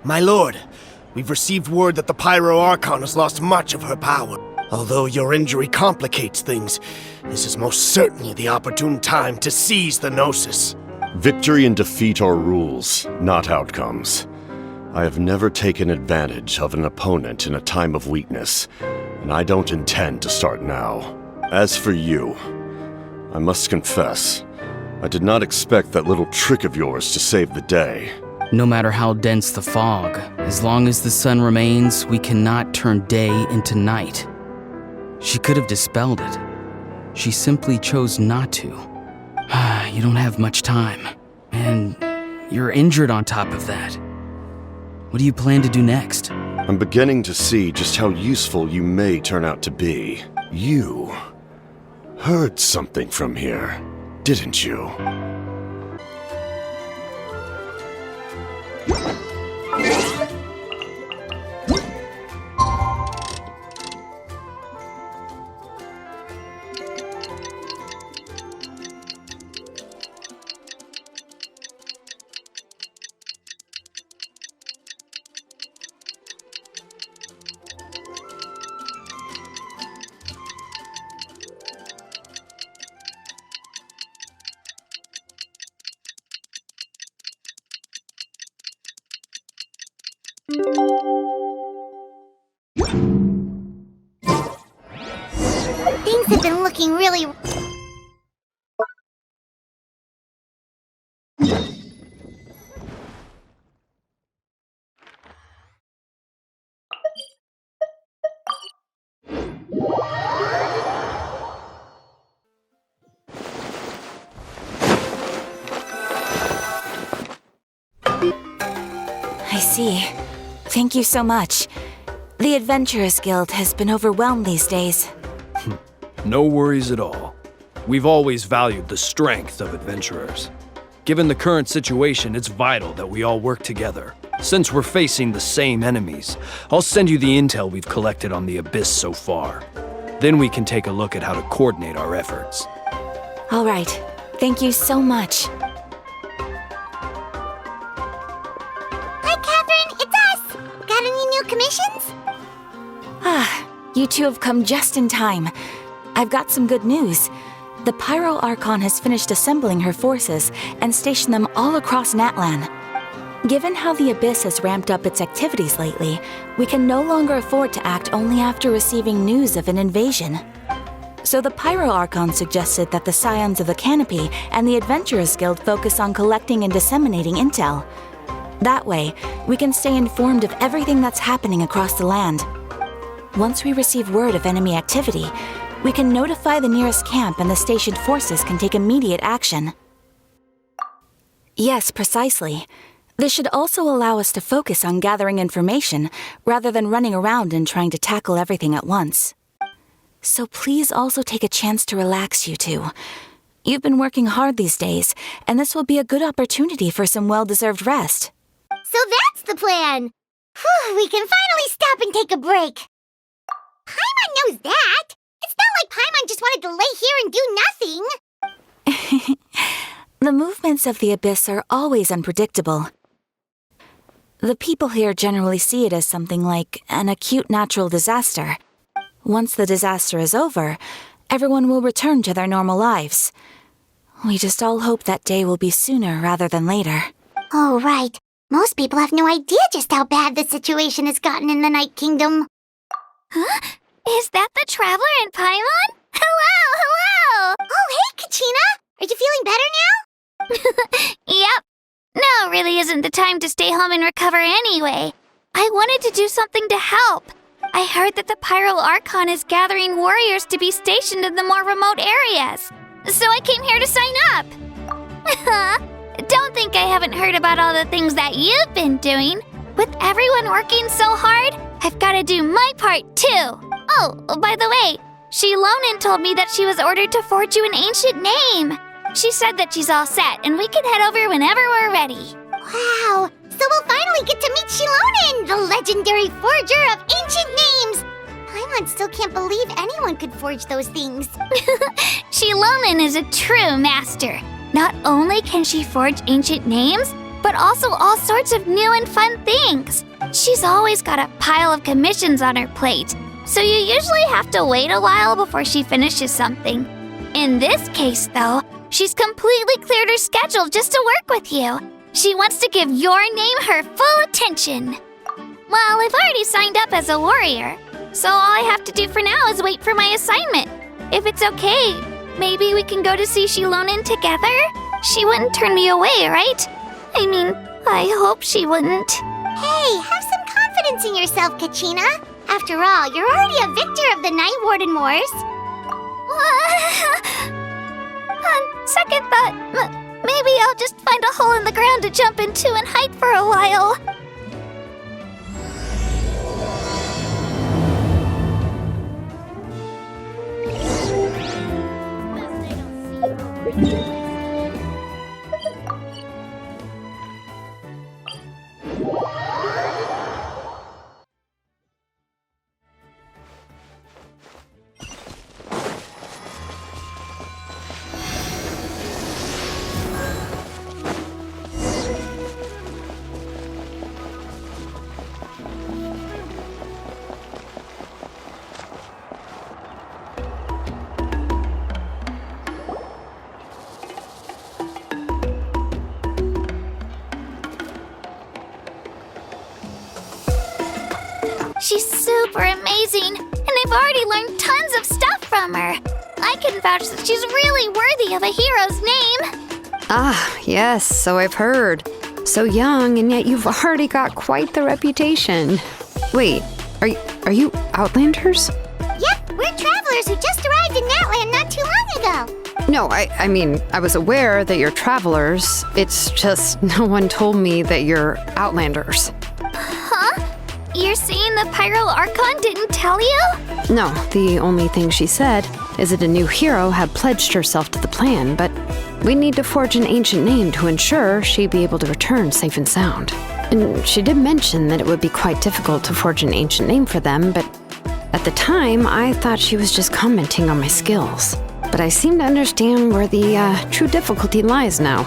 My lord, we've received word that the Pyro Archon has lost much of her power. Although your injury complicates things, this is most certainly the opportune time to seize the Gnosis. Victory and defeat are rules, not outcomes. I have never taken advantage of an opponent in a time of weakness, and I don't intend to start now. As for you, I must confess, I did not expect that little trick of yours to save the day. No matter how dense the fog, as long as the sun remains, we cannot turn day into night. She could have dispelled it. She simply chose not to. You don't have much time, and you're injured on top of that. What do you plan to do next? I'm beginning to see just how useful you may turn out to be. You heard something from here, didn't you? Things have been looking really... I see. Thank you so much. The Adventurers Guild has been overwhelmed these days. No worries at all. We've always valued the strength of adventurers. Given the current situation, it's vital that we all work together. Since we're facing the same enemies, I'll send you the intel we've collected on the Abyss so far. Then we can take a look at how to coordinate our efforts. All right. Thank you so much. Hi, Catherine, it's us! Got any new commissions? You two have come just in time. I've got some good news. The Pyro Archon has finished assembling her forces and stationed them all across NATLAN. Given how the Abyss has ramped up its activities lately, we can no longer afford to act only after receiving news of an invasion. So the Pyro Archon suggested that the Scions of the Canopy and the Adventurers Guild focus on collecting and disseminating intel. That way, we can stay informed of everything that's happening across the land. Once we receive word of enemy activity, we can notify the nearest camp and the stationed forces can take immediate action. Yes, precisely. This should also allow us to focus on gathering information rather than running around and trying to tackle everything at once. So please also take a chance to relax, you two. You've been working hard these days, and this will be a good opportunity for some well-deserved rest. So that's the plan! Whew, we can finally stop and take a break! Paimon knows that! It's not like Paimon just wanted to lay here and do nothing! The movements of the Abyss are always unpredictable. The people here generally see it as something like an acute natural disaster. Once the disaster is over, everyone will return to their normal lives. We just all hope that day will be sooner rather than later. Oh, right. Most people have no idea just how bad the situation has gotten in the Night Kingdom. Huh? Is that the Traveler and Paimon? Hello! Oh, hey, Kachina! Are you feeling better now? Yep. Now really isn't the time to stay home and recover anyway. I wanted to do something to help. I heard that the Pyro Archon is gathering warriors to be stationed in the more remote areas. So I came here to sign up. Don't think I haven't heard about all the things that you've been doing. With everyone working so hard, I've got to do my part too. Oh, by the way, Shilonin told me that she was ordered to forge you an ancient name. She said that she's all set and we can head over whenever we're ready. Wow, so we'll finally get to meet Shilonin, the legendary forger of ancient names. Paimon still can't believe anyone could forge those things. Shilonin is a true master. Not only can she forge ancient names, but also all sorts of new and fun things. She's always got a pile of commissions on her plate, so you usually have to wait a while before she finishes something. In this case, though, she's completely cleared her schedule just to work with you. She wants to give your name her full attention. Well, I've already signed up as a warrior, so all I have to do for now is wait for my assignment. If it's okay, maybe we can go to see Shilonen together? She wouldn't turn me away, right? I mean, I hope she wouldn't. Hey, have some confidence in yourself, Kachina. After all, you're already a victor of the Night Warden Wars. On second thought, maybe I'll just find a hole in the ground to jump into and hide for a while. She's super amazing, and I've already learned tons of stuff from her. I can vouch that she's really worthy of a hero's name. Ah, yes, so I've heard. So young, and yet you've already got quite the reputation. Wait, are you Outlanders? Yep, we're travelers who just arrived in NATLAN not too long ago. No, I mean, I was aware that you're travelers. It's just no one told me that you're Outlanders. Huh? You're saying the Pyro Archon didn't tell you? No, the only thing she said is that a new hero had pledged herself to the plan, but we need to forge an ancient name to ensure she'd be able to return safe and sound. And she did mention that it would be quite difficult to forge an ancient name for them, but at the time, I thought she was just commenting on my skills. But I seem to understand where the true difficulty lies now.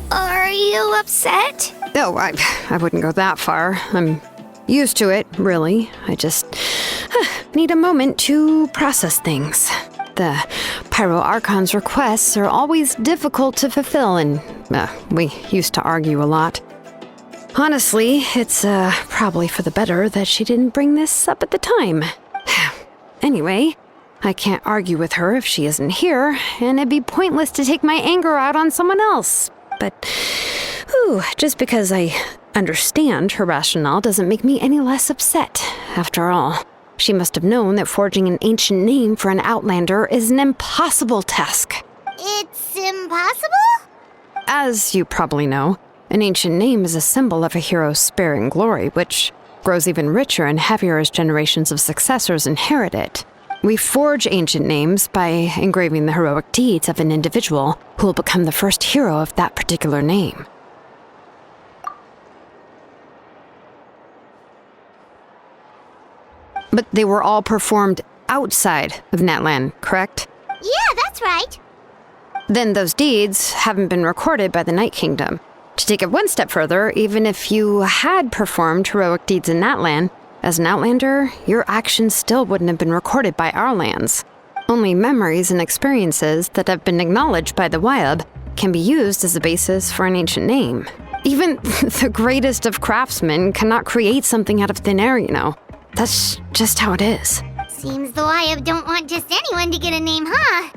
Are you upset? Oh, I wouldn't go that far. I'm used to it, really. I just need a moment to process things. The Pyro Archon's requests are always difficult to fulfill, and we used to argue a lot. Honestly, it's probably for the better that she didn't bring this up at the time. Anyway, I can't argue with her if she isn't here, and it'd be pointless to take my anger out on someone else. But just because I understand her rationale doesn't make me any less upset. After all, she must have known that forging an ancient name for an Outlander is an impossible task. It's impossible? As you probably know, an ancient name is a symbol of a hero's spirit and glory, which grows even richer and heavier as generations of successors inherit it. We forge ancient names by engraving the heroic deeds of an individual who will become the first hero of that particular name. But they were all performed outside of NATLAN, correct? Yeah, that's right. Then those deeds haven't been recorded by the Night Kingdom. To take it one step further, even if you had performed heroic deeds in NATLAN, as an Outlander, your actions still wouldn't have been recorded by our lands. Only memories and experiences that have been acknowledged by the Wyab can be used as a basis for an ancient name. Even the greatest of craftsmen cannot create something out of thin air, you know. That's just how it is. Seems the Wyab don't want just anyone to get a name, huh?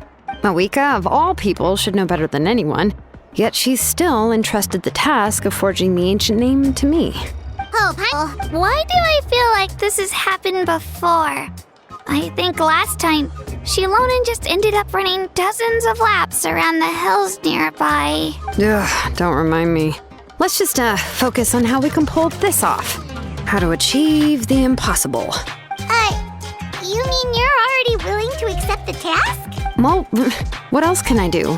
Mawika, of all people, should know better than anyone, yet she's still entrusted the task of forging the ancient name to me. Oh, Why do I feel like this has happened before? I think last time, Shilonen just ended up running dozens of laps around the hills nearby. Ugh, don't remind me. Let's just focus on how we can pull this off. How to achieve the impossible. You mean you're already willing to accept the task? Well, what else can I do?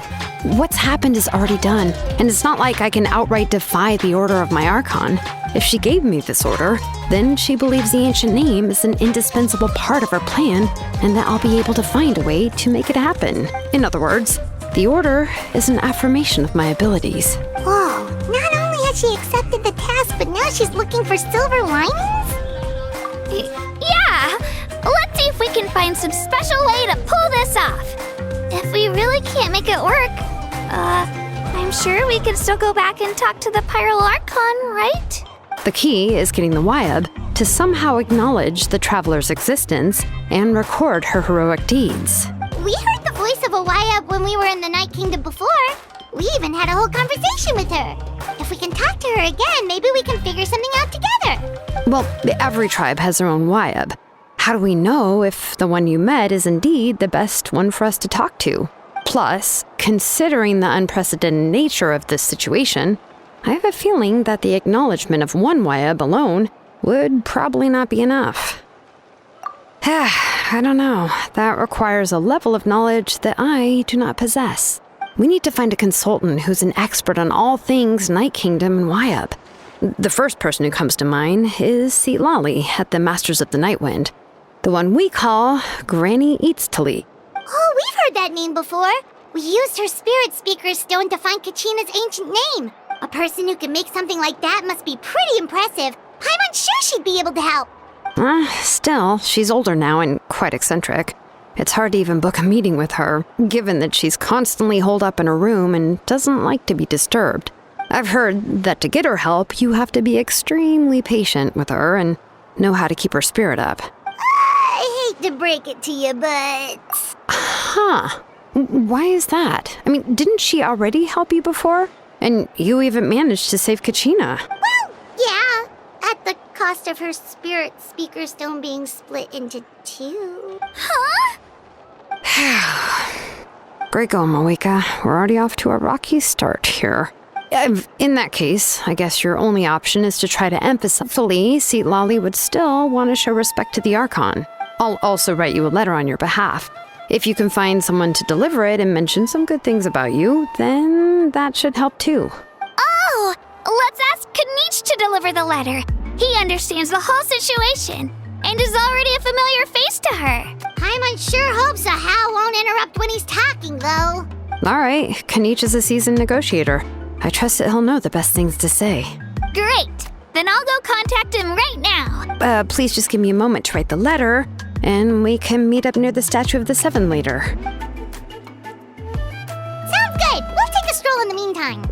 What's happened is already done, and it's not like I can outright defy the order of my Archon. If she gave me this order, then she believes the ancient name is an indispensable part of her plan, and that I'll be able to find a way to make it happen. In other words, The order is an affirmation of my abilities. Whoa, not only has she accepted the task, but now she's looking for silver linings? Yeah! Let's see if we can find some special way to pull this off. If we really can't make it work, I'm sure we can still go back and talk to the Pyro Archon, right? The key is getting the Wyab to somehow acknowledge the traveler's existence and record her heroic deeds. We heard the voice of a Wyab when we were in the Night Kingdom before. We even had a whole conversation with her. If we can talk to her again, maybe we can figure something out together. Well, every tribe has their own Wyab. How do we know if the one you met is indeed the best one for us to talk to? Plus, considering the unprecedented nature of this situation, I have a feeling that the acknowledgement of one Wyab alone would probably not be enough. I don't know. That requires a level of knowledge that I do not possess. We need to find a consultant who's an expert on all things Night Kingdom and Wyab. The first person who comes to mind is Lali at the Masters of the Nightwind, the one we call Granny Eatstali. Oh, we've heard that name before. We used her spirit speaker stone to find Kachina's ancient name. A person who can make something like that must be pretty impressive. I'm unsure she'd be able to help. Still, she's older now and quite eccentric. It's hard to even book a meeting with her, given that she's constantly holed up in her room and doesn't like to be disturbed. I've heard that to get her help, you have to be extremely patient with her and know how to keep her spirit up. I hate to break it to you, but... Huh. Why is that? I mean, didn't she already help you before? And you even managed to save Kachina. Well, yeah. At the cost of her spirit speaker stone being split into two. Huh? Great going, Moeka. We're already off to a rocky start here. In that case, I guess your only option is to try to emphasize. Hopefully, Lali would still want to show respect to the Archon. I'll also write you a letter on your behalf. If you can find someone to deliver it and mention some good things about you, then that should help too. Oh! Let's ask Kanich to deliver the letter. He understands the whole situation and is already a familiar face to her. Paimon sure hopes a Hal won't interrupt when he's talking, though. All right, Kanich is a seasoned negotiator. I trust that he'll know the best things to say. Great! Then I'll go contact him right now. Please just give me a moment to write the letter, and we can meet up near the Statue of the Seven later. Sounds good. We'll take a stroll in the meantime.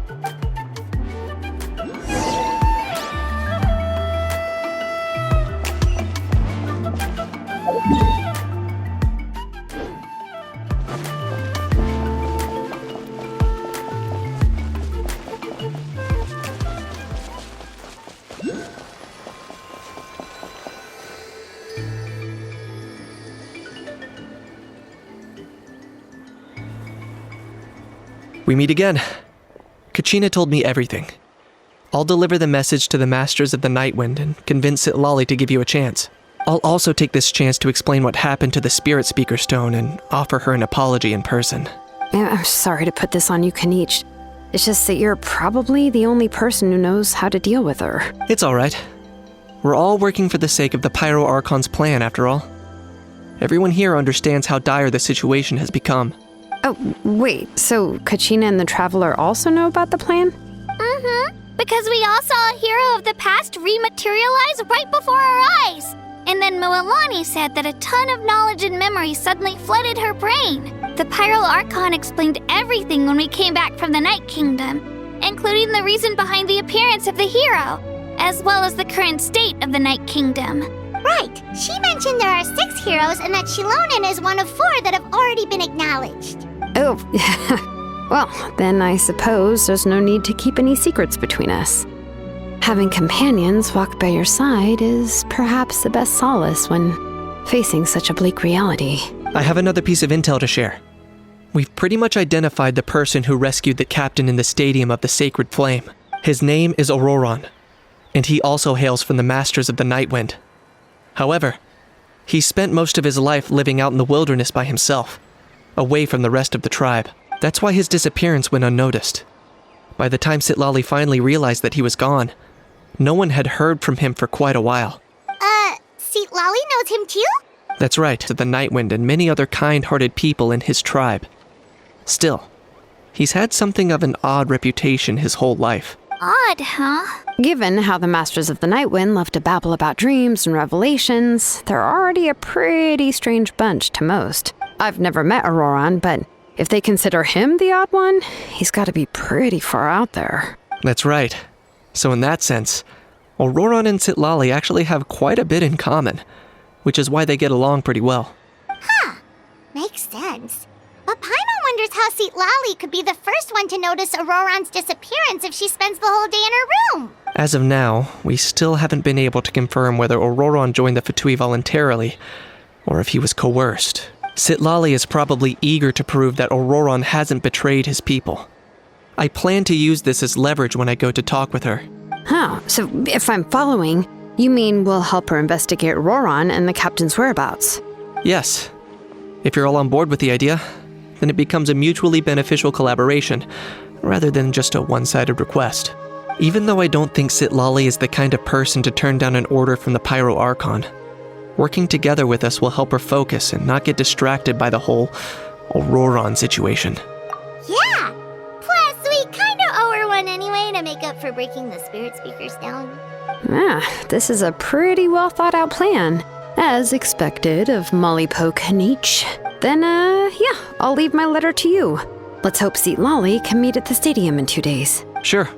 We meet again. Kachina told me everything. I'll deliver the message to the Masters of the Nightwind and convince Lali to give you a chance. I'll also take this chance to explain what happened to the Spirit Speaker Stone and offer her an apology in person. I'm sorry to put this on you, Kanich. It's just that you're probably the only person who knows how to deal with her. It's all right. We're all working for the sake of the Pyro Archon's plan, after all. Everyone here understands how dire the situation has become. Oh, wait, so Kachina and the Traveler also know about the plan? Mm-hmm. Because we all saw a hero of the past rematerialize right before our eyes. And then Mualani said that a ton of knowledge and memory suddenly flooded her brain. The Pyro Archon explained everything when we came back from the Night Kingdom, including the reason behind the appearance of the hero, as well as the current state of the Night Kingdom. Right. She mentioned there are 6 heroes and that Shilonen is one of 4 that have already been acknowledged. Oh, well, then I suppose there's no need to keep any secrets between us. Having companions walk by your side is perhaps the best solace when facing such a bleak reality. I have another piece of intel to share. We've pretty much identified the person who rescued the captain in the Stadium of the Sacred Flame. His name is Auroron, and he also hails from the Masters of the Nightwind. However, he spent most of his life living out in the wilderness by himself, away from the rest of the tribe. That's why his disappearance went unnoticed. By the time Lali finally realized that he was gone, no one had heard from him for quite a while. Lali knows him too? That's right, the Nightwind and many other kind-hearted people in his tribe. Still, He's had something of an odd reputation his whole life. Odd, huh? Given how the Masters of the Nightwind love to babble about dreams and revelations, they're already a pretty strange bunch to most. I've never met Auroron, but if they consider him the odd one, he's got to be pretty far out there. That's right. So in that sense, Auroron and Citlali actually have quite a bit in common, which is why they get along pretty well. Huh. Makes sense. But Paimon wonders how Citlali could be the first one to notice Auroron's disappearance if she spends the whole day in her room. As of now, we still haven't been able to confirm whether Auroron joined the Fatui voluntarily, or if he was coerced. Citlali is probably eager to prove that Auroron hasn't betrayed his people. I plan to use this as leverage when I go to talk with her. Oh, so if I'm following, you mean we'll help her investigate Auroron and the captain's whereabouts? Yes. If you're all on board with the idea, then it becomes a mutually beneficial collaboration, rather than just a one-sided request. Even though I don't think Citlali is the kind of person to turn down an order from the Pyro Archon, working together with us will help her focus and not get distracted by the whole Auroron situation. Yeah! Plus, we kinda owe her one anyway to make up for breaking the spirit speakers down. This is a pretty well thought out plan. As expected of Molly Poke Nietzsche. Then, I'll leave my letter to you. Let's hope Citlali can meet at the stadium in 2 days. Sure.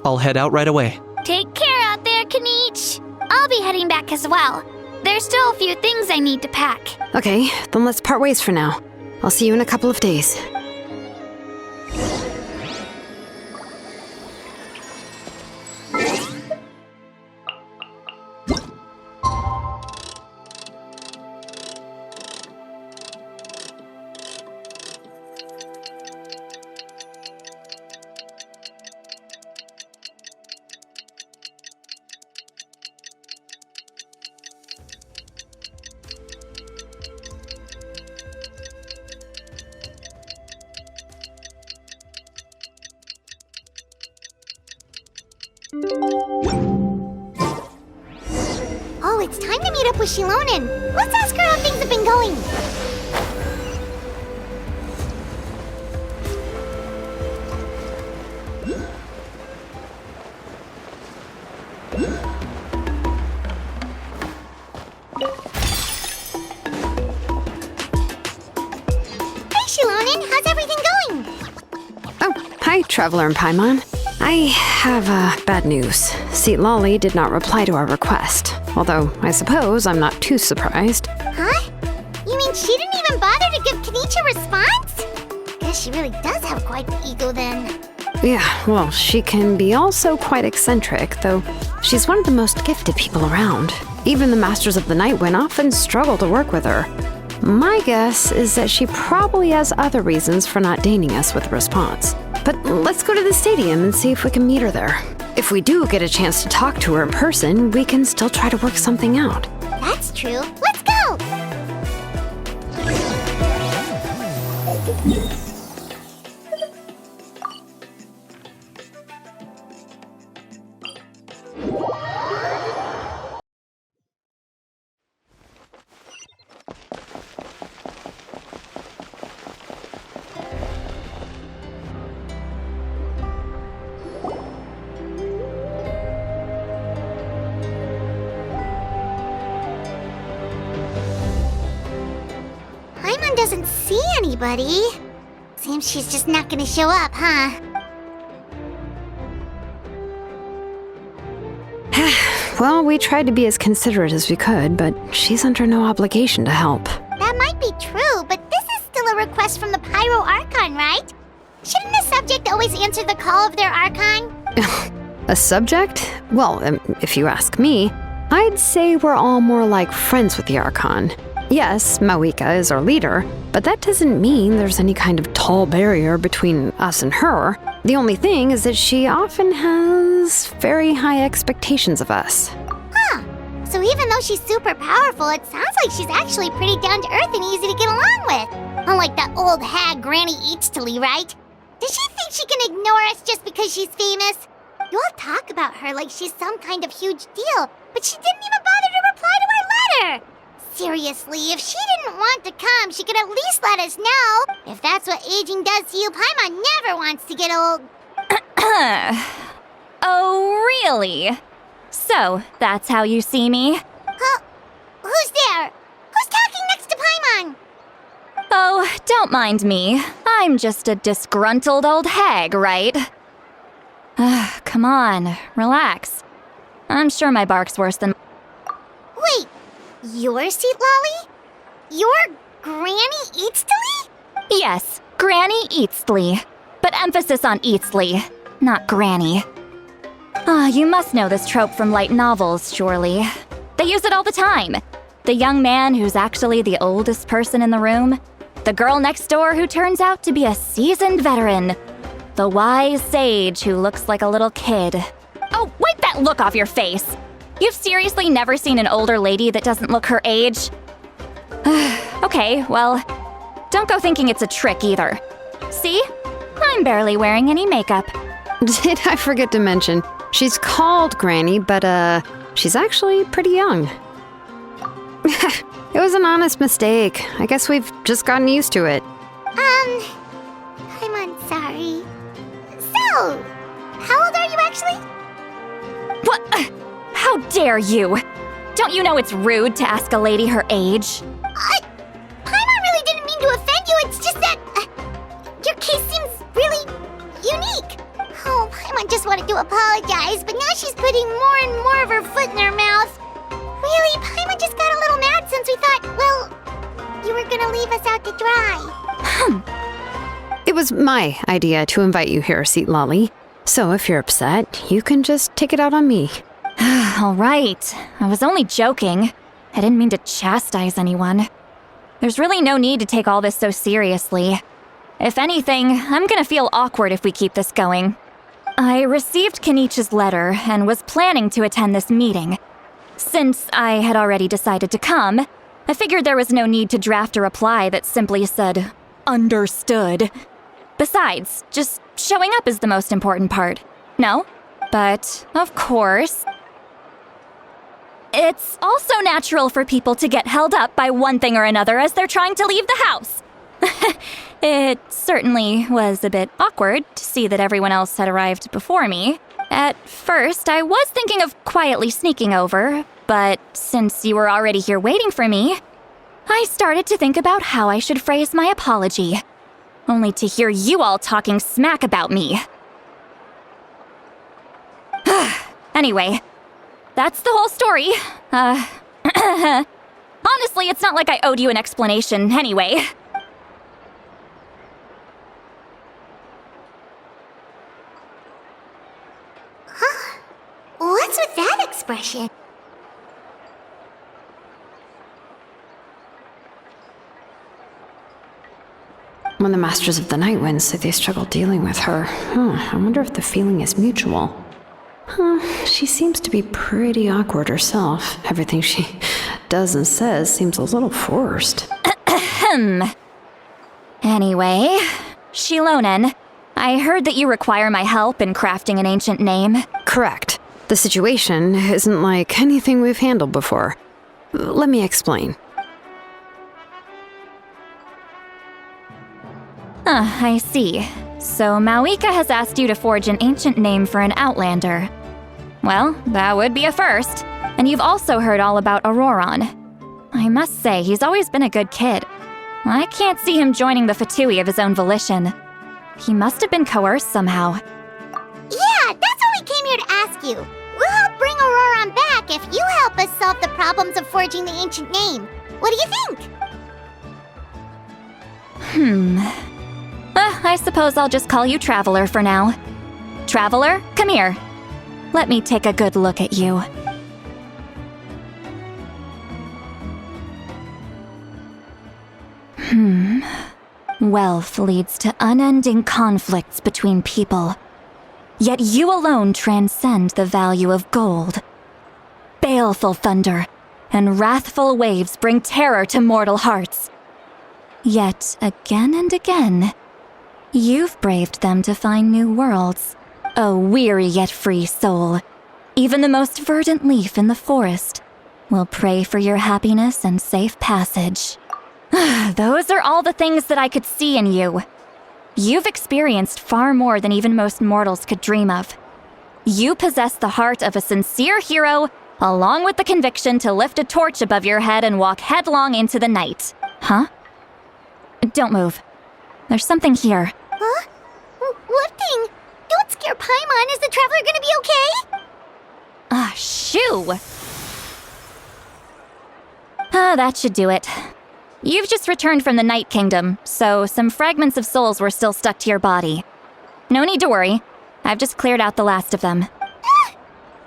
I'll head out right away. Take care out there, Kanich. I'll be heading back as well. There's still a few things I need to pack. Okay, then let's part ways for now. I'll see you in a couple of days. Oh, it's time to meet up with Shilonen. Let's ask her how things have been going. Hey, Shilonen, how's everything going? Oh, hi, Traveler and Paimon. I have bad news. Citlali did not reply to our request. Although, I suppose I'm not too surprised. Huh? You mean she didn't even bother to give Kanich a response? Guess she really does have quite the ego then. Yeah, well, she can be also quite eccentric, though she's one of the most gifted people around. Even the Masters of the Nightwind often struggle to work with her. My guess is that she probably has other reasons for not deigning us with a response. But let's go to the stadium and see if we can meet her there. If we do get a chance to talk to her in person, we can still try to work something out. That's true. Let's go! Paimon doesn't see anybody. Seems she's just not gonna show up, huh? Well, we tried to be as considerate as we could, but she's under no obligation to help. That might be true, but this is still a request from the Pyro Archon, right? Shouldn't a subject always answer the call of their Archon? A subject? Well, if you ask me, I'd say we're all more like friends with the Archon. Yes, Mawika is our leader, but that doesn't mean there's any kind of tall barrier between us and her. The only thing is that she often has very high expectations of us. Huh. So even though she's super powerful, it sounds like she's actually pretty down to earth and easy to get along with. Unlike that old hag Granny Eatstily, right? Does she think she can ignore us just because she's famous? You all talk about her like she's some kind of huge deal, but she didn't even bother to reply to our letter. Seriously, if she didn't want to come, she could at least let us know. If that's what aging does to you, Paimon never wants to get old. Oh, really? So, that's how you see me? Who's there? Who's talking next to Paimon? Oh, don't mind me. I'm just a disgruntled old hag, right? Come on, relax. I'm sure my bark's worse than... Wait, you're Seat Lolly? You're Granny Eatsley? Yes, Granny Eatsley. But emphasis on Eatsley, not Granny. You must know this trope from light novels, surely. They use it all the time. The young man who's actually the oldest person in the room. The girl next door who turns out to be a seasoned veteran. The wise sage who looks like a little kid. Oh, wipe that look off your face! You've seriously never seen an older lady that doesn't look her age? Okay, well, don't go thinking it's a trick either. See? I'm barely wearing any makeup. Did I forget to mention, she's called Granny, but she's actually pretty young. It was an honest mistake. I guess we've just gotten used to it. I'm sorry. So, how old are you actually? What? How dare you? Don't you know it's rude to ask a lady her age? Paimon really didn't mean to offend you, it's just that your case seems really unique. Oh, Paimon just wanted to apologize, but now she's putting more and more of her foot in her mouth. Really, Paimon just got a little mad since we thought, well, you were gonna leave us out to dry. It was my idea to invite you here, Seat Lolly. So if you're upset, you can just take it out on me. All right. I was only joking. I didn't mean to chastise anyone. There's really no need to take all this so seriously. If anything, I'm gonna feel awkward if we keep this going. I received Kenichi's letter and was planning to attend this meeting. Since I had already decided to come, I figured there was no need to draft a reply that simply said, "Understood." Besides, just showing up is the most important part. No? But, of course, it's also natural for people to get held up by one thing or another as they're trying to leave the house. It certainly was a bit awkward to see that everyone else had arrived before me. At first, I was thinking of quietly sneaking over, but since you were already here waiting for me, I started to think about how I should phrase my apology. Only to hear you all talking smack about me. Anyway, that's the whole story. Honestly, it's not like I owed you an explanation anyway. What's with that expression? When the Masters of the Night Wind say they struggle dealing with her, I wonder if the feeling is mutual. She seems to be pretty awkward herself. Everything she does and says seems a little forced. Anyway, Shilonen, I heard that you require my help in crafting an ancient name. Correct. The situation isn't like anything we've handled before. Let me explain. I see. So Mawika has asked you to forge an ancient name for an Outlander. Well, that would be a first. And you've also heard all about Auroron. I must say, he's always been a good kid. I can't see him joining the Fatui of his own volition. He must have been coerced somehow. Yeah, that's what we came here to ask you. We'll help bring Auroron back if you help us solve the problems of forging the ancient name. What do you think? I suppose I'll just call you Traveler for now. Traveler, come here. Let me take a good look at you. Wealth leads to unending conflicts between people. Yet you alone transcend the value of gold. Baleful thunder and wrathful waves bring terror to mortal hearts. Yet again and again, you've braved them to find new worlds. O weary yet free soul, even the most verdant leaf in the forest We'll pray for your happiness and safe passage. Those are all the things that I could see in you. You've experienced far more than even most mortals could dream of. You possess the heart of a sincere hero, along with the conviction to lift a torch above your head and walk headlong into the night. Huh? Don't move. There's something here. Huh? What thing? Don't scare Paimon. Is the traveler gonna be okay? Shoo! That should do it. You've just returned from the Night Kingdom, so some fragments of souls were still stuck to your body. No need to worry. I've just cleared out the last of them. Isn't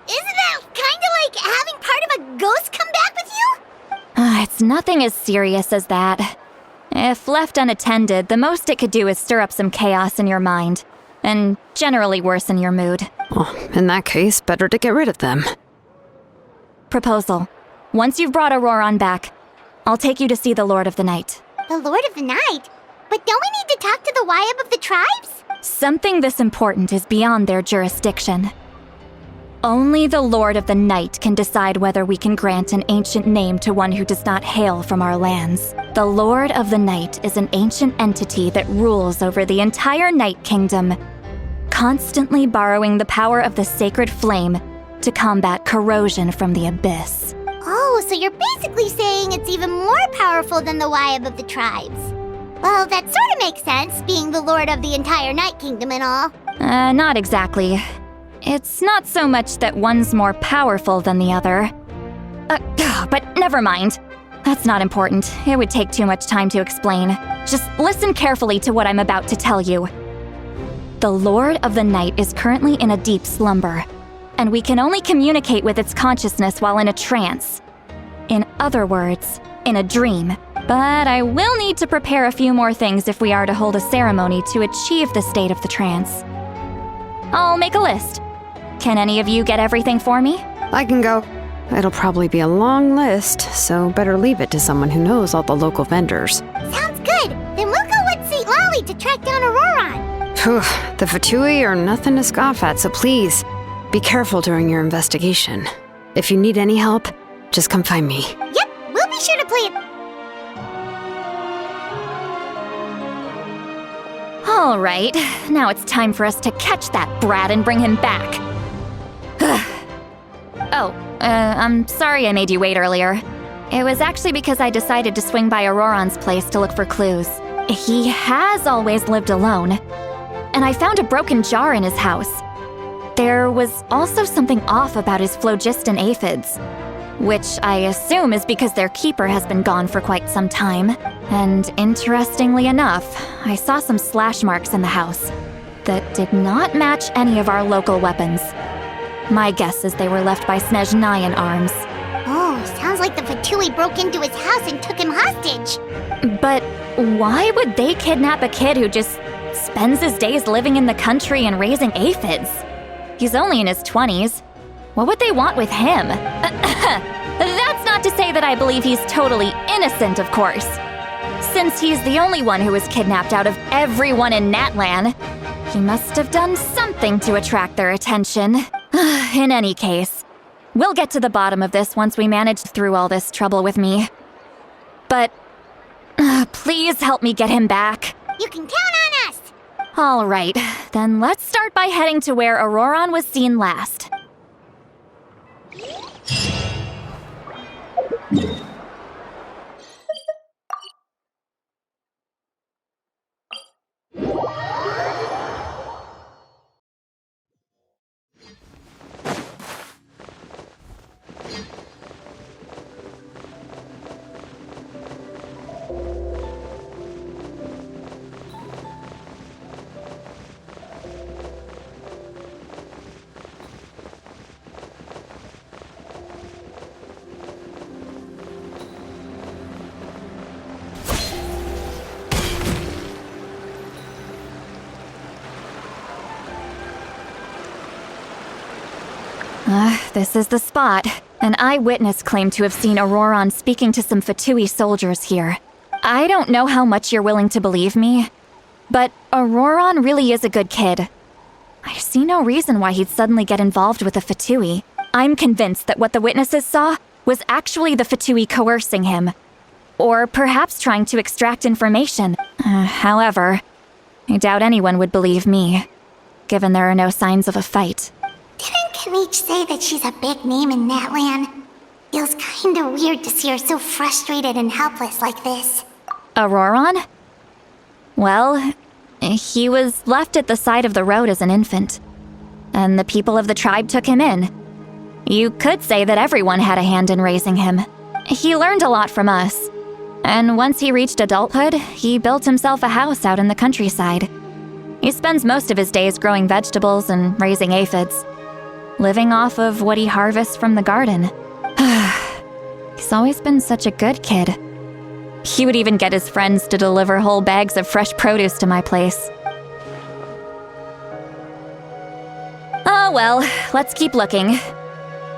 that kinda like having part of a ghost come back with you? It's nothing as serious as that. If left unattended, the most it could do is stir up some chaos in your mind, and generally worsen your mood. Well, in that case, better to get rid of them. Proposal. Once you've brought Auroron back, I'll take you to see the Lord of the Night. The Lord of the Night? But don't we need to talk to the Wyab of the tribes? Something this important is beyond their jurisdiction. Only the Lord of the Night can decide whether we can grant an ancient name to one who does not hail from our lands. The Lord of the Night is an ancient entity that rules over the entire Night Kingdom, constantly borrowing the power of the sacred flame to combat corrosion from the abyss. Oh, so you're basically saying it's even more powerful than the Wyab of the tribes. Well, that sort of makes sense, being the lord of the entire Night Kingdom and all. Not exactly. It's not so much that one's more powerful than the other. But never mind. That's not important. It would take too much time to explain. Just listen carefully to what I'm about to tell you. The Lord of the Night is currently in a deep slumber, and we can only communicate with its consciousness while in a trance. In other words, in a dream. But I will need to prepare a few more things if we are to hold a ceremony to achieve the state of the trance. I'll make a list. Can any of you get everything for me? I can go. It'll probably be a long list, so better leave it to someone who knows all the local vendors. Sounds good. Then we'll go with St. Lolly to track down Auroron. Phew, the Fatui are nothing to scoff at, so please, be careful during your investigation. If you need any help, just come find me. Yep, we'll be sure to play it. All right, now it's time for us to catch that brat and bring him back. I'm sorry I made you wait earlier. It was actually because I decided to swing by Auroron's place to look for clues. He has always lived alone, and I found a broken jar in his house. There was also something off about his phlogiston aphids, which I assume is because their keeper has been gone for quite some time. And interestingly enough, I saw some slash marks in the house that did not match any of our local weapons. My guess is they were left by Snezhnayan arms. Oh, sounds like the Fatui broke into his house and took him hostage. But why would they kidnap a kid who just spends his days living in the country and raising aphids? He's only in his 20s. What would they want with him? That's not to say that I believe he's totally innocent, of course. Since he's the only one who was kidnapped out of everyone in NATLAN, he must have done something to attract their attention. In any case, we'll get to the bottom of this once we manage through all this trouble with me. But please help me get him back. You can count on us! All right, then let's start by heading to where Auroron was seen last. This is the spot. An eyewitness claimed to have seen Auroron speaking to some Fatui soldiers here. I don't know how much you're willing to believe me, but Auroron really is a good kid. I see no reason why he'd suddenly get involved with a Fatui. I'm convinced that what the witnesses saw was actually the Fatui coercing him. Or perhaps trying to extract information. However, I doubt anyone would believe me, given there are no signs of a fight. Didn't Kanich say that she's a big name in NATLAN? Feels kinda weird to see her so frustrated and helpless like this. Auroron? Well, he was left at the side of the road as an infant, and the people of the tribe took him in. You could say that everyone had a hand in raising him. He learned a lot from us, and once he reached adulthood, he built himself a house out in the countryside. He spends most of his days growing vegetables and raising aphids, living off of what he harvests from the garden. He's always been such a good kid. He would even get his friends to deliver whole bags of fresh produce to my place. Oh well, let's keep looking.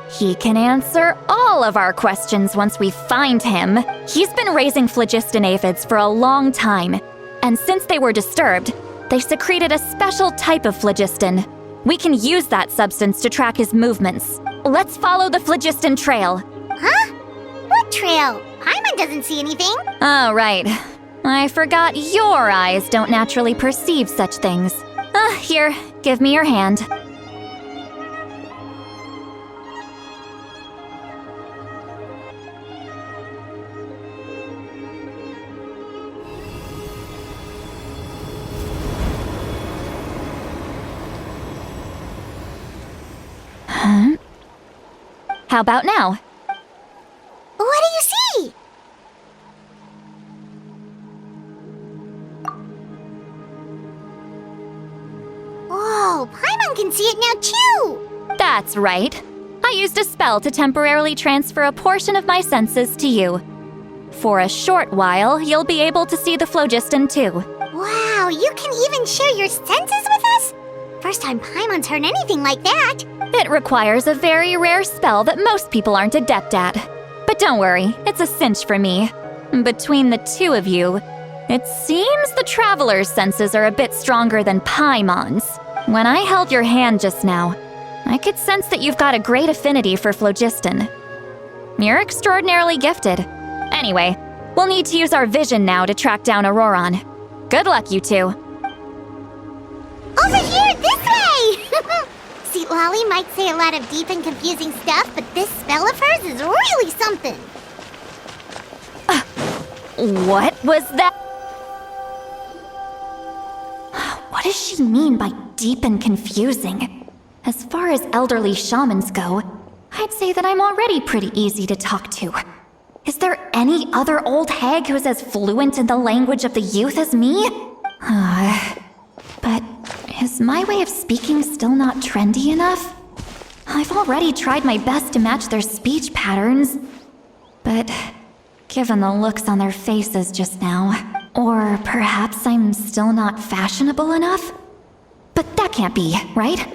He can answer all of our questions once we find him. He's been raising phlogiston aphids for a long time, and since they were disturbed, they secreted a special type of phlogiston. We can use that substance to track his movements. Let's follow the phlogiston trail. Huh? What trail? Paimon doesn't see anything. Oh, right. I forgot your eyes don't naturally perceive such things. Here, give me your hand. Huh? How about now? What do you see? Whoa, Paimon can see it now too! That's right. I used a spell to temporarily transfer a portion of my senses to you. For a short while, you'll be able to see the phlogiston too. Wow, you can even share your senses with us? First time Paimon's heard anything like that. It requires a very rare spell that most people aren't adept at. But don't worry, it's a cinch for me. Between the two of you, it seems the Traveler's senses are a bit stronger than Paimon's. When I held your hand just now, I could sense that you've got a great affinity for phlogiston. You're extraordinarily gifted. Anyway, we'll need to use our vision now to track down Auroron. Good luck, you two. Over here, this way! See, Lolly might say a lot of deep and confusing stuff, but this spell of hers is really something. What was that? What does she mean by deep and confusing? As far as elderly shamans go, I'd say that I'm already pretty easy to talk to. Is there any other old hag who's as fluent in the language of the youth as me? But is my way of speaking still not trendy enough? I've already tried my best to match their speech patterns. But given the looks on their faces just now, or perhaps I'm still not fashionable enough? But that can't be, right?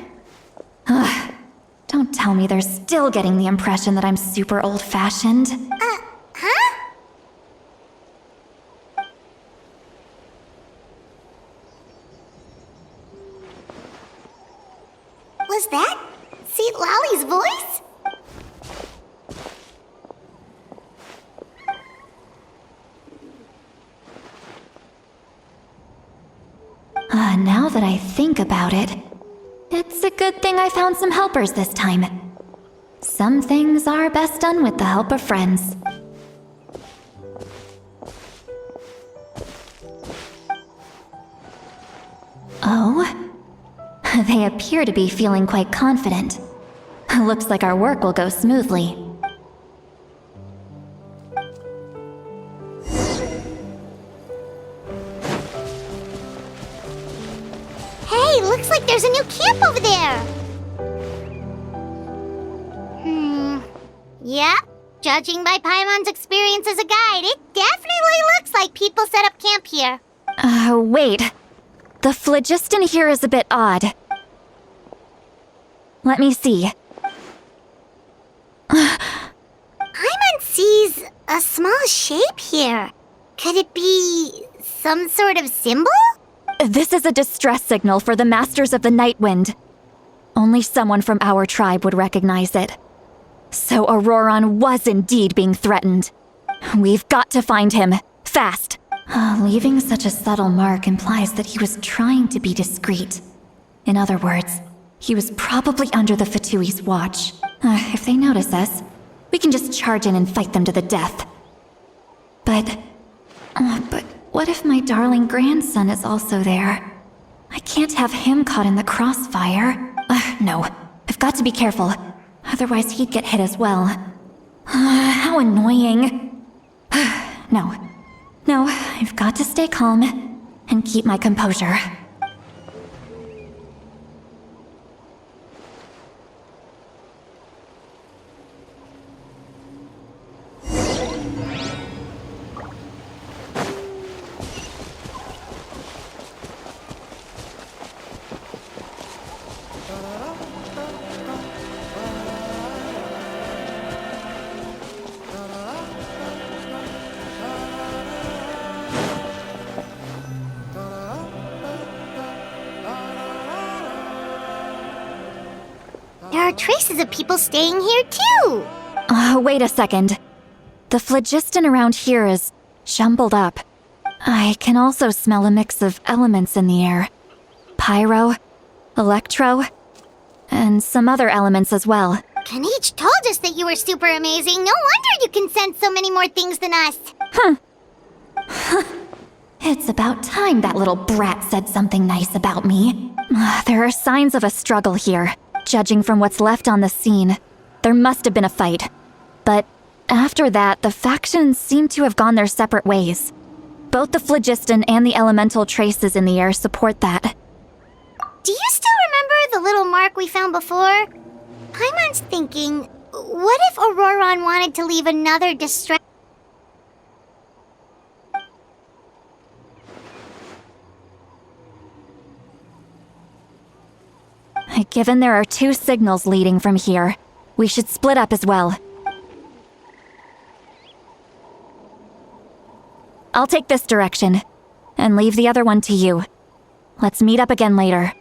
Don't tell me they're still getting the impression that I'm super old-fashioned. Huh? Was that Seat Lolly's voice? Now that I think about it, it's a good thing I found some helpers this time. Some things are best done with the help of friends. Oh? They appear to be feeling quite confident. Looks like our work will go smoothly. Hey, looks like there's a new camp over there! Yep. Judging by Paimon's experience as a guide, it definitely looks like people set up camp here. Wait. The phlogiston here is a bit odd. Let me see. Paimon sees a small shape here. Could it be some sort of symbol? This is a distress signal for the Masters of the Night Wind. Only someone from our tribe would recognize it. So Auroron was indeed being threatened. We've got to find him. Fast. Leaving such a subtle mark implies that he was trying to be discreet. In other words, he was probably under the Fatui's watch. If they notice us, we can just charge in and fight them to the death. But what if my darling grandson is also there? I can't have him caught in the crossfire. No, I've got to be careful. Otherwise he'd get hit as well. How annoying. No, I've got to stay calm and keep my composure. There are traces of people staying here too! Wait a second. The phlogiston around here is jumbled up. I can also smell a mix of elements in the air. Pyro, electro, and some other elements as well. Kanich told us that you were super amazing. No wonder you can sense so many more things than us. It's about time that little brat said something nice about me. There are signs of a struggle here. Judging from what's left on the scene, there must have been a fight. But after that, the factions seem to have gone their separate ways. Both the phlogiston and the elemental traces in the air support that. Do you still remember the little mark we found before? Paimon's thinking, what if Auroron wanted to leave another distraction? Given there are two signals leading from here, we should split up as well. I'll take this direction, and leave the other one to you. Let's meet up again later.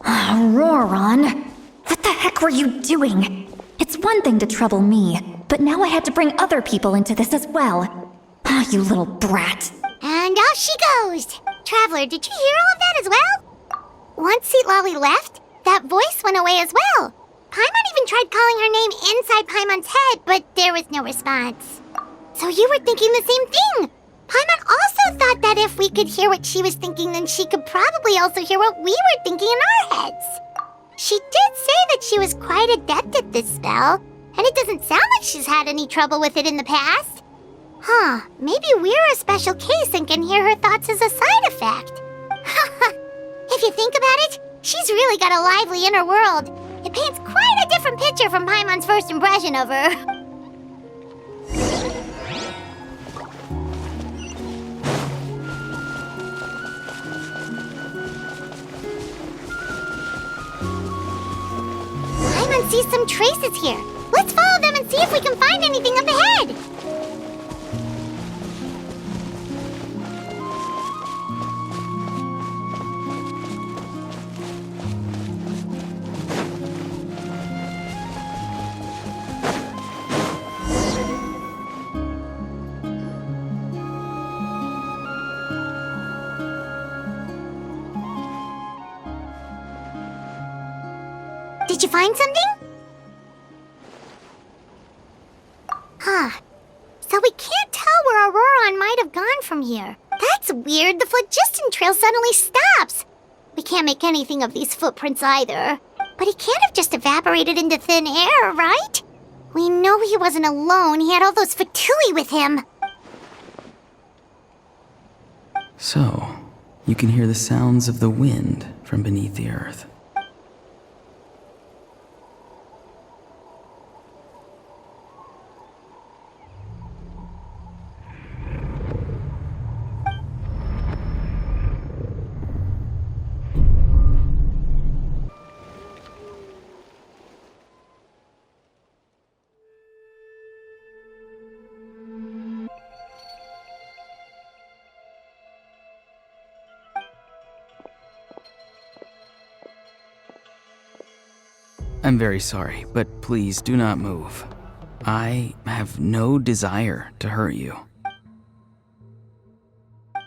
Auroron! What the heck were you doing? It's one thing to trouble me, but now I had to bring other people into this as well. You little brat. And off she goes! Traveler, did you hear all of that as well? Once Seat Lolly left, that voice went away as well. Paimon even tried calling her name inside Paimon's head, but there was no response. So you were thinking the same thing! Paimon also thought that if we could hear what she was thinking, then she could probably also hear what we were thinking in our heads. She did say that she was quite adept at this spell, and it doesn't sound like she's had any trouble with it in the past. Maybe we're a special case and can hear her thoughts as a side effect. If you think about it, she's really got a lively inner world. It paints quite a different picture from Paimon's first impression of her. Paimon sees some traces here. Let's follow them and see if we can find anything up ahead. Did you find something? So we can't tell where Auroron might have gone from here. That's weird. The phlogiston trail suddenly stops. We can't make anything of these footprints either. But he can't have just evaporated into thin air, right? We know he wasn't alone. He had all those Fatui with him. So, you can hear the sounds of the wind from beneath the earth. I'm very sorry, but please do not move. I have no desire to hurt you.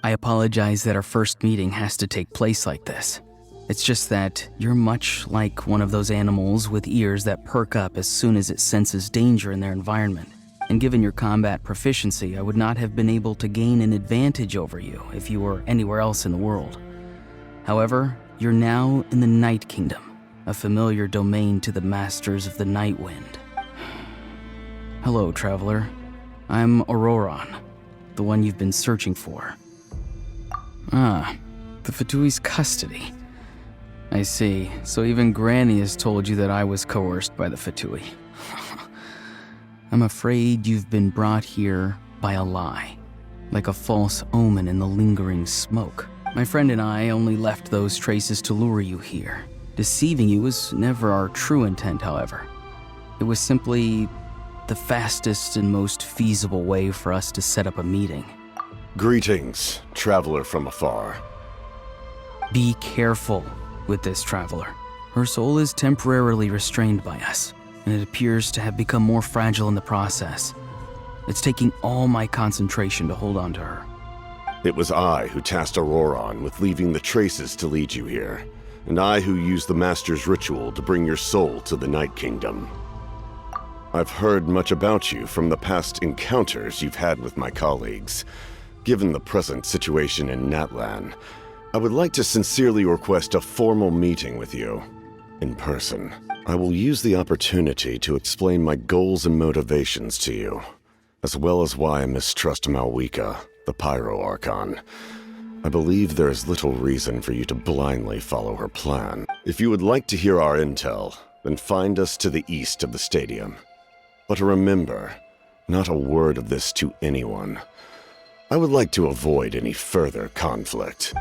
I apologize that our first meeting has to take place like this. It's just that you're much like one of those animals with ears that perk up as soon as it senses danger in their environment. And given your combat proficiency, I would not have been able to gain an advantage over you if you were anywhere else in the world. However, you're now in the Night Kingdom, a familiar domain to the masters of the Night Wind. Hello, traveler. I'm Auroron, the one you've been searching for. Ah, the Fatui's custody. I see. So even Granny has told you that I was coerced by the Fatui. I'm afraid you've been brought here by a lie, like a false omen in the lingering smoke. My friend and I only left those traces to lure you here. Deceiving you was never our true intent, however. It was simply the fastest and most feasible way for us to set up a meeting. Greetings, traveler from afar. Be careful with this traveler. Her soul is temporarily restrained by us, and it appears to have become more fragile in the process. It's taking all my concentration to hold on to her. It was I who tasked Auroron with leaving the traces to lead you here, and I who used the Master's ritual to bring your soul to the Night Kingdom. I've heard much about you from the past encounters you've had with my colleagues. Given the present situation in NATLAN, I would like to sincerely request a formal meeting with you, in person. I will use the opportunity to explain my goals and motivations to you, as well as why I mistrust Malwika, the Pyro Archon. I believe there is little reason for you to blindly follow her plan. If you would like to hear our intel, then find us to the east of the stadium. But remember, not a word of this to anyone. I would like to avoid any further conflict.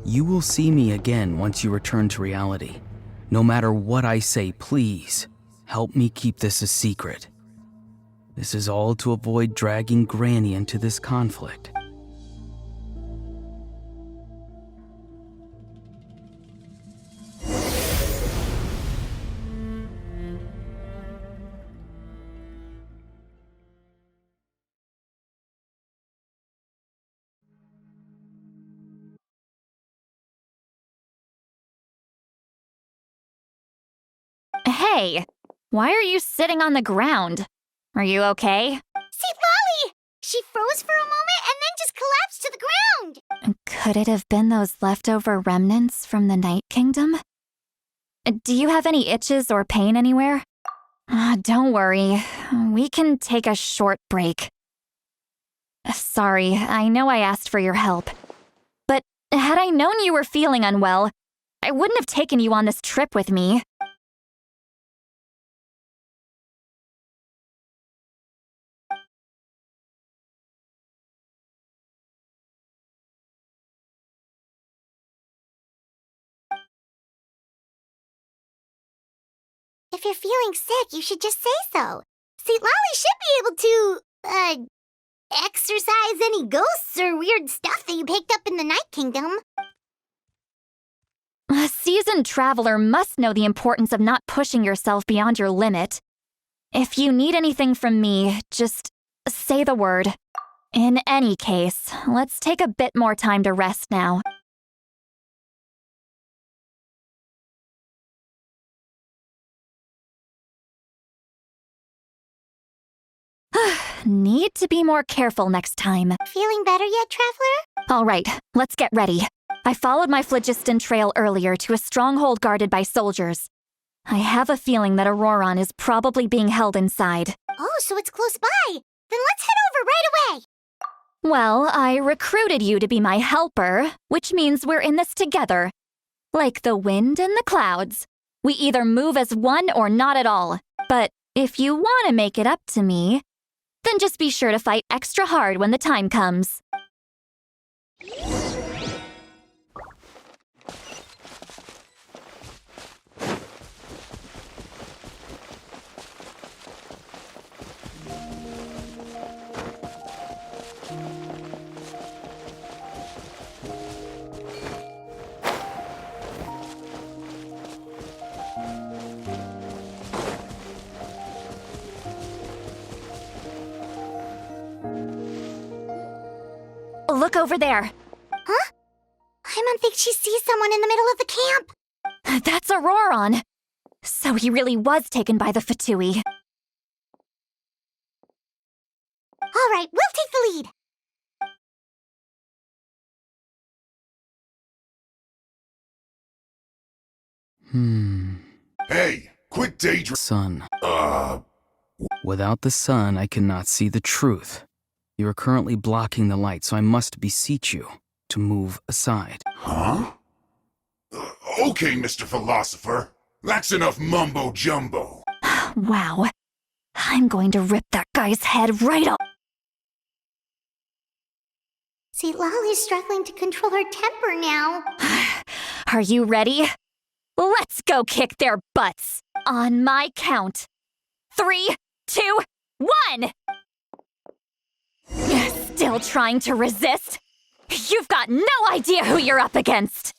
You will see me again once you return to reality. No matter what I say, please, help me keep this a secret. This is all to avoid dragging Granny into this conflict. Hey, why are you sitting on the ground? Are you okay? See, Lolly! She froze for a moment and then just collapsed to the ground! Could it have been those leftover remnants from the Night Kingdom? Do you have any itches or pain anywhere? Don't worry, we can take a short break. Sorry, I know I asked for your help. But had I known you were feeling unwell, I wouldn't have taken you on this trip with me. If you're feeling sick, you should just say so. See, Lolly should be able to, exorcise any ghosts or weird stuff that you picked up in the Night Kingdom. A seasoned traveler must know the importance of not pushing yourself beyond your limit. If you need anything from me, just say the word. In any case, let's take a bit more time to rest now. Need to be more careful next time. Feeling better yet, Traveler? All right, let's get ready. I followed my phlogiston trail earlier to a stronghold guarded by soldiers. I have a feeling that Auroron is probably being held inside. Oh, so it's close by. Then let's head over right away. Well, I recruited you to be my helper, which means we're in this together. Like the wind and the clouds. We either move as one or not at all. But if you want to make it up to me, then just be sure to fight extra hard when the time comes. look over there. Huh? Paimon thinks she sees someone in the middle of the camp. That's Auroron. So he really was taken by the Fatui. All right, we'll take the lead. Hey, quit daydreaming. Sun. Uh, Without the sun, I cannot see the truth. You are currently blocking the light, so I must beseech you to move aside. huh? Okay, Mr. Philosopher. That's enough mumbo-jumbo. Wow. I'm going to rip that guy's head right off. See, Lolly's struggling to control her temper now. Are you ready? Let's go kick their butts. On my count. 3, 2, 1! Still trying to resist? You've got no idea who you're up against.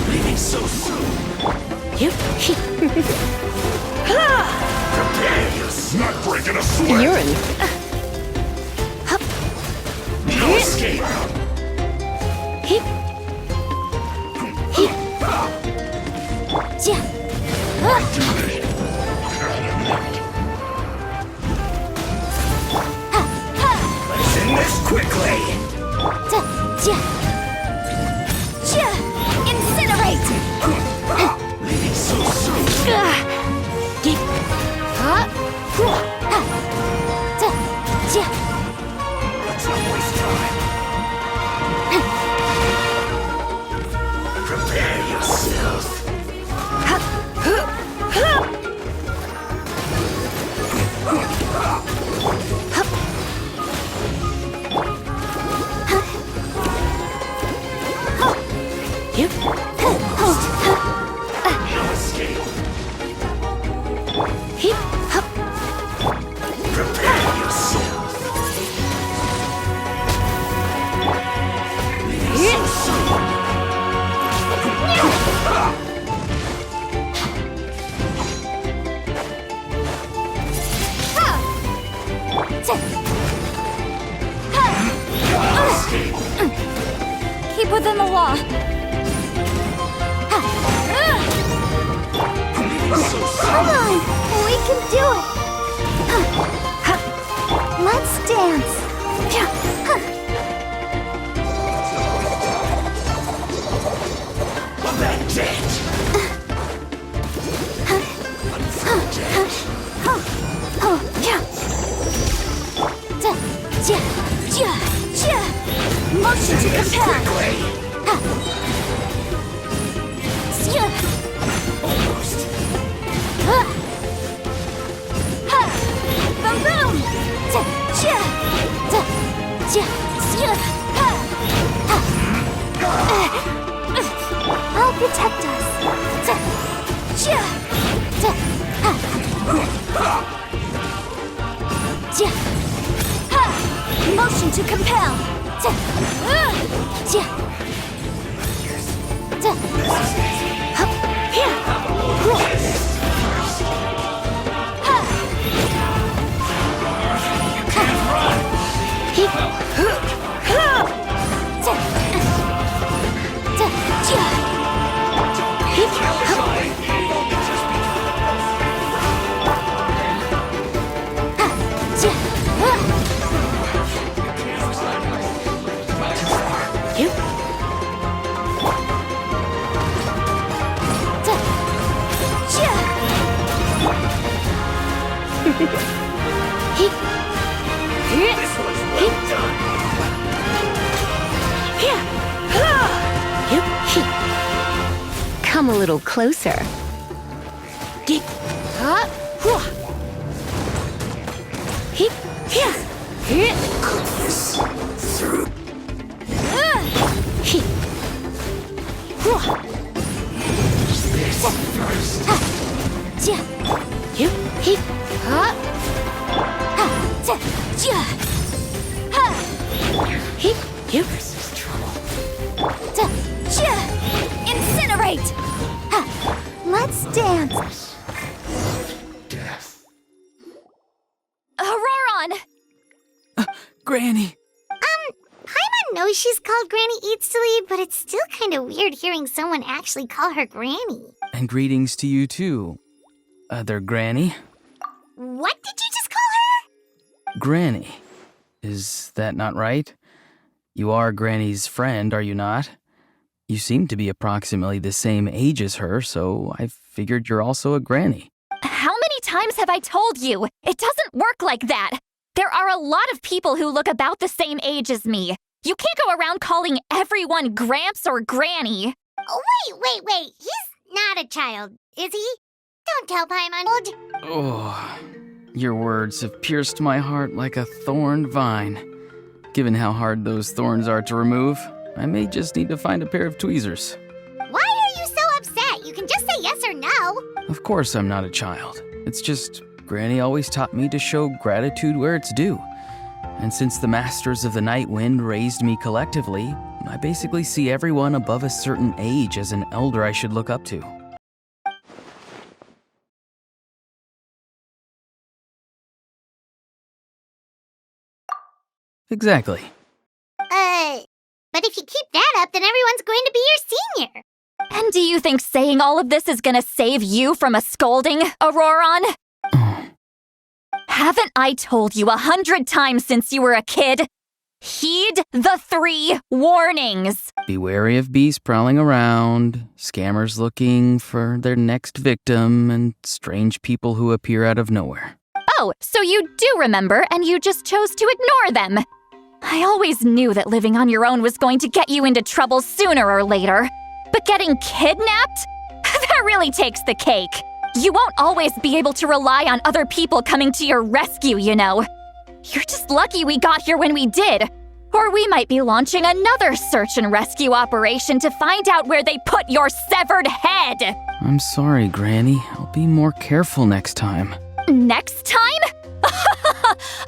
Leaving so soon. Not breaking a sweat. You're in. No escape. Let's end this quickly. Incinerate! Leaving so soon. Let's not waste time. Prepare yourself. No escape. Prepare yourself. Leaving so soon. No escape. Keep within the law. Leaving so soon. Come on, we can do it. Let's dance. That's it. Motion to compare. Almost. Boom boom. I'll protect us. Motion to compel. This was well done. Come a little closer. Incinerate! Ha, let's dance. Death. Auroron! Granny! Paimon knows she's called Granny Eats to Lead, but it's still kind of weird hearing someone actually call her Granny. And greetings to you too, other Granny. What did you just call her? Granny. Is that not right? You are Granny's friend, are you not? You seem to be approximately the same age as her, so I figured you're also a Granny. How many times have I told you? It doesn't work like that. There are a lot of people who look about the same age as me. You can't go around calling everyone Gramps or Granny. Oh, wait. He's not a child, is he? Don't tell Paimon. Oh, your words have pierced my heart like a thorned vine. Given how hard those thorns are to remove, I may just need to find a pair of tweezers. Why are you so upset? You can just say yes or no. Of course I'm not a child. It's just Granny always taught me to show gratitude where it's due. And since the Masters of the Night Wind raised me collectively, I basically see everyone above a certain age as an elder I should look up to. Exactly. But if you keep that up, then everyone's going to be your senior. And do you think saying all of this is gonna save you from a scolding, Auroron? Haven't I told you 100 times since you were a kid? Heed the 3 warnings. Be wary of beasts prowling around, scammers looking for their next victim, and strange people who appear out of nowhere. Oh, so you do remember and you just chose to ignore them. I always knew that living on your own was going to get you into trouble sooner or later. But getting kidnapped? That really takes the cake. You won't always be able to rely on other people coming to your rescue, you know. You're just lucky we got here when we did. Or we might be launching another search and rescue operation to find out where they put your severed head. I'm sorry, Granny. I'll be more careful next time. Next time?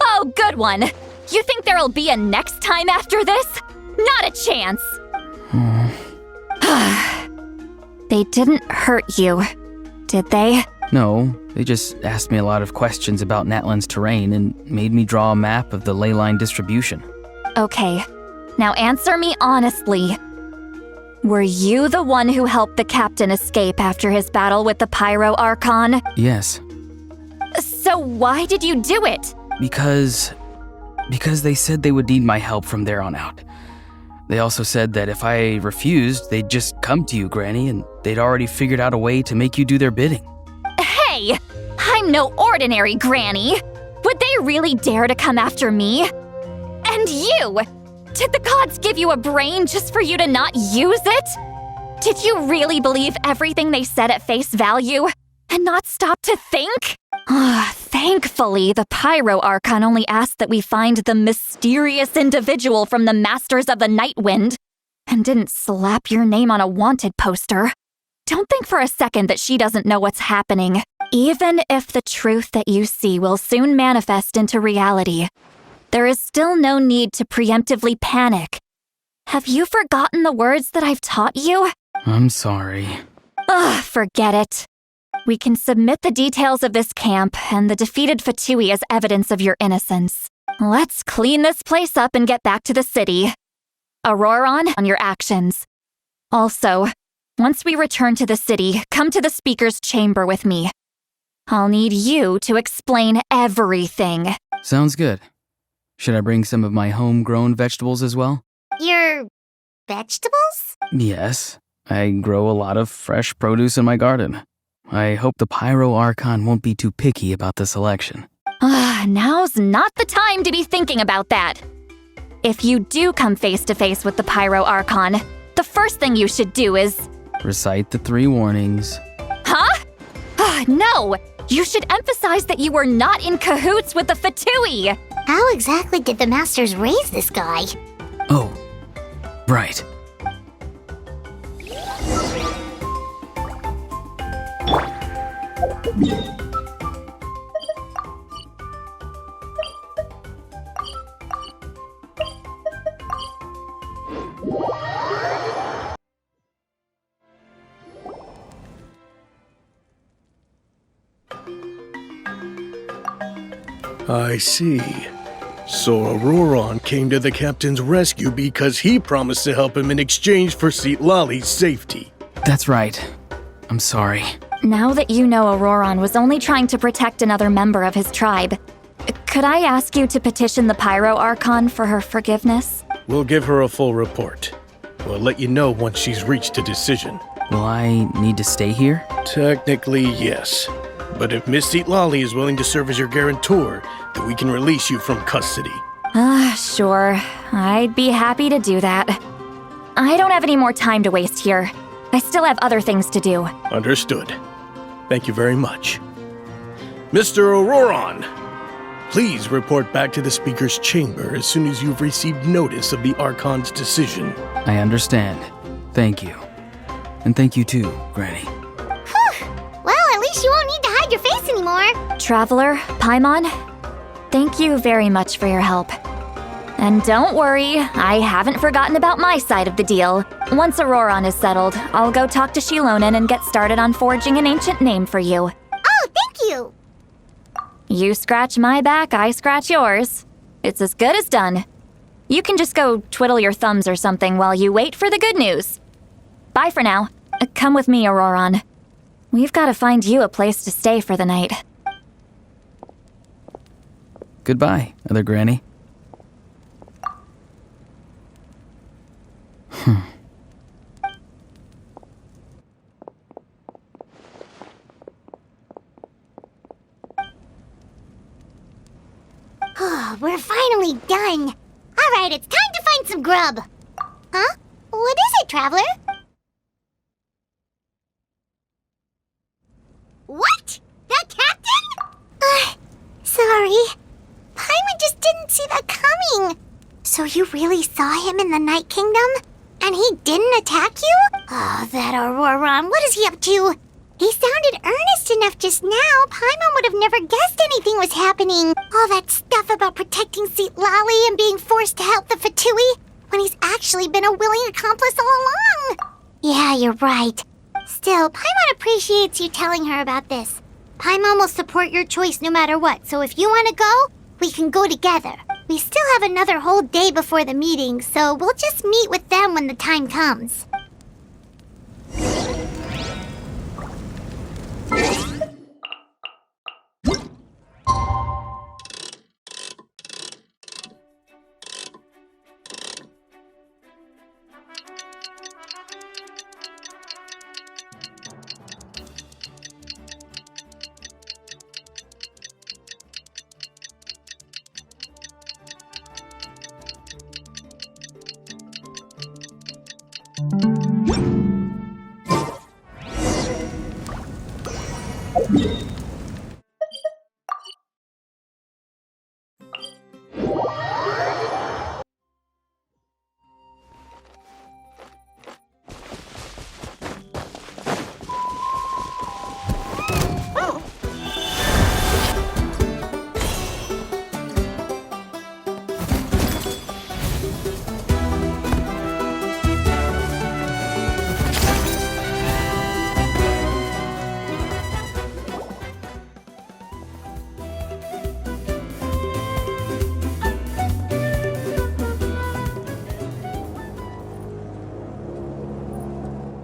Oh, good one. You think there'll be a next time after this? Not a chance. They didn't hurt you, did they? No, they just asked me a lot of questions about NATLAN's terrain and made me draw a map of the ley line distribution. Okay, now answer me honestly. Were you the one who helped the captain escape after his battle with the Pyro Archon? Yes. So why did you do it? Because they said they would need my help from there on out. They also said that if I refused, they'd just come to you, Granny, and they'd already figured out a way to make you do their bidding. Hey, I'm no ordinary Granny. Would they really dare to come after me? And you! Did the gods give you a brain just for you to not use it? Did you really believe everything they said at face value and not stop to think? Thankfully, the Pyro Archon only asked that we find the mysterious individual from the Masters of the Night Wind and didn't slap your name on a wanted poster. Don't think for a second that she doesn't know what's happening. Even if the truth that you see will soon manifest into reality, there is still no need to preemptively panic. Have you forgotten the words that I've taught you? I'm sorry. Forget it. We can submit the details of this camp and the defeated Fatui as evidence of your innocence. Let's clean this place up and get back to the city. Auroron, on your actions. Also, once we return to the city, come to the speaker's chamber with me. I'll need you to explain everything. Sounds good. Should I bring some of my homegrown vegetables as well? Your vegetables? Yes. I grow a lot of fresh produce in my garden. I hope the Pyro Archon won't be too picky about the selection. Now's not the time to be thinking about that. If you do come face to face with the Pyro Archon, the first thing you should do is... Recite the 3 warnings. Huh? No! You should emphasize that you were not in cahoots with the Fatui! How exactly did the Masters raise this guy? Oh, right. I see. So Auroron came to the captain's rescue because he promised to help him in exchange for Citlali's safety. That's right. I'm sorry. Now that you know Auroron was only trying to protect another member of his tribe, could I ask you to petition the Pyro Archon for her forgiveness? We'll give her a full report. We'll let you know once she's reached a decision. Will I need to stay here? Technically, yes. But if Miss Citlali is willing to serve as your guarantor, then we can release you from custody. Sure. I'd be happy to do that. I don't have any more time to waste here. I still have other things to do. Understood. Thank you very much. Mr. Auroron, please report back to the Speaker's chamber as soon as you've received notice of the Archon's decision. I understand. Thank you. And thank you too, Granny. Well, at least you won't need to hide your face anymore. Traveler, Paimon, thank you very much for your help. And don't worry, I haven't forgotten about my side of the deal. Once Auroron is settled, I'll go talk to Shilonen and get started on forging an ancient name for you. Oh, thank you. You scratch my back, I scratch yours. It's as good as done. You can just go twiddle your thumbs or something while you wait for the good news. Bye for now. Come with me, Auroron. We've got to find you a place to stay for the night. Goodbye, other Granny. We're finally done. All right, it's time to find some grub. Huh? What is it, Traveler? What? The captain? Sorry. Paimon just didn't see that coming. So you really saw him in the Night Kingdom? And he didn't attack you? Oh, that Auroron, what is he up to? He sounded earnest enough just now. Paimon would have never guessed anything was happening. All that stuff about protecting Citlali and being forced to help the Fatui, when he's actually been a willing accomplice all along. Yeah, you're right. Still, Paimon appreciates you telling her about this. Paimon will support your choice no matter what, so if you want to go, we can go together. We still have another whole day before the meeting, so we'll just meet with them when the time comes.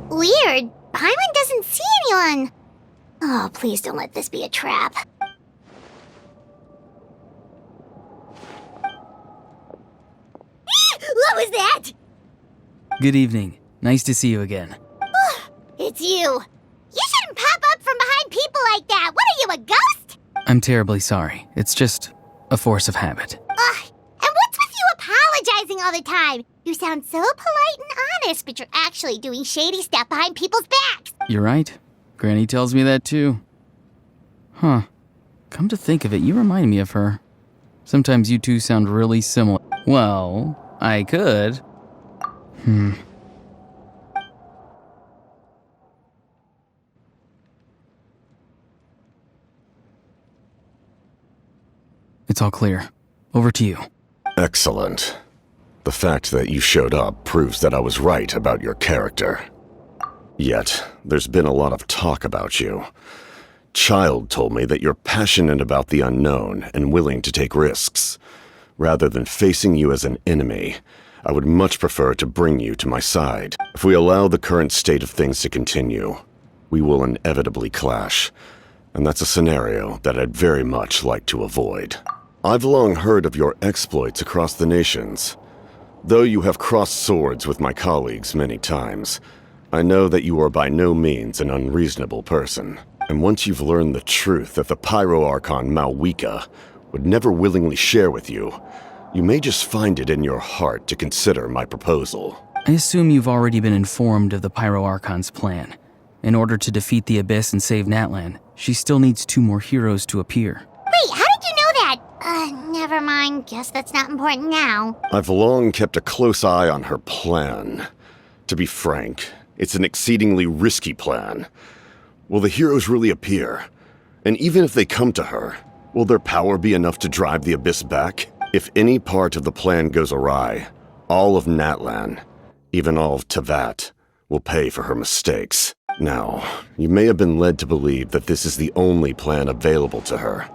Weird. Paimon doesn't see anyone. Oh, please don't let this be a trap. What was that? Good evening. Nice to see you again. It's you. You shouldn't pop up from behind people like that. What are you, a ghost? I'm terribly sorry. It's just a force of habit. And what's with you apologizing all the time? You sound so polite and honest, but you're actually doing shady stuff behind people's backs. You're right. Granny tells me that too. Huh. Come to think of it, you remind me of her. Sometimes you two sound really similar. Well, I could. It's all clear. Over to you. Excellent. The fact that you showed up proves that I was right about your character. Yet, there's been a lot of talk about you. child told me that you're passionate about the unknown and willing to take risks. Rather than facing you as an enemy, I would much prefer to bring you to my side. If we allow the current state of things to continue, we will inevitably clash, and that's a scenario that I'd very much like to avoid. I've long heard of your exploits across the nations. Though you have crossed swords with my colleagues many times, I know that you are by no means an unreasonable person. And once you've learned the truth that the Pyro Archon Malwika would never willingly share with you, you may just find it in your heart to consider my proposal. I assume you've already been informed of the Pyro Archon's plan. In order to defeat the Abyss and save NATLAN, she still needs 2 more heroes to appear. Wait, how did you know that? Never mind. Guess that's not important now. I've long kept a close eye on her plan. To be frank, it's an exceedingly risky plan. Will the heroes really appear? And even if they come to her, will their power be enough to drive the Abyss back? If any part of the plan goes awry, all of NATLAN, even all of Teyvat, will pay for her mistakes. Now, you may have been led to believe that this is the only plan available to her.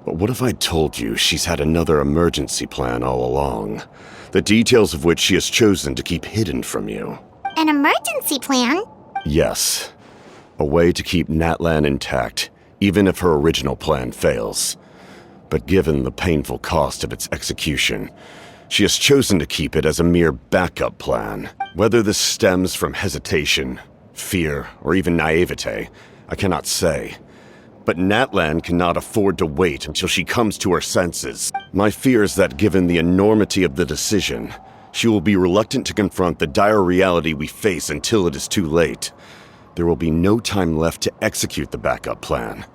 But what if I told you she's had another emergency plan all along, the details of which she has chosen to keep hidden from you? An emergency plan? Yes. A way to keep NATLAN intact, even if her original plan fails. But given the painful cost of its execution, she has chosen to keep it as a mere backup plan. Whether this stems from hesitation, fear, or even naivete, I cannot say. But NATLAN cannot afford to wait until she comes to her senses. My fear is that given the enormity of the decision, she will be reluctant to confront the dire reality we face until it is too late. There will be no time left to execute the backup plan,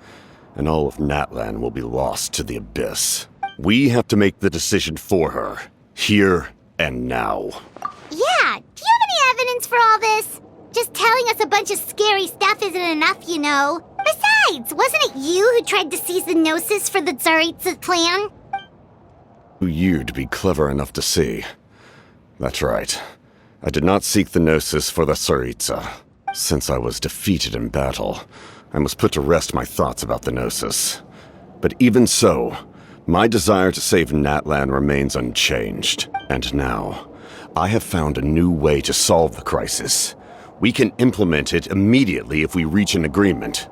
and all of NATLAN will be lost to the Abyss. We have to make the decision for her, here and now. Yeah, do you have any evidence for all this? Just telling us a bunch of scary stuff isn't enough, you know. Besides, wasn't it you who tried to seize the Gnosis for the Tsaritsa plan? Who you to be clever enough to see. That's right. I did not seek the Gnosis for the Tsaritsa. Since I was defeated in battle, I must put to rest my thoughts about the Gnosis. But even so, my desire to save NATLAN remains unchanged. And now, I have found a new way to solve the crisis. We can implement it immediately if we reach an agreement.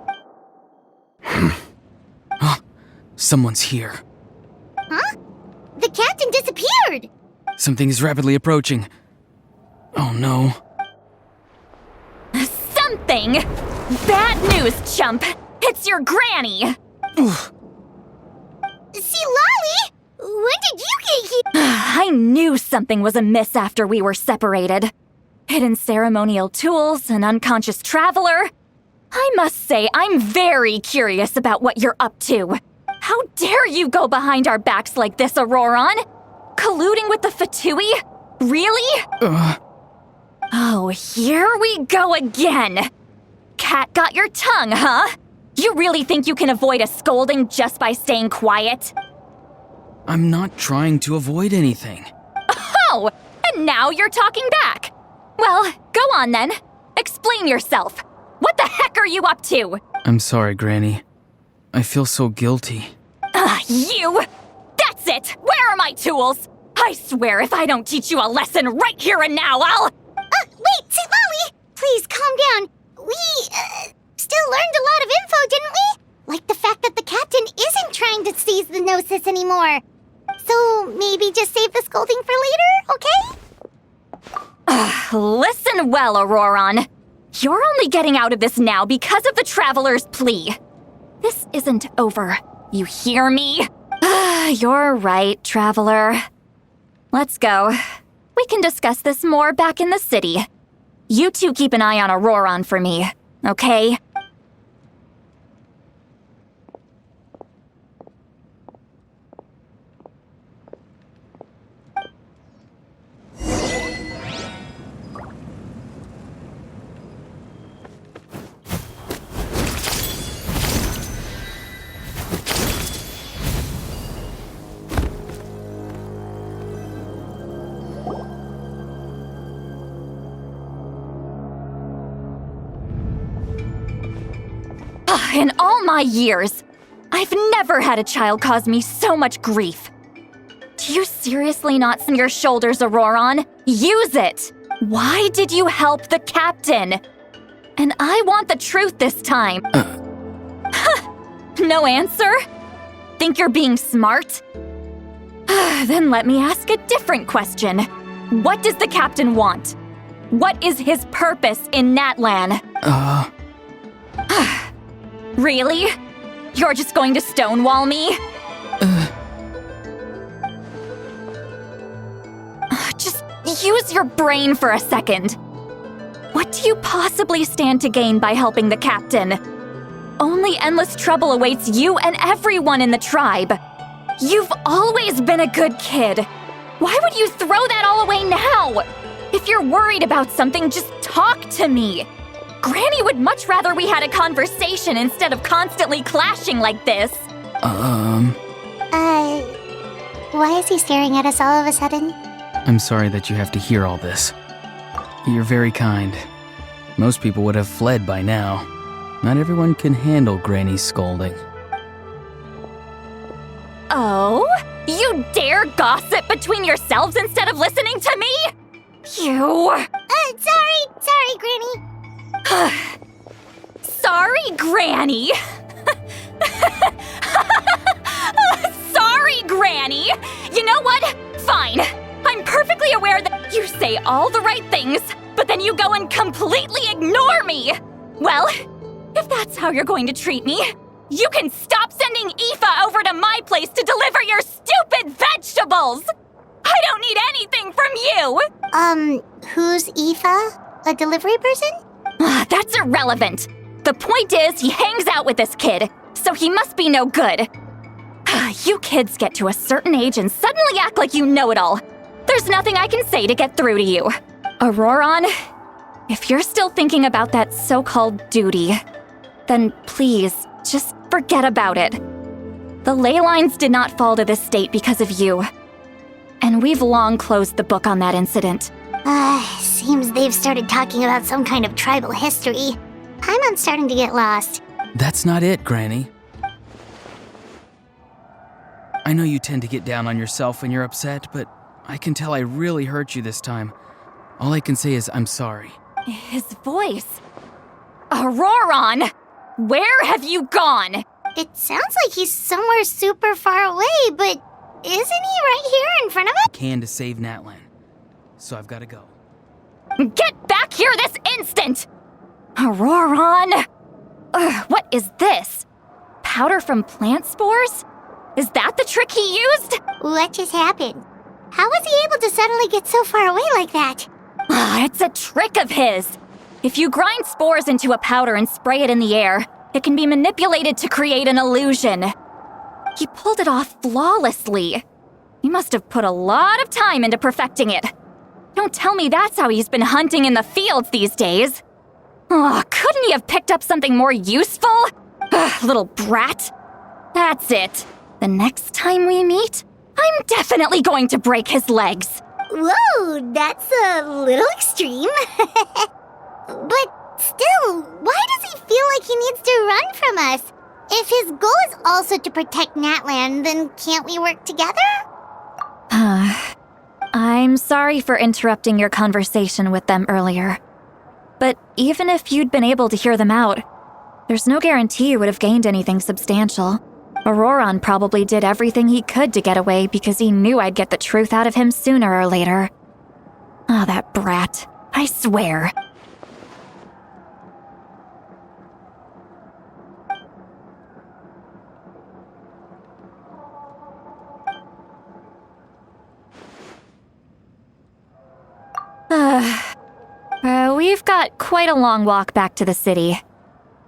Someone's here. Huh? The captain disappeared! Something is rapidly approaching. Oh no. Something? Bad news, chump! It's your granny! See, Lolly? When did you get here? I knew something was amiss after we were separated. Hidden ceremonial tools, an unconscious traveler. I must say, I'm very curious about what you're up to. How dare you go behind our backs like this, Auroron? Colluding with the Fatui? Really? Oh, here we go again. Cat got your tongue, huh? You really think you can avoid a scolding just by staying quiet? I'm not trying to avoid anything. Oh, and now you're talking back. Well, go on then. Explain yourself. What the heck are you up to? I'm sorry, Granny. I feel so guilty. You! That's it! Where are my tools? I swear if I don't teach you a lesson right here and now, I'll... Wait, see, Lolly! Please, calm down. We, still learned a lot of info, didn't we? Like the fact that the captain isn't trying to seize the Gnosis anymore. So, maybe just save the scolding for later, okay? Listen well, Auroron. You're only getting out of this now because of the Traveler's plea. This isn't over. You hear me? You're right, Traveler. Let's go. We can discuss this more back in the city. You two keep an eye on Auroron for me, okay? In all my years, I've never had a child cause me so much grief. Do you seriously not see your shoulders, Auroron? Use it! Why did you help the captain? And I want the truth this time. No answer? Think you're being smart? Then let me ask a different question. What does the captain want? What is his purpose in NATLAN? Really? You're just going to stonewall me? Just use your brain for a second. What do you possibly stand to gain by helping the captain? Only endless trouble awaits you and everyone in the tribe. You've always been a good kid. Why would you throw that all away now? If you're worried about something, just talk to me. Granny would much rather we had a conversation instead of constantly clashing like this. Why is he staring at us all of a sudden? I'm sorry that you have to hear all this. You're very kind. Most people would have fled by now. Not everyone can handle Granny's scolding. Oh? You dare gossip between yourselves instead of listening to me? You... Sorry, Granny. Sorry, Granny. Sorry, Granny. You know what? Fine. I'm perfectly aware that you say all the right things, but then you go and completely ignore me. Well, if that's how you're going to treat me, you can stop sending Aoife over to my place to deliver your stupid vegetables! I don't need anything from you! Who's Aoife? A delivery person? That's irrelevant. The point is, he hangs out with this kid, so he must be no good. You kids get to a certain age and suddenly act like you know it all. There's nothing I can say to get through to you. Auroron, if you're still thinking about that so-called duty, then please, just forget about it. The ley lines did not fall to this state because of you. And we've long closed the book on that incident. Seems they've started talking about some kind of tribal history. I'm starting to get lost. That's not it, Granny. I know you tend to get down on yourself when you're upset, but I can tell I really hurt you this time. All I can say is I'm sorry. His voice. Auroron! Where have you gone? It sounds like he's somewhere super far away, but isn't he right here in front of us? I can to save NATLAN, so I've got to go. Get back here this instant! Auroron! What is this? Powder from plant spores? Is that the trick he used? What just happened? How was he able to suddenly get so far away like that? It's a trick of his. If you grind spores into a powder and spray it in the air, it can be manipulated to create an illusion. He pulled it off flawlessly. He must have put a lot of time into perfecting it. Don't tell me that's how he's been hunting in the fields these days. Couldn't he have picked up something more useful? Little brat. That's it. The next time we meet, I'm definitely going to break his legs. Whoa, that's a little extreme. But still, why does he feel like he needs to run from us? If his goal is also to protect NATLAN, then can't we work together? I'm sorry for interrupting your conversation with them earlier. But even if you'd been able to hear them out, there's no guarantee you would have gained anything substantial. Auroron probably did everything he could to get away because he knew I'd get the truth out of him sooner or later. That brat. I swear. We've got quite a long walk back to the city.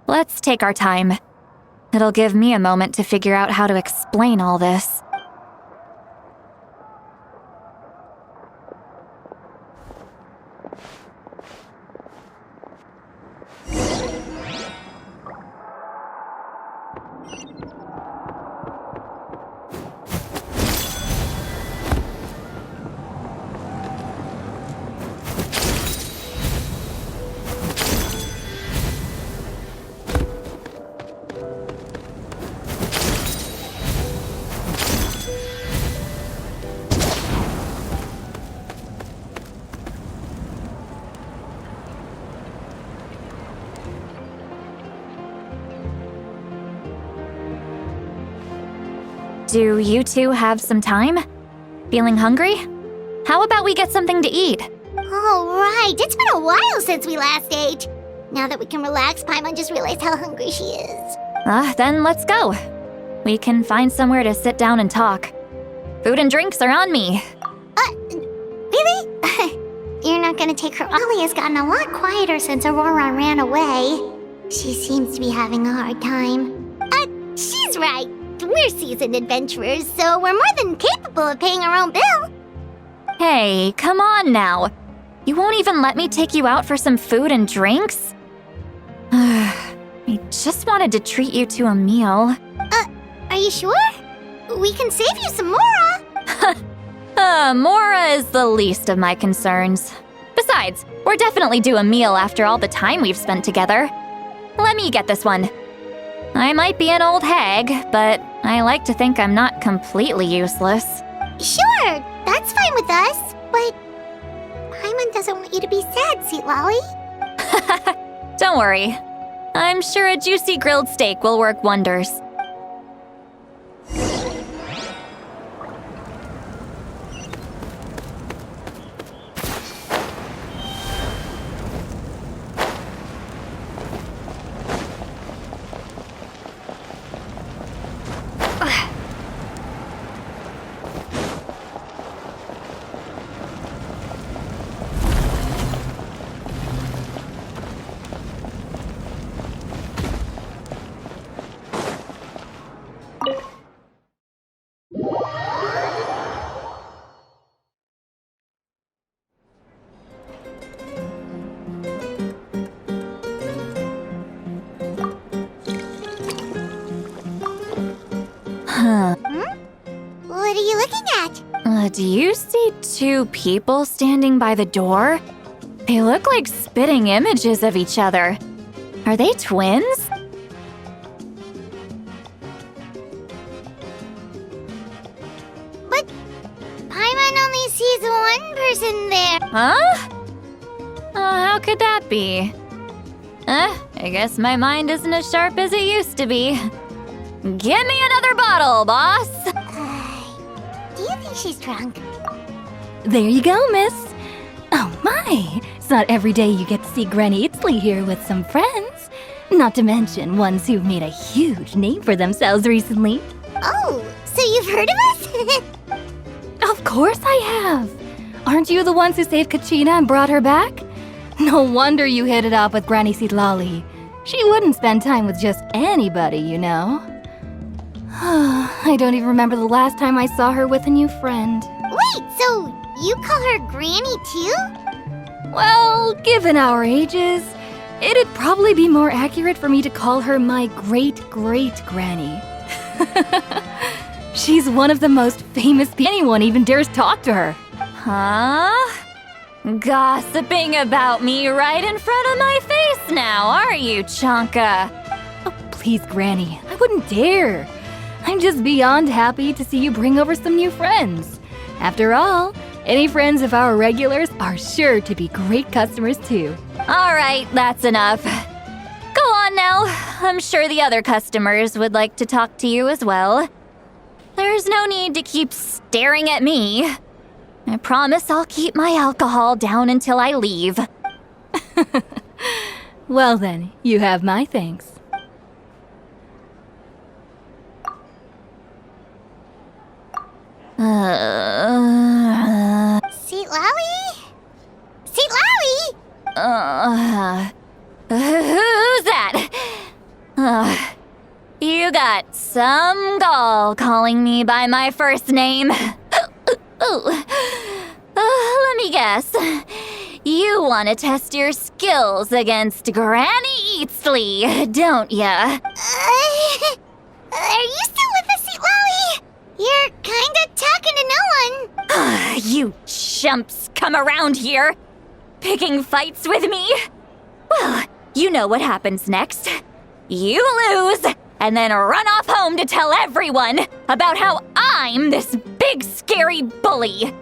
Let's take our time. It'll give me a moment to figure out how to explain all this. do you two have some time? Feeling hungry? How about we get something to eat? Oh, right. It's been a while since we last ate. Now that we can relax, Paimon just realized how hungry she is. Then let's go. We can find somewhere to sit down and talk. Food and drinks are on me. Really? You're not gonna take her? Ollie has gotten a lot quieter since Aurora ran away. She seems to be having a hard time. She's right. We're seasoned adventurers, so we're more than capable of paying our own bill. Hey, come on now. You won't even let me take you out for some food and drinks? I just wanted to treat you to a meal. Are you sure? We can save you some Mora. Mora is the least of my concerns. Besides, we're definitely due a meal after all the time we've spent together. Let me get this one. I might be an old hag, but I like to think I'm not completely useless. Sure, that's fine with us, but Paimon doesn't want you to be sad, Sweet Lolly. Don't worry. I'm sure a juicy grilled steak will work wonders. What are you looking at? Do you see two people standing by the door? They look like spitting images of each other. Are they twins? But Paimon only sees one person there. Huh? How could that be? I guess my mind isn't as sharp as it used to be. Give me another bottle, boss! Do you think she's drunk? There you go, miss. Oh my, it's not every day you get to see Granny Itzley here with some friends. Not to mention ones who've made a huge name for themselves recently. Oh, so you've heard of us? Of course I have. Aren't you the ones who saved Kachina and brought her back? No wonder you hit it off with Granny Sitlali. She wouldn't spend time with just anybody, you know. I don't even remember the last time I saw her with a new friend. Wait, so you call her Granny too? Well, given our ages, it'd probably be more accurate for me to call her my great-great-granny. She's one of the most famous people. Anyone even dares talk to her. Huh? Gossiping about me right in front of my face now, are you, Chonka? Oh, please, Granny, I wouldn't dare. I'm just beyond happy to see you bring over some new friends. After all, any friends of our regulars are sure to be great customers too. All right, that's enough. Go on now. I'm sure the other customers would like to talk to you as well. There's no need to keep staring at me. I promise I'll keep my alcohol down until I leave. Well then, you have my thanks. Seat Lally? Seat Lally? Who's that? You got some gall calling me by my first name. Let me guess. You want to test your skills against Granny Eatsley, don't ya? Are you still with us, Seat Lally? You're kinda talking to no one. You chumps come around here, picking fights with me? Well, you know what happens next. You lose, and then run off home to tell everyone about how I'm this big scary bully.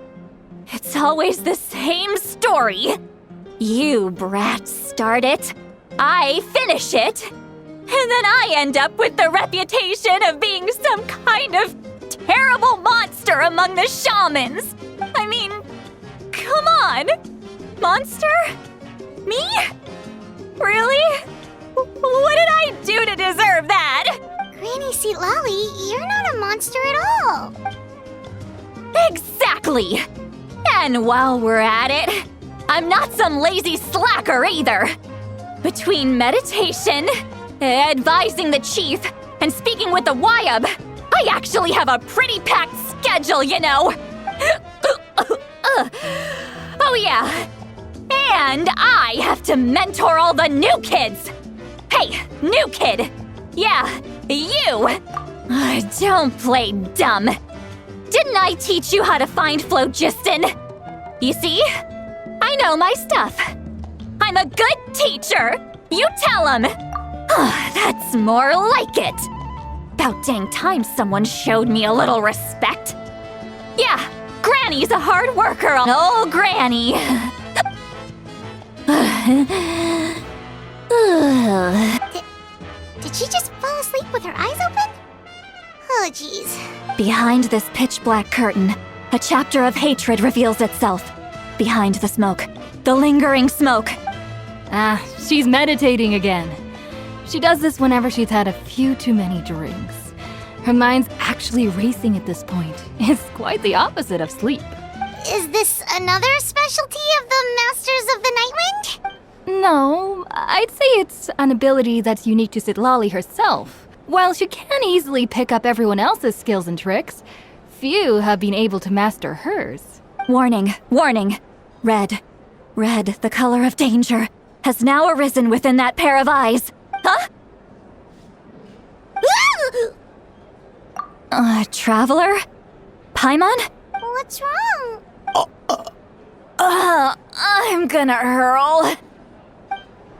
It's always the same story. You brats start it, I finish it, and then I end up with the reputation of being some kind of monster among the shamans! I mean, come on! Monster? Me? Really? What did I do to deserve that? Granny Seatlali, you're not a monster at all. Exactly! And while we're at it, I'm not some lazy slacker either. Between meditation, advising the chief, and speaking with the Wyab, I actually have a pretty packed schedule, you know. Oh yeah. And I have to mentor all the new kids. Hey, new kid. Yeah, you. Don't play dumb. Didn't I teach you how to find phlogiston? You see? I know my stuff. I'm a good teacher. You tell him. That's more like it. About dang time someone showed me a little respect. Yeah, Granny's a hard worker. Oh, Granny. Did she just fall asleep with her eyes open? Oh, jeez. Behind this pitch-black curtain, a chapter of hatred reveals itself. Behind the smoke, the lingering smoke. She's meditating again. She does this whenever she's had a few too many drinks. Her mind's actually racing at this point. It's quite the opposite of sleep. Is this another specialty of the Masters of the Nightwind? No, I'd say it's an ability that's unique to Seatlali herself. While she can easily pick up everyone else's skills and tricks, few have been able to master hers. Warning, warning. Red, the color of danger, has now arisen within that pair of eyes. Huh? Traveler? Paimon? What's wrong? I'm gonna hurl.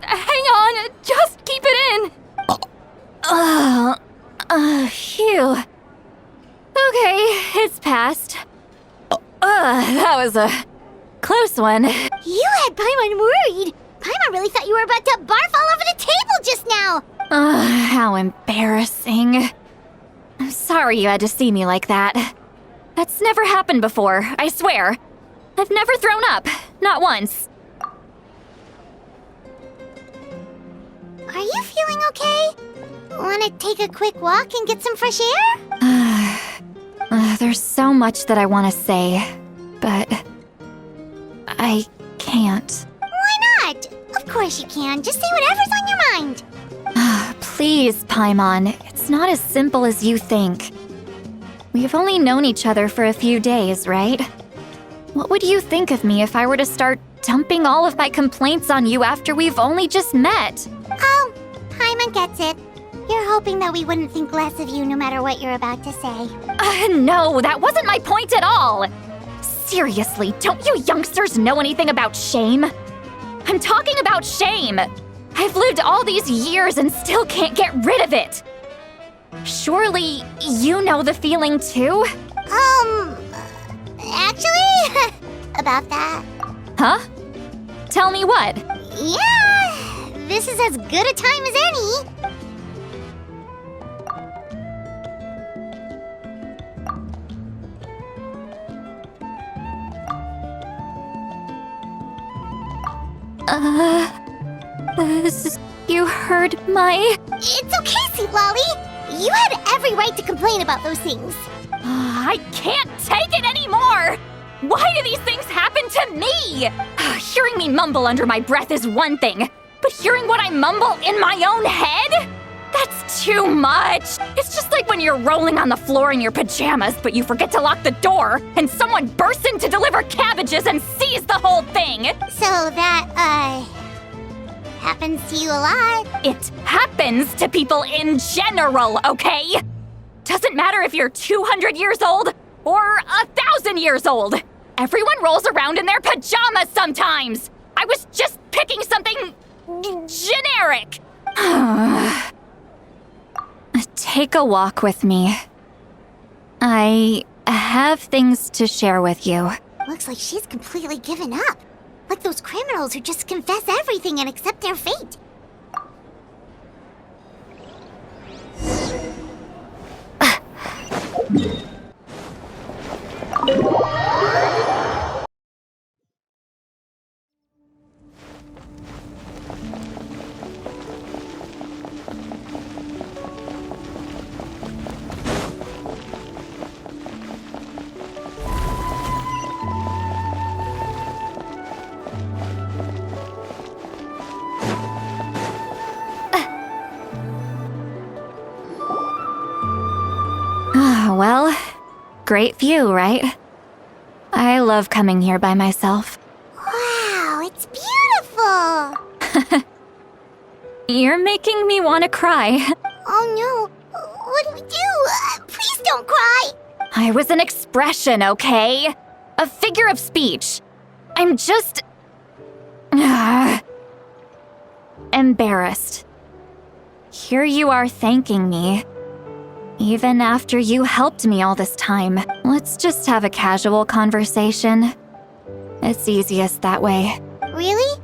Hang on, just keep it in. Phew. Okay, it's passed. That was a close one. You had Paimon worried. Paimon really thought you were about to barf all over the table just now. How embarrassing. I'm sorry you had to see me like that. That's never happened before, I swear. I've never thrown up, not once. Are you feeling okay? Want to take a quick walk and get some fresh air? There's so much that I want to say, but I can't. Why not? Of course you can. Just say whatever's on your mind. Please, Paimon, it's not as simple as you think. We've only known each other for a few days, right? What would you think of me if I were to start dumping all of my complaints on you after we've only just met? Oh, Paimon gets it. You're hoping that we wouldn't think less of you no matter what you're about to say. No, that wasn't my point at all. Seriously, don't you youngsters know anything about shame? I'm talking about shame. I've lived all these years and still can't get rid of it. Surely, you know the feeling too? Actually, about that. Huh? Tell me what? Yeah, this is as good a time as any. You heard my... It's okay, Seatlali. You had every right to complain about those things. I can't take it anymore! Why do these things happen to me? Hearing me mumble under my breath is one thing, but hearing what I mumble in my own head? That's too much. It's just like when you're rolling on the floor in your pajamas, but you forget to lock the door, and someone bursts in to deliver cabbages and sees the whole thing. So that, happens to you a lot. It happens to people in general, okay? Doesn't matter if you're 200 years old or 1,000 years old. Everyone rolls around in their pajamas sometimes. I was just picking something generic. Take a walk with me. I have things to share with you. Looks like she's completely given up. Like those criminals who just confess everything and accept their fate. Well, great view, right? I love coming here by myself. Wow, it's beautiful! You're making me want to cry. Oh no, what do we do? Please don't cry! I was an expression, okay? A figure of speech. I'm just... embarrassed. Here you are thanking me. Even after you helped me all this time. Let's just have a casual conversation. It's easiest that way. Really?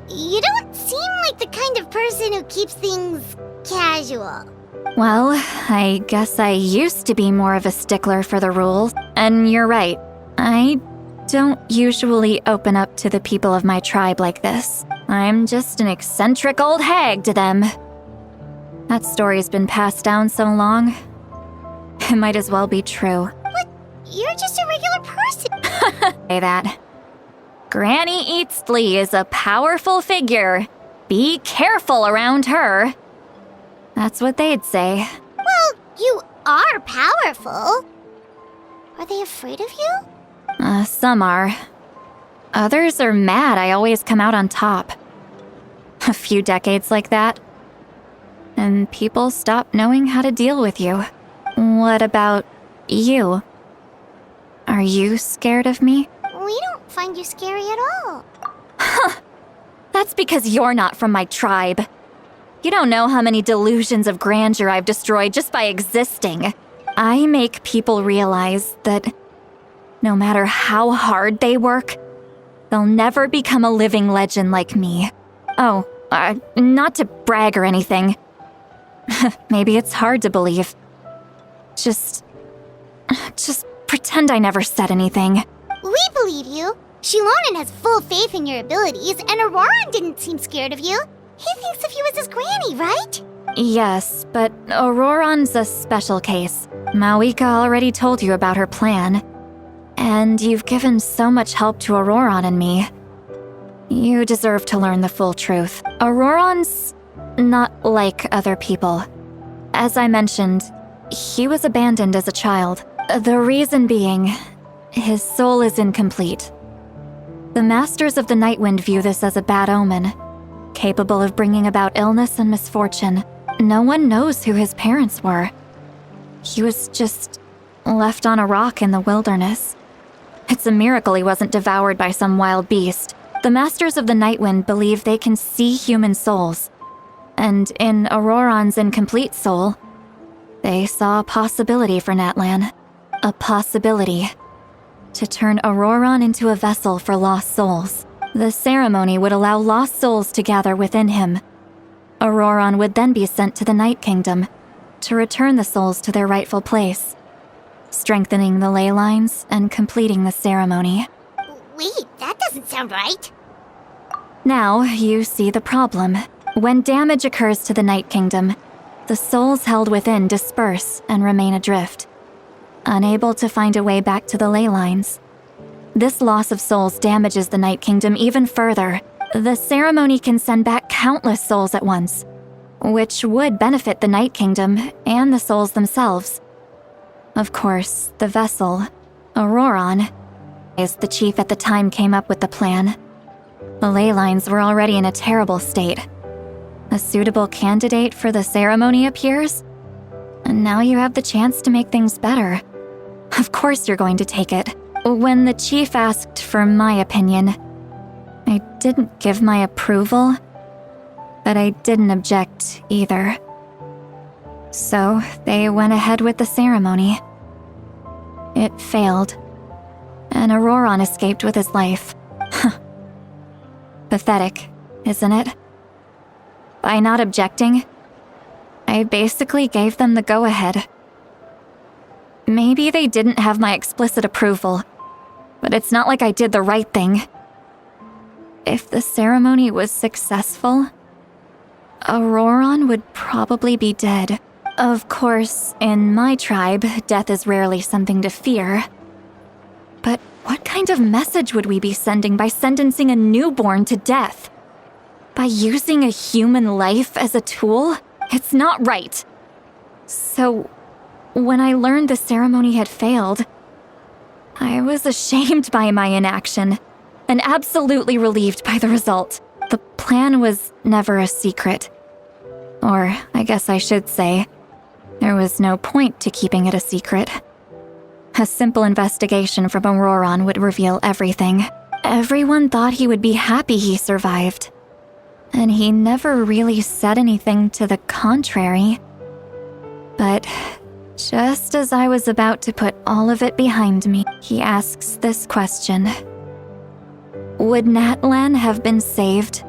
You don't seem like the kind of person who keeps things casual. Well, I guess I used to be more of a stickler for the rules. And you're right. I don't usually open up to the people of my tribe like this. I'm just an eccentric old hag to them. That story's been passed down so long. It might as well be true. But you're just a regular person. Say that. Granny Eatsley is a powerful figure. Be careful around her. That's what they'd say. Well, you are powerful. Are they afraid of you? Some are. Others are mad I always come out on top. A few decades like that, and people stop knowing how to deal with you. What about you? Are you scared of me? We don't find you scary at all. That's because you're not from my tribe. You don't know how many delusions of grandeur I've destroyed just by existing. I make people realize that no matter how hard they work, they'll never become a living legend like me. Oh, not to brag or anything. Maybe it's hard to believe. Just pretend I never said anything. We believe you. Shilonen has full faith in your abilities, and Auroran didn't seem scared of you. He thinks of you as his granny, right? Yes, but Auroran's a special case. Mawika already told you about her plan. And you've given so much help to Auroran and me. You deserve to learn the full truth. Auroran's not like other people. As I mentioned, he was abandoned as a child. The reason being, his soul is incomplete. The Masters of the Nightwind view this as a bad omen, capable of bringing about illness and misfortune. No one knows who his parents were. He was just left on a rock in the wilderness. It's a miracle he wasn't devoured by some wild beast. The Masters of the Nightwind believe they can see human souls. And in Auroran's incomplete soul, they saw a possibility for NATLAN. A possibility to turn Auroran into a vessel for lost souls. The ceremony would allow lost souls to gather within him. Auroran would then be sent to the Night Kingdom to return the souls to their rightful place, strengthening the ley lines and completing the ceremony. Wait, that doesn't sound right. Now you see the problem. When damage occurs to the Night Kingdom, the souls held within disperse and remain adrift, unable to find a way back to the ley lines. This loss of souls damages the Night Kingdom even further. The ceremony can send back countless souls at once, which would benefit the Night Kingdom and the souls themselves. Of course, the vessel, Auroran, as the chief at the time came up with the plan. The ley lines were already in a terrible state. A suitable candidate for the ceremony appears, and now you have the chance to make things better. Of course you're going to take it. When the chief asked for my opinion, I didn't give my approval, but I didn't object either. So they went ahead with the ceremony. It failed, and Auroran escaped with his life. Pathetic, isn't it? By not objecting, I basically gave them the go-ahead. Maybe they didn't have my explicit approval, but it's not like I did the right thing. If the ceremony was successful, Auroran would probably be dead. Of course, in my tribe, death is rarely something to fear. But what kind of message would we be sending by sentencing a newborn to death? By using a human life as a tool? It's not right. So, When I learned the ceremony had failed, I was ashamed by my inaction and absolutely relieved by the result. The plan was never a secret. Or, I guess I should say, there was no point to keeping it a secret. A simple investigation from Auroron would reveal everything. Everyone thought he would be happy he survived. And he never really said anything to the contrary. But just as I was about to put all of it behind me, he asks this question. Would NATLAN have been saved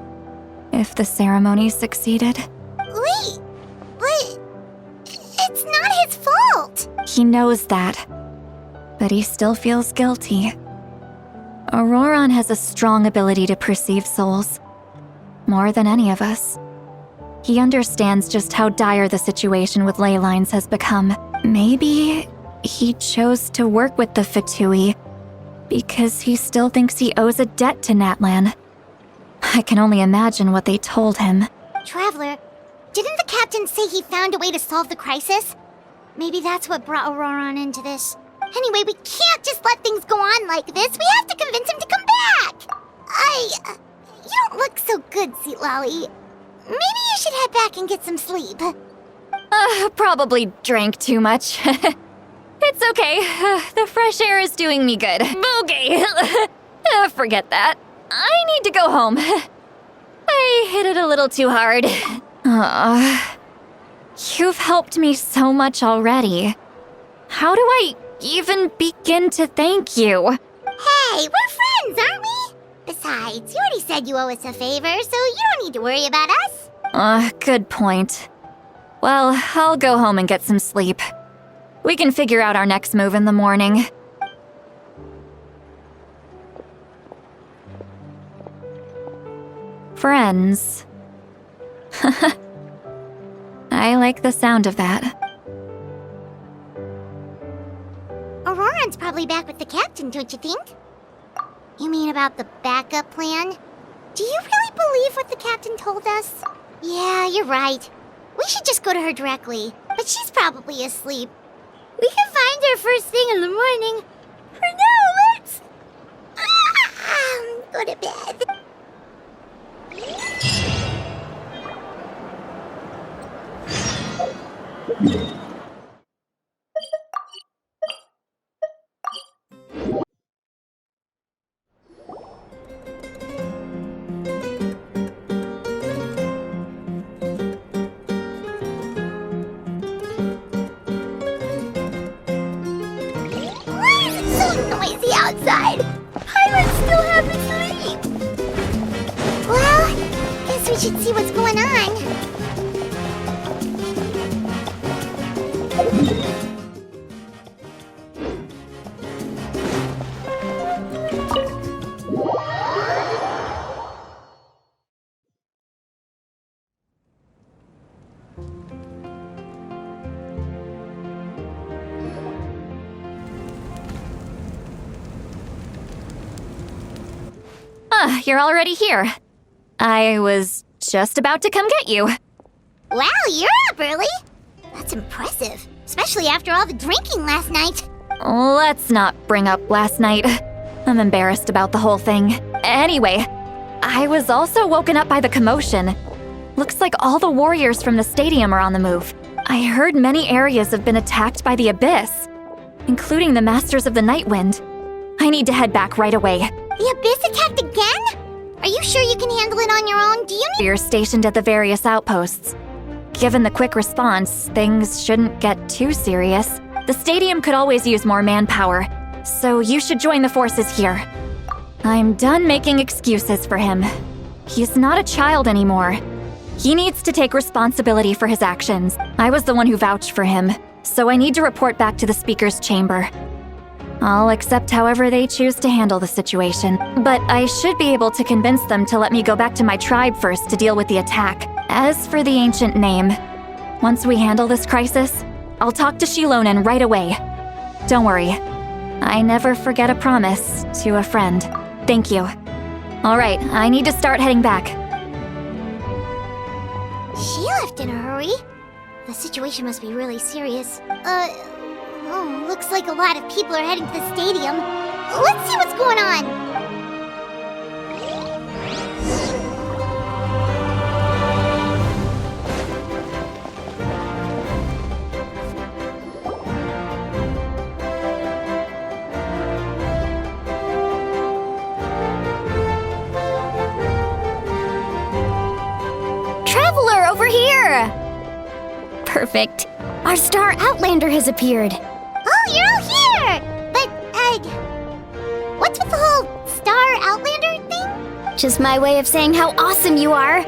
if the ceremony succeeded? Wait, but it's not his fault. He knows that, but he still feels guilty. Auroron has a strong ability to perceive souls, more than any of us. He understands just how dire the situation with ley lines has become. Maybe he chose to work with the Fatui because he still thinks he owes a debt to NATLAN. I can only imagine what they told him. Traveler, didn't the captain say he found a way to solve the crisis? Maybe that's what brought Auroron into this. Anyway, we can't just let things go on like this. We have to convince him to come back. You don't look so good, Sweet Lolly. Maybe you should head back and get some sleep. Probably drank too much. It's okay. The fresh air is doing me good. Okay. Forget that. I need to go home. I hit it a little too hard. You've helped me so much already. How do I even begin to thank you? Hey, we're friends, aren't we? Besides, you already said you owe us a favor, so you don't need to worry about us. Good point. Well, I'll go home and get some sleep. We can figure out our next move in the morning. Friends. I like the sound of that. Auroron's probably back with the captain, don't you think? You mean about the backup plan? Do you really believe what the captain told us? Yeah, you're right. We should just go to her directly, but she's probably asleep. We can find her first thing in the morning. For now, let's... go to bed. Noisy outside. Pirates still haven't sleep. Well, guess we should see what's going on. You're already here. I was just about to come get you. Wow, you're up early. That's impressive, especially after all the drinking last night. Let's not bring up last night. I'm embarrassed about the whole thing. Anyway, I was also woken up by the commotion. Looks like all the warriors from the stadium are on the move. I heard many areas have been attacked by the Abyss, including the Masters of the Nightwind. I need to head back right away. The Abyss attacked again? Are you sure you can handle it on your own? Do you need— You're stationed at the various outposts. Given the quick response, things shouldn't get too serious. The stadium could always use more manpower, so you should join the forces here. I'm done making excuses for him. He's not a child anymore. He needs to take responsibility for his actions. I was the one who vouched for him, so I need to report back to the speaker's chamber. I'll accept however they choose to handle the situation, but I should be able to convince them to let me go back to my tribe first to deal with the attack. As for the ancient name, once we handle this crisis, I'll talk to Shilonen right away. Don't worry, I never forget a promise to a friend. Thank you. All right, I need to start heading back. She left in a hurry. The situation must be really serious. Looks like a lot of people are heading to the stadium. Let's see what's going on. Traveler, over here! Perfect. Our star Outlander has appeared. Oh, you're all here! But, what's with the whole Star Outlander thing? Just my way of saying how awesome you are.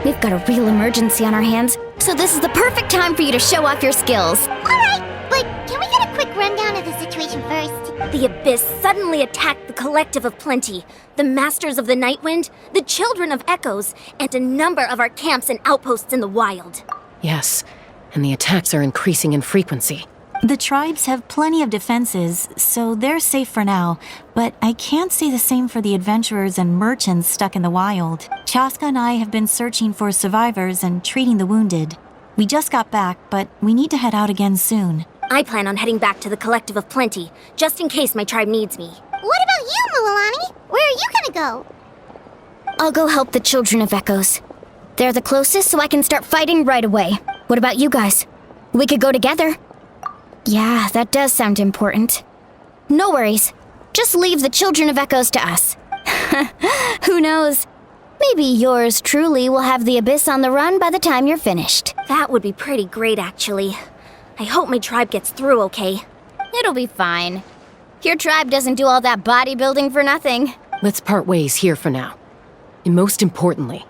We've got a real emergency on our hands, so this is the perfect time for you to show off your skills. Alright, but can we get a quick rundown of the situation first? The Abyss suddenly attacked the Collective of Plenty, the Masters of the Nightwind, the Children of Echoes, and a number of our camps and outposts in the wild. Yes, and the attacks are increasing in frequency. The tribes have plenty of defenses, so they're safe for now, but I can't say the same for the adventurers and merchants stuck in the wild. Chaska and I have been searching for survivors and treating the wounded. We just got back, but we need to head out again soon. I plan on heading back to the Collective of Plenty, just in case my tribe needs me. What about you, Mualani? Where are you gonna go? I'll go help the Children of Echoes. They're the closest, so I can start fighting right away. What about you guys? We could go together. Yeah, that does sound important. No worries. Just leave the Children of Echoes to us. Who knows? Maybe yours truly will have the Abyss on the run by the time you're finished. That would be pretty great, actually. I hope my tribe gets through okay. It'll be fine. Your tribe doesn't do all that bodybuilding for nothing. Let's part ways here for now. And most importantly,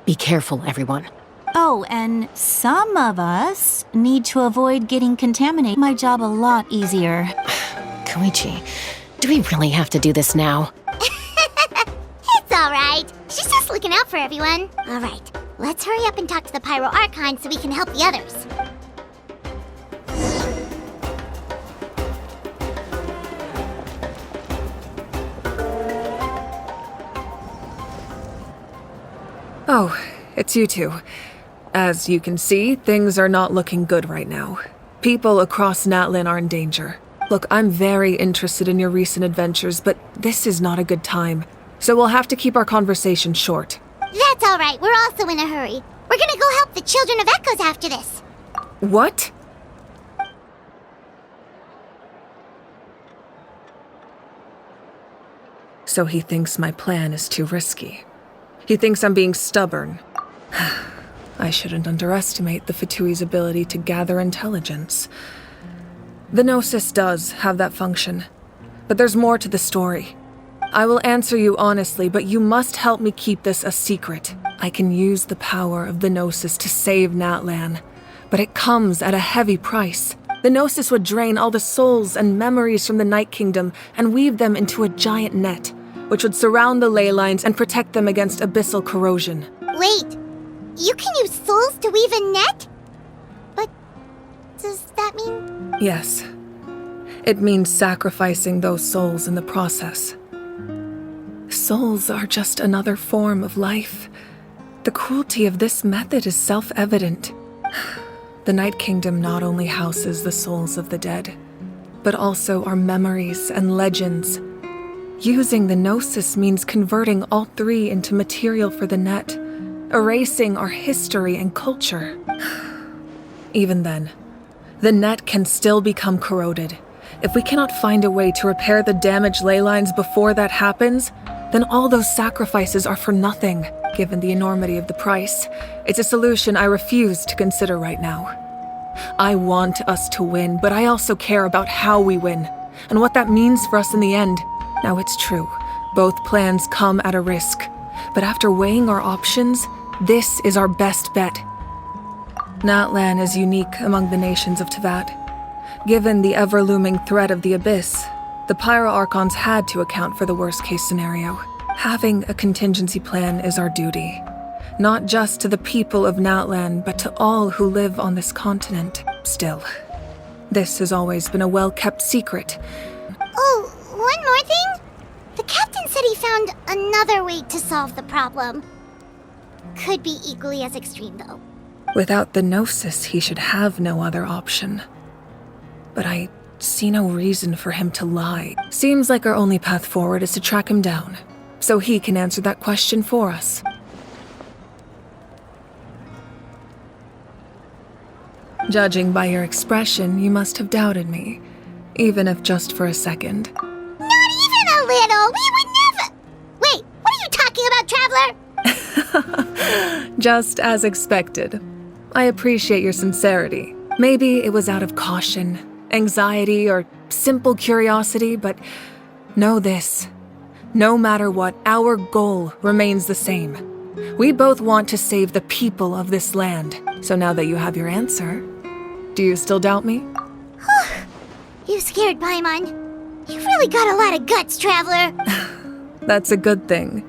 be careful, everyone. Oh, and some of us need to avoid getting contaminated. My job a lot easier. Koichi, do we really have to do this now? It's alright. She's just looking out for everyone. Alright, let's hurry up and talk to the Pyro Archon so we can help the others. Oh, it's you two. As you can see, things are not looking good right now. People across NATLAN are in danger. Look, I'm very interested in your recent adventures, but this is not a good time. So we'll have to keep our conversation short. That's alright, we're also in a hurry. We're gonna go help the Children of Echoes after this. What? So he thinks my plan is too risky. He thinks I'm being stubborn. I shouldn't underestimate the Fatui's ability to gather intelligence. The Gnosis does have that function, but there's more to the story. I will answer you honestly, but you must help me keep this a secret. I can use the power of the Gnosis to save NATLAN, but it comes at a heavy price. The Gnosis would drain all the souls and memories from the Night Kingdom and weave them into a giant net, which would surround the ley lines and protect them against abyssal corrosion. Wait, you can use souls to weave a net? But does that mean... Yes. It means sacrificing those souls in the process. Souls are just another form of life. The cruelty of this method is self-evident. The Night Kingdom not only houses the souls of the dead, but also our memories and legends. Using the Gnosis means converting all three into material for the net, erasing our history and culture. Even then, the net can still become corroded. If we cannot find a way to repair the damaged ley lines before that happens, then all those sacrifices are for nothing. Given the enormity of the price, it's a solution I refuse to consider right now. I want us to win, but I also care about how we win, and what that means for us in the end. Now it's true, both plans come at a risk, but after weighing our options, this is our best bet. NATLAN is unique among the nations of Teyvat. Given the ever-looming threat of the Abyss, the Pyro Archons had to account for the worst-case scenario. Having a contingency plan is our duty, not just to the people of NATLAN, but to all who live on this continent. Still, this has always been a well-kept secret. Oh, one more thing? The captain said he found another way to solve the problem. Could be equally as extreme, though. Without the Gnosis, he should have no other option. But I see no reason for him to lie. Seems like our only path forward is to track him down, so he can answer that question for us. Judging by your expression, you must have doubted me, even if just for a second. Not even a little! We would never— Wait, what are you talking about, Traveler? Just as expected. I appreciate your sincerity. Maybe it was out of caution, anxiety, or simple curiosity, but know this. No matter what, our goal remains the same. We both want to save the people of this land. So now that you have your answer, do you still doubt me? You scared Paimon. You've really got a lot of guts, Traveler. That's a good thing.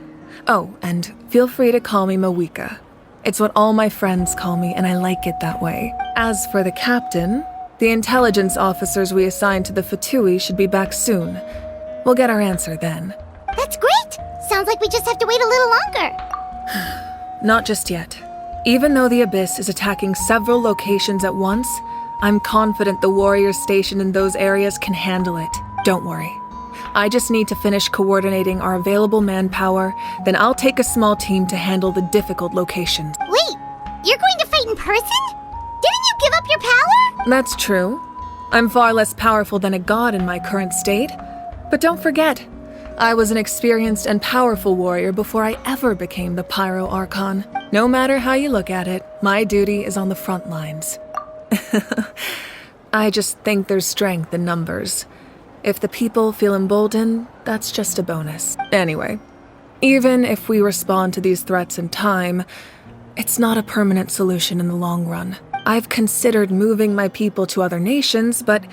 Oh, and feel free to call me Mawika. It's what all my friends call me, and I like it that way. As for the captain, the intelligence officers we assigned to the Fatui should be back soon. We'll get our answer then. That's great! Sounds like we just have to wait a little longer. Not just yet. Even though the Abyss is attacking several locations at once, I'm confident the warriors stationed in those areas can handle it. Don't worry. I just need to finish coordinating our available manpower, then I'll take a small team to handle the difficult locations. Wait, you're going to fight in person? Didn't you give up your power? That's true. I'm far less powerful than a god in my current state. But don't forget, I was an experienced and powerful warrior before I ever became the Pyro Archon. No matter how you look at it, my duty is on the front lines. I just think there's strength in numbers. If the people feel emboldened, that's just a bonus. Anyway, even if we respond to these threats in time, it's not a permanent solution in the long run. I've considered moving my people to other nations, but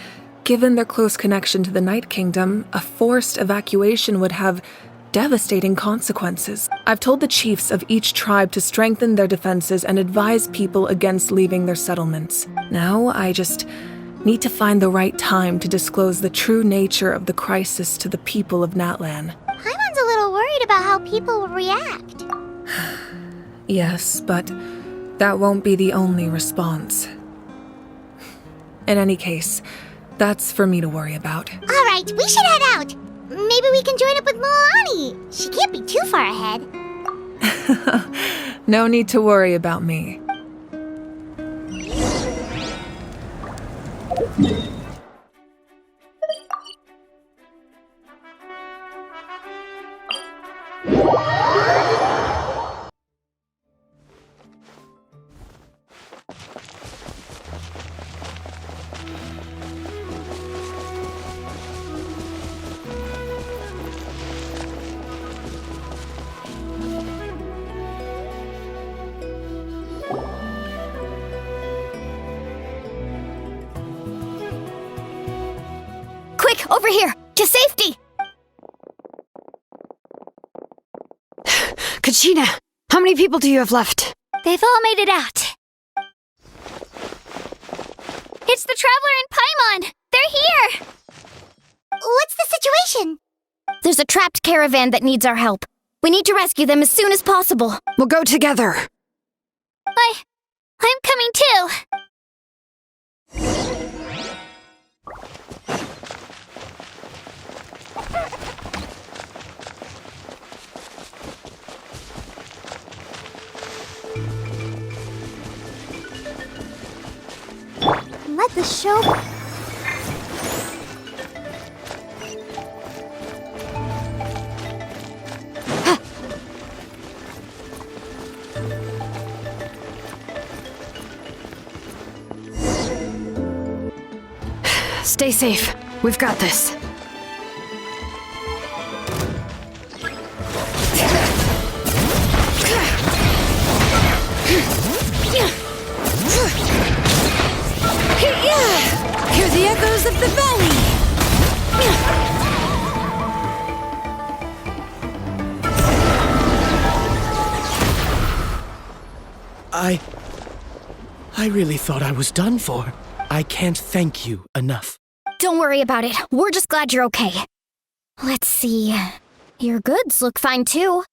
given their close connection to the Night Kingdom, a forced evacuation would have devastating consequences. I've told the chiefs of each tribe to strengthen their defenses and advise people against leaving their settlements. Now, I just need to find the right time to disclose the true nature of the crisis to the people of NATLAN. Paimon's a little worried about how people will react. Yes, but that won't be the only response. In any case, that's for me to worry about. All right, we should head out. Maybe we can join up with Moani. She can't be too far ahead. No need to worry about me. Quick, over here! To safety! Kachina, how many people do you have left? They've all made it out. It's the Traveler and Paimon! They're here! What's the situation? There's a trapped caravan that needs our help. We need to rescue them as soon as possible. We'll go together. I'm coming too! Let the show... Stay safe. We've got this. Hear the echoes of the valley! I really thought I was done for. I can't thank you enough. Don't worry about it. We're just glad you're okay. Let's see. Your goods look fine too.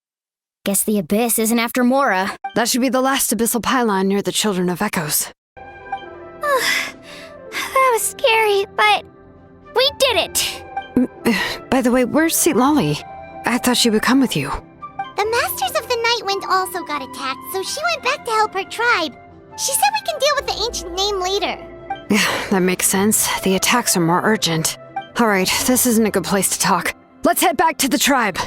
Guess the Abyss isn't after Mora. That should be the last abyssal pylon near the Children of Echoes. That was scary, but We did it! By the way, where's Lolly? I thought she would come with you. The Masters of the Night Wind also got attacked, so she went back to help her tribe. She said we can deal with the ancient name later. Yeah, that makes sense. The attacks are more urgent. Alright, this isn't a good place to talk. Let's head back to the tribe.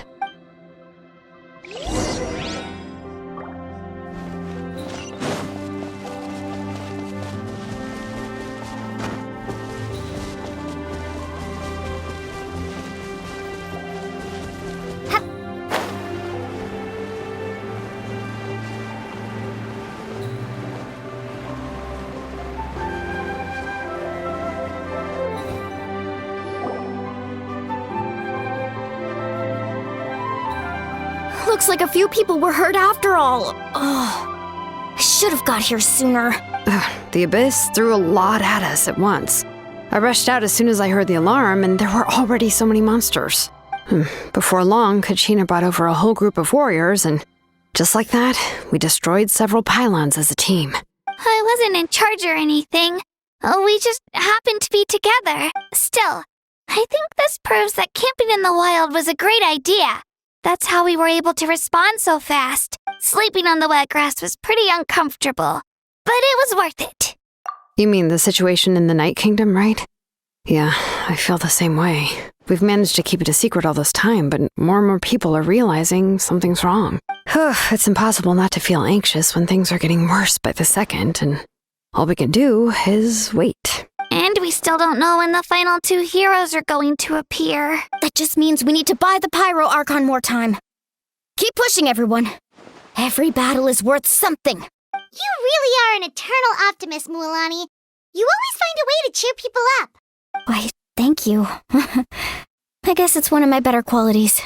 Looks like a few people were hurt after all. Oh, I should have got here sooner. The Abyss threw a lot at us at once. I rushed out as soon as I heard the alarm, and there were already so many monsters. Before long, Kachina brought over a whole group of warriors, and just like that, we destroyed several pylons as a team. I wasn't in charge or anything. We just happened to be together. Still, I think this proves that camping in the wild was a great idea. That's how we were able to respond so fast. Sleeping on the wet grass was pretty uncomfortable, but it was worth it. You mean the situation in the Night Kingdom, right? Yeah, I feel the same way. We've managed to keep it a secret all this time, but more and more people are realizing something's wrong. It's impossible not to feel anxious when things are getting worse by the second, and all we can do is wait. And we still don't know when the final 2 heroes are going to appear. That just means we need to buy the Pyro Archon more time. Keep pushing, everyone. Every battle is worth something. You really are an eternal optimist, Mualani. You always find a way to cheer people up. Why, thank you. I guess it's one of my better qualities.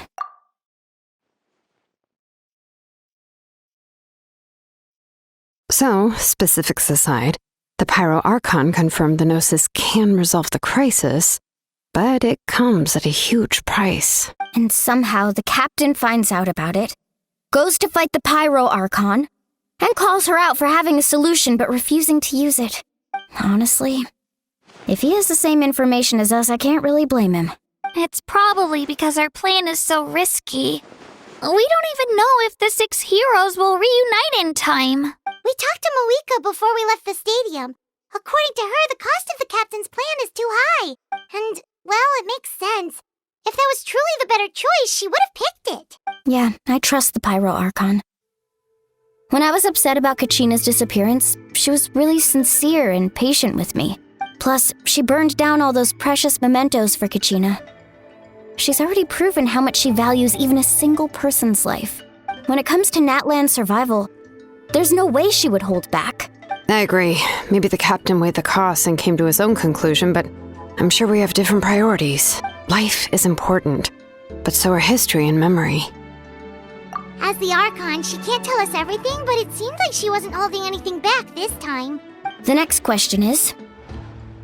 So, specifics aside, the Pyro Archon confirmed the Gnosis can resolve the crisis, but it comes at a huge price. And somehow the captain finds out about it, goes to fight the Pyro Archon, and calls her out for having a solution but refusing to use it. Honestly, if he has the same information as us, I can't really blame him. It's probably because our plan is so risky. We don't even know if the 6 heroes will reunite in time. We talked to Moika before we left the stadium. According to her, the cost of the captain's plan is too high. And, well, it makes sense. If that was truly the better choice, she would have picked it. Yeah, I trust the Pyro Archon. When I was upset about Kachina's disappearance, she was really sincere and patient with me. Plus, she burned down all those precious mementos for Kachina. She's already proven how much she values even a single person's life. When it comes to NATLAN's survival, there's no way she would hold back. I agree. Maybe the captain weighed the costs and came to his own conclusion, but I'm sure we have different priorities. Life is important, but so are history and memory. As the Archon, she can't tell us everything, but it seems like she wasn't holding anything back this time. The next question is,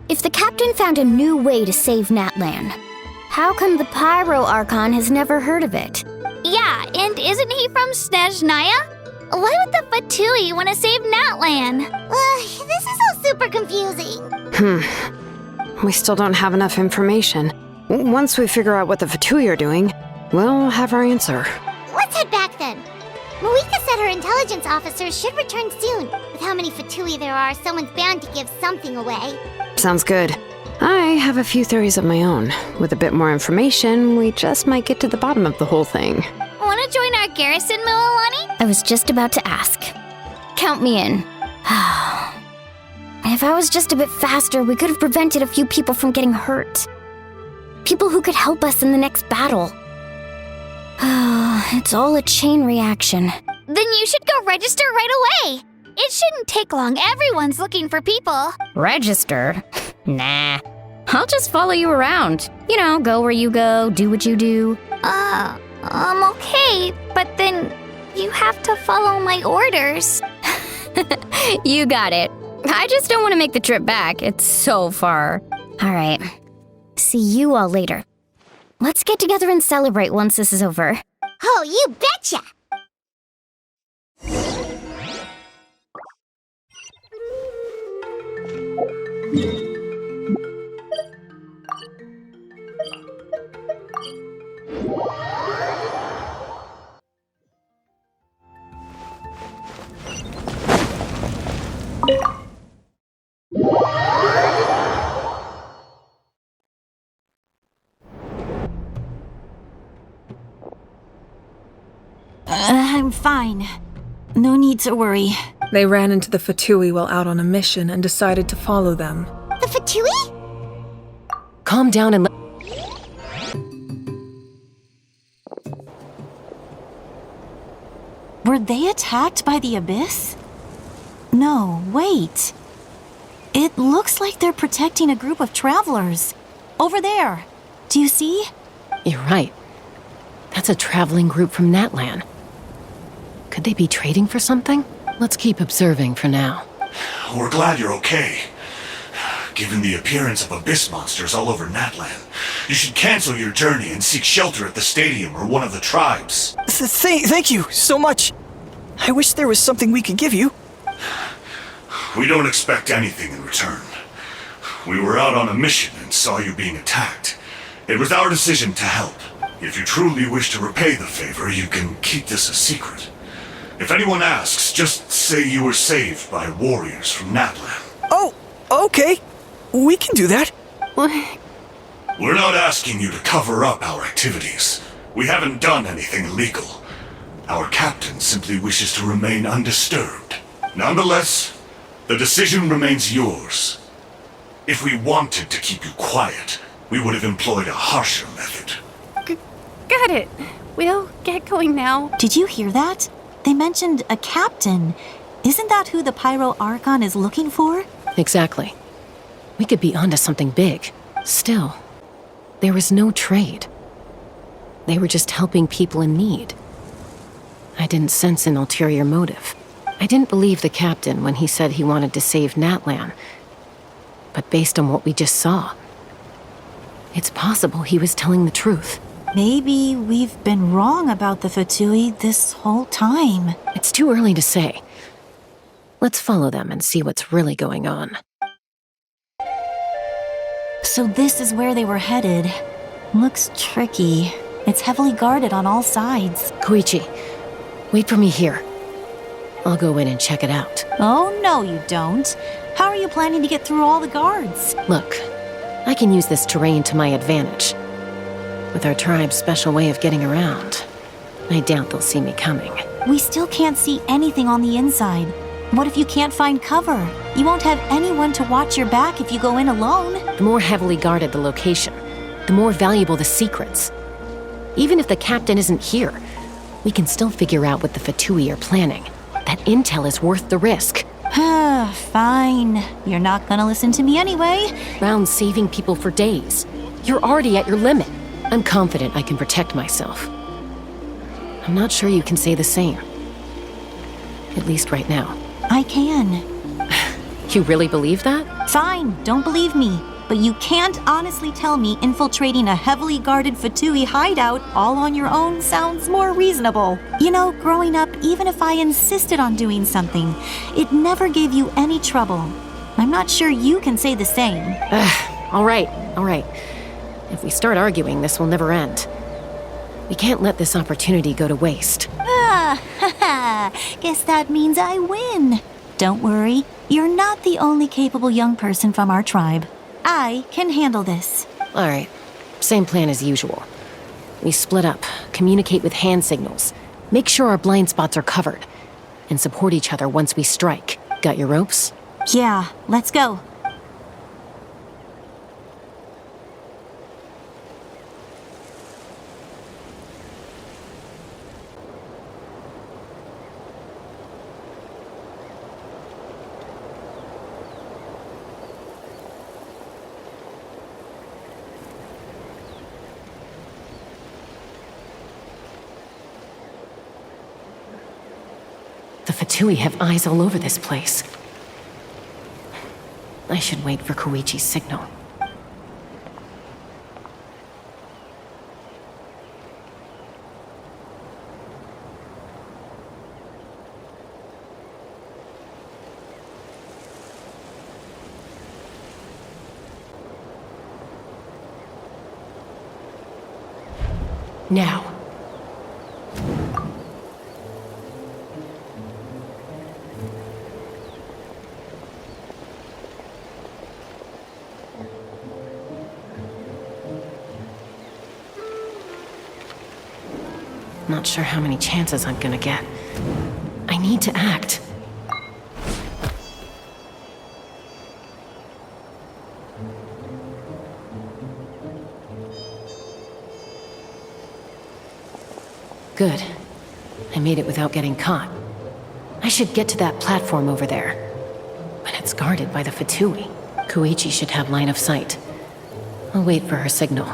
if the captain found a new way to save NATLAN, how come the Pyro Archon has never heard of it? Yeah, and isn't he from Snezhnaya? Why would the Fatui want to save NATLAN? This is all super confusing. We still don't have enough information. Once we figure out what the Fatui are doing, we'll have our answer. Let's head back then. Moika said her intelligence officers should return soon. With how many Fatui there are, someone's bound to give something away. Sounds good. I have a few theories of my own. With a bit more information, we just might get to the bottom of the whole thing. Want to join our garrison, Mualani? I was just about to ask. Count me in. If I was just a bit faster, we could have prevented a few people from getting hurt. People who could help us in the next battle. It's all a chain reaction. Then you should go register right away. It shouldn't take long. Everyone's looking for people. Register? Nah. I'll just follow you around. You know, go where you go, do what you do. Okay, but then you have to follow my orders. You got it. I just don't want to make the trip back. It's so far. All right. See you all later. Let's get together and celebrate once this is over. Oh, you betcha! I'm fine. No need to worry. They ran into the Fatui while out on a mission and decided to follow them. The Fatui? Calm down and Were they attacked by the Abyss? No, wait. It looks like they're protecting a group of travelers. Over there. Do you see? You're right. That's a traveling group from NATLAN. Could they be trading for something? Let's keep observing for now. We're glad you're okay. Given the appearance of abyss monsters all over NATLAN, you should cancel your journey and seek shelter at the stadium or one of the tribes. Thank you so much. I wish there was something we could give you. We don't expect anything in return. We were out on a mission and saw you being attacked. It was our decision to help. If you truly wish to repay the favor, you can keep this a secret. If anyone asks, just say you were saved by warriors from NATLAN. Oh, okay. We can do that. We're not asking you to cover up our activities. We haven't done anything illegal. Our captain simply wishes to remain undisturbed. Nonetheless, the decision remains yours. If we wanted to keep you quiet, we would have employed a harsher method. Got it. We'll get going now. Did you hear that? They mentioned a captain. Isn't that who the Pyro Archon is looking for? Exactly. We could be onto something big. Still, there was no trade. They were just helping people in need. I didn't sense an ulterior motive. I didn't believe the captain when he said he wanted to save NATLAN. But based on what we just saw, it's possible he was telling the truth. Maybe we've been wrong about the Fatui this whole time. It's too early to say. Let's follow them and see what's really going on. So this is where they were headed. Looks tricky. It's heavily guarded on all sides. Koichi, wait for me here. I'll go in and check it out. Oh, no you don't. How are you planning to get through all the guards? Look, I can use this terrain to my advantage. With our tribe's special way of getting around, I doubt they'll see me coming. We still can't see anything on the inside. What if you can't find cover? You won't have anyone to watch your back if you go in alone. The more heavily guarded the location, the more valuable the secrets. Even if the captain isn't here, we can still figure out what the Fatui are planning. That intel is worth the risk. Fine. You're not gonna listen to me anyway. Round saving people for days. You're already at your limit. I'm confident I can protect myself. I'm not sure you can say the same. At least right now. I can. You really believe that? Fine, don't believe me. But you can't honestly tell me infiltrating a heavily guarded Fatui hideout all on your own sounds more reasonable. You know, growing up, even if I insisted on doing something, it never gave you any trouble. I'm not sure you can say the same. All right. If we start arguing, this will never end. We can't let this opportunity go to waste. Guess that means I win. Don't worry, you're not the only capable young person from our tribe. I can handle this. All right, same plan as usual. We split up, communicate with hand signals, make sure our blind spots are covered, and support each other once we strike. Got your ropes? Yeah, let's go. The Fatui have eyes all over this place. I should wait for Koichi's signal. Now. Not sure how many chances I'm gonna get. I need to act. Good. I made it without getting caught. I should get to that platform over there. But it's guarded by the Fatui. Koichi should have line of sight. I'll wait for her signal.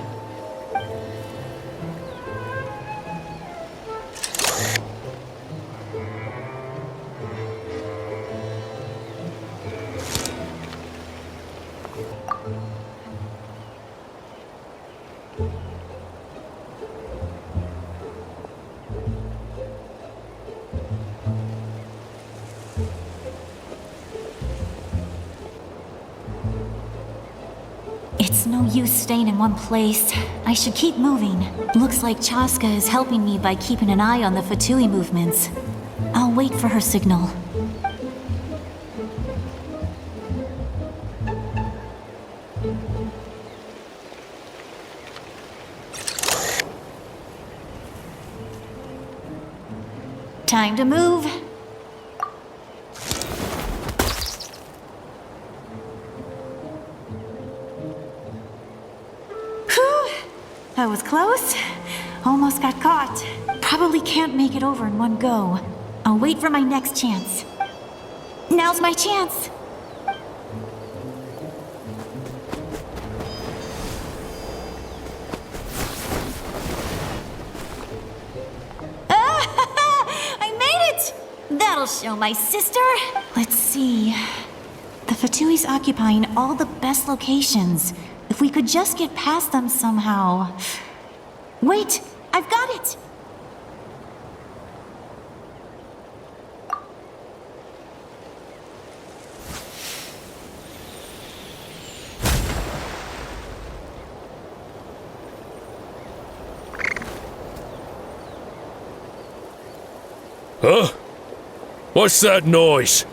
It's no use staying in one place. I should keep moving. Looks like Chaska is helping me by keeping an eye on the Fatui movements. I'll wait for her signal. Time to move. That was close. Almost got caught. Probably can't make it over in one go. I'll wait for my next chance. Now's my chance. I made it! That'll show my sister. Let's see. The Fatui's occupying all the best locations. If we could just get past them somehow. Wait! I've got it! Huh? What's that noise?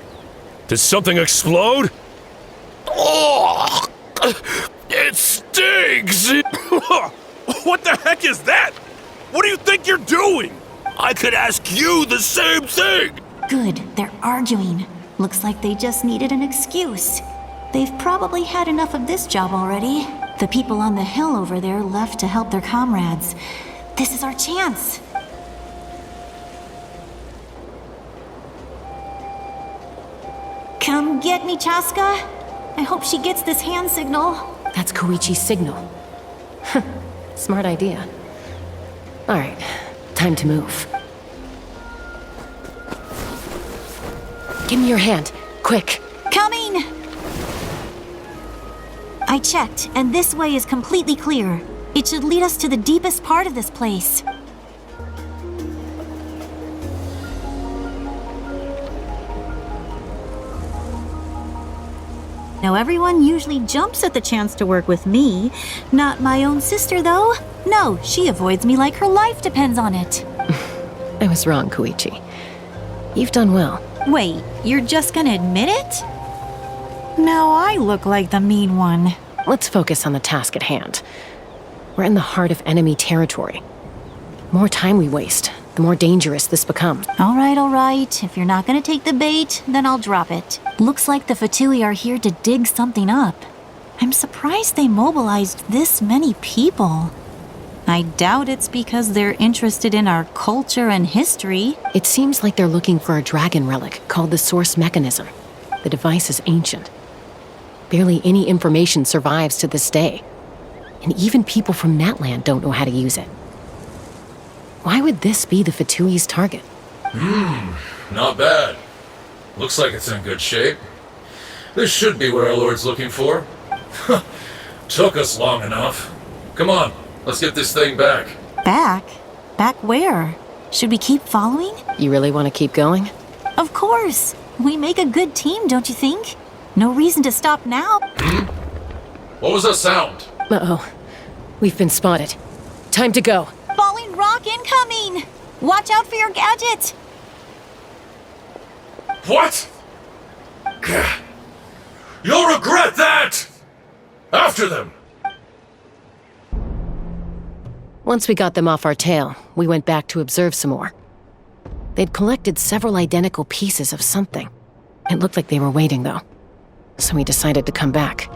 Did something explode? Oh! It stings! What the heck is that? What do you think you're doing? I could ask you the same thing! Good, they're arguing. Looks like they just needed an excuse. They've probably had enough of this job already. The people on the hill over there left to help their comrades. This is our chance. Come get me, Chaska. I hope she gets this hand signal. That's Koichi's signal. Smart idea. Alright, time to move. Give me your hand, quick. Coming! I checked, and this way is completely clear. It should lead us to the deepest part of this place. Now everyone usually jumps at the chance to work with me. Not my own sister, though. No, she avoids me like her life depends on it. I was wrong, Koichi. You've done well. Wait, you're just gonna admit it? Now I look like the mean one. Let's focus on the task at hand. We're in the heart of enemy territory. The more time we waste, the more dangerous this becomes. All right. If you're not gonna take the bait, then I'll drop it. Looks like the Fatui are here to dig something up. I'm surprised they mobilized this many people. I doubt it's because they're interested in our culture and history. It seems like they're looking for a dragon relic called the Source Mechanism. The device is ancient. Barely any information survives to this day. And even people from NATLAN don't know how to use it. Why would this be the Fatui's target? Not bad. Looks like it's in good shape. This should be what our Lord's looking for. Took us long enough. Come on, let's get this thing back. Back? Back where? Should we keep following? You really want to keep going? Of course. We make a good team, don't you think? No reason to stop now. What was that sound? Uh-oh. We've been spotted. Time to go. Falling right Shock incoming! Watch out for your gadget! What? Gah. You'll regret that! After them! Once we got them off our tail, we went back to observe some more. They'd collected several identical pieces of something. It looked like they were waiting, though. So we decided to come back.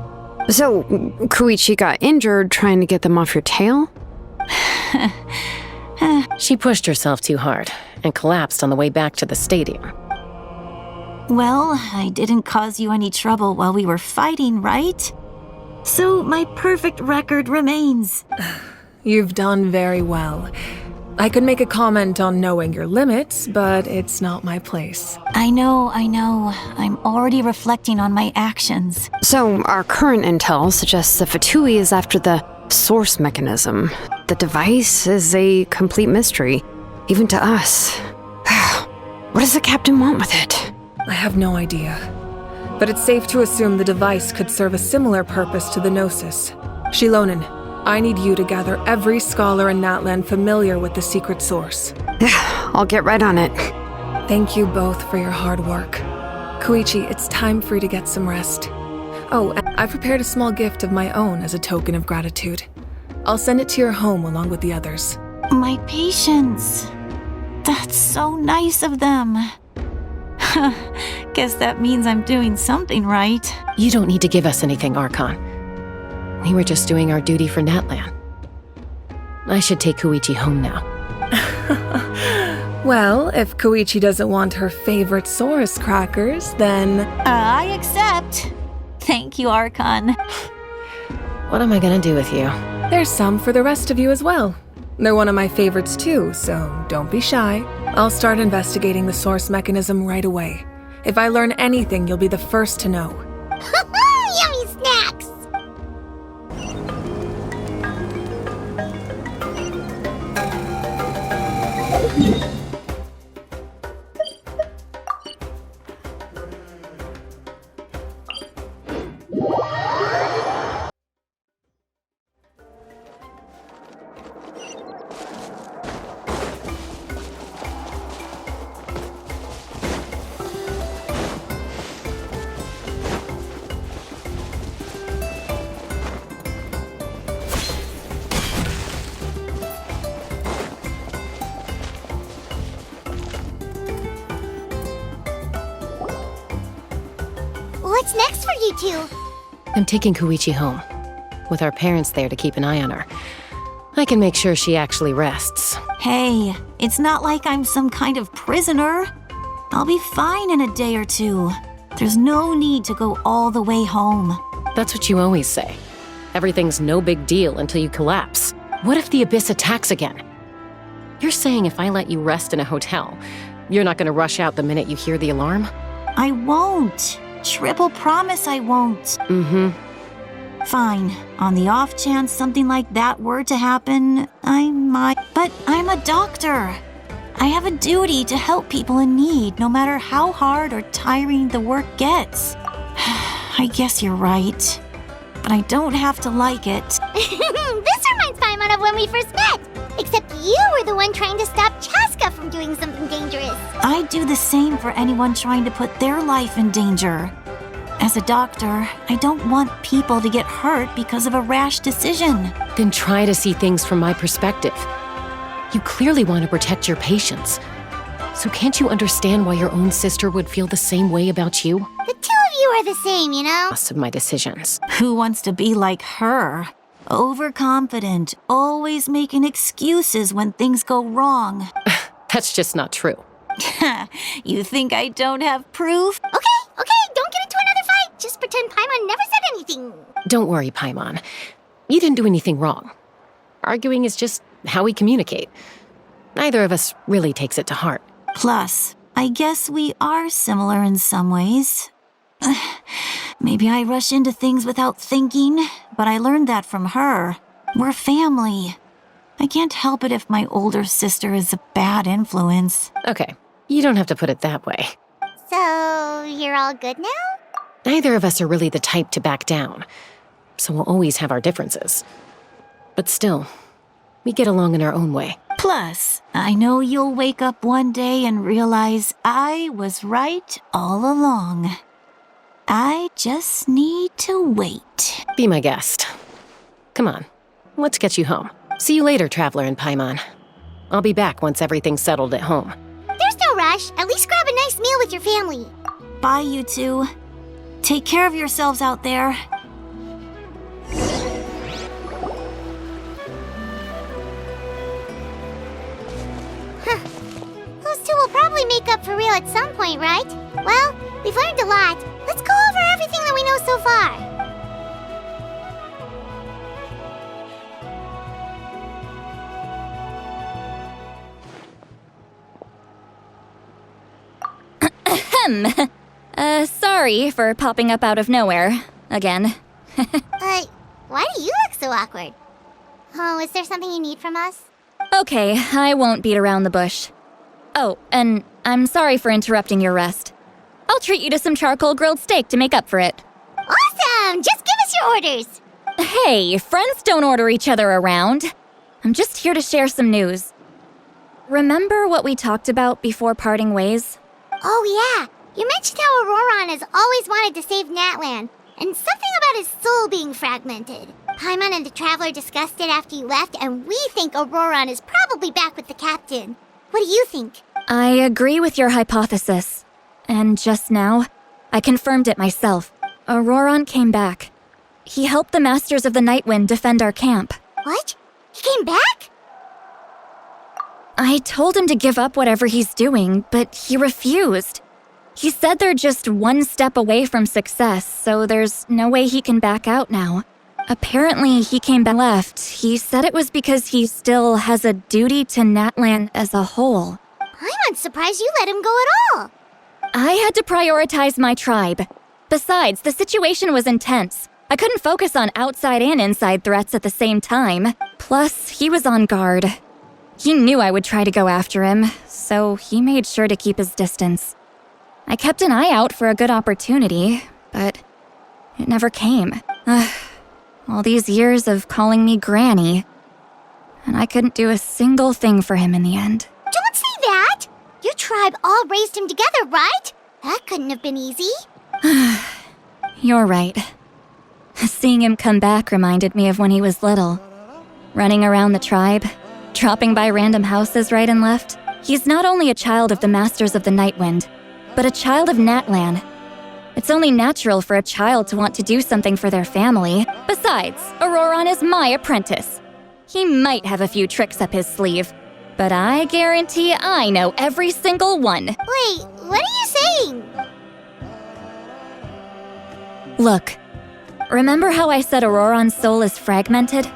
So, Koichi got injured trying to get them off your tail? She pushed herself too hard and collapsed on the way back to the stadium. Well, I didn't cause you any trouble while we were fighting, right? So my perfect record remains. You've done very well. I could make a comment on knowing your limits, but it's not my place. I know. I'm already reflecting on my actions. So, our current intel suggests the Fatui is after the source mechanism. The device is a complete mystery, even to us. What does the captain want with it? I have no idea. But it's safe to assume the device could serve a similar purpose to the Gnosis. Shilonen, I need you to gather every scholar in NATLAN familiar with the secret source. I'll get right on it. Thank you both for your hard work. Koichi, it's time for you to get some rest. Oh, and I've prepared a small gift of my own as a token of gratitude. I'll send it to your home along with the others. My patients. That's so nice of them. Guess that means I'm doing something right. You don't need to give us anything, Archon. We were just doing our duty for NATLAN. I should take Koichi home now. Well, if Koichi doesn't want her favorite Saurus crackers, then... I accept. Thank you, Archon. What am I gonna do with you? There's some for the rest of you as well. They're one of my favorites too, so don't be shy. I'll start investigating the source mechanism right away. If I learn anything, you'll be the first to know. Yummy snacks! What's next for you two? I'm taking Koichi home. With our parents there to keep an eye on her, I can make sure she actually rests. Hey, it's not like I'm some kind of prisoner. I'll be fine in a day or two. There's no need to go all the way home. That's what you always say. Everything's no big deal until you collapse. What if the Abyss attacks again? You're saying if I let you rest in a hotel, you're not gonna rush out the minute you hear the alarm? I won't. Triple promise I won't. Mm-hmm. Fine. On the off chance something like that were to happen, I might. But I'm a doctor. I have a duty to help people in need, no matter how hard or tiring the work gets. I guess you're right. But I don't have to like it. This reminds Paimon of when we first met. Except you were the one trying to stop Chaska from doing something dangerous. I'd do the same for anyone trying to put their life in danger. As a doctor, I don't want people to get hurt because of a rash decision. Then try to see things from my perspective. You clearly want to protect your patients. So can't you understand why your own sister would feel the same way about you? The two of you are the same, you know? Of my decisions. Who wants to be like her? Overconfident, always making excuses when things go wrong. That's just not true. You think I don't have proof? Okay, don't get into another fight. Just pretend Paimon never said anything. Don't worry, Paimon. You didn't do anything wrong. Arguing is just how we communicate. Neither of us really takes it to heart. Plus, I guess we are similar in some ways. Maybe I rush into things without thinking, but I learned that from her. We're family. I can't help it if my older sister is a bad influence. Okay, you don't have to put it that way. So, you're all good now? Neither of us are really the type to back down, so we'll always have our differences. But still, we get along in our own way. Plus, I know you'll wake up one day and realize I was right all along. I just need to wait. Be my guest. Come on, let's get you home. See you later, Traveler in Paimon. I'll be back once everything's settled at home. There's no rush. At least grab a nice meal with your family. Bye, you two. Take care of yourselves out there. Those two will probably make up for real at some point, right? Well, we've learned a lot. Let's go over everything that we know so far. Sorry for popping up out of nowhere. Again. Why do you look so awkward? Oh, is there something you need from us? Okay, I won't beat around the bush. Oh, and I'm sorry for interrupting your rest. I'll treat you to some charcoal grilled steak to make up for it. Awesome! Just give us your orders! Hey, friends don't order each other around. I'm just here to share some news. Remember what we talked about before parting ways? Oh yeah, you mentioned how Auroron has always wanted to save NATLAN, and something about his soul being fragmented. Paimon and the Traveler discussed it after you left, and we think Auroron is probably back with the captain. What do you think? I agree with your hypothesis. And just now, I confirmed it myself. Auroron came back. He helped the Masters of the Nightwind defend our camp. What? He came back? I told him to give up whatever he's doing, but he refused. He said they're just one step away from success, so there's no way he can back out now. Apparently, he came back left. He said it was because he still has a duty to NATLAN as a whole. I'm not surprised you let him go at all. I had to prioritize my tribe. Besides, the situation was intense. I couldn't focus on outside and inside threats at the same time. Plus, he was on guard. He knew I would try to go after him, so he made sure to keep his distance. I kept an eye out for a good opportunity, but it never came. All these years of calling me Granny, and I couldn't do a single thing for him in the end. Don't say that! Your tribe all raised him together, right? That couldn't have been easy. You're right. Seeing him come back reminded me of when he was little. Running around the tribe, dropping by random houses right and left. He's not only a child of the Masters of the Nightwind, but a child of NATLAN. It's only natural for a child to want to do something for their family. Besides, Auroron is my apprentice. He might have a few tricks up his sleeve, but I guarantee I know every single one. Wait, what are you saying? Look, remember how I said Auroron's soul is fragmented?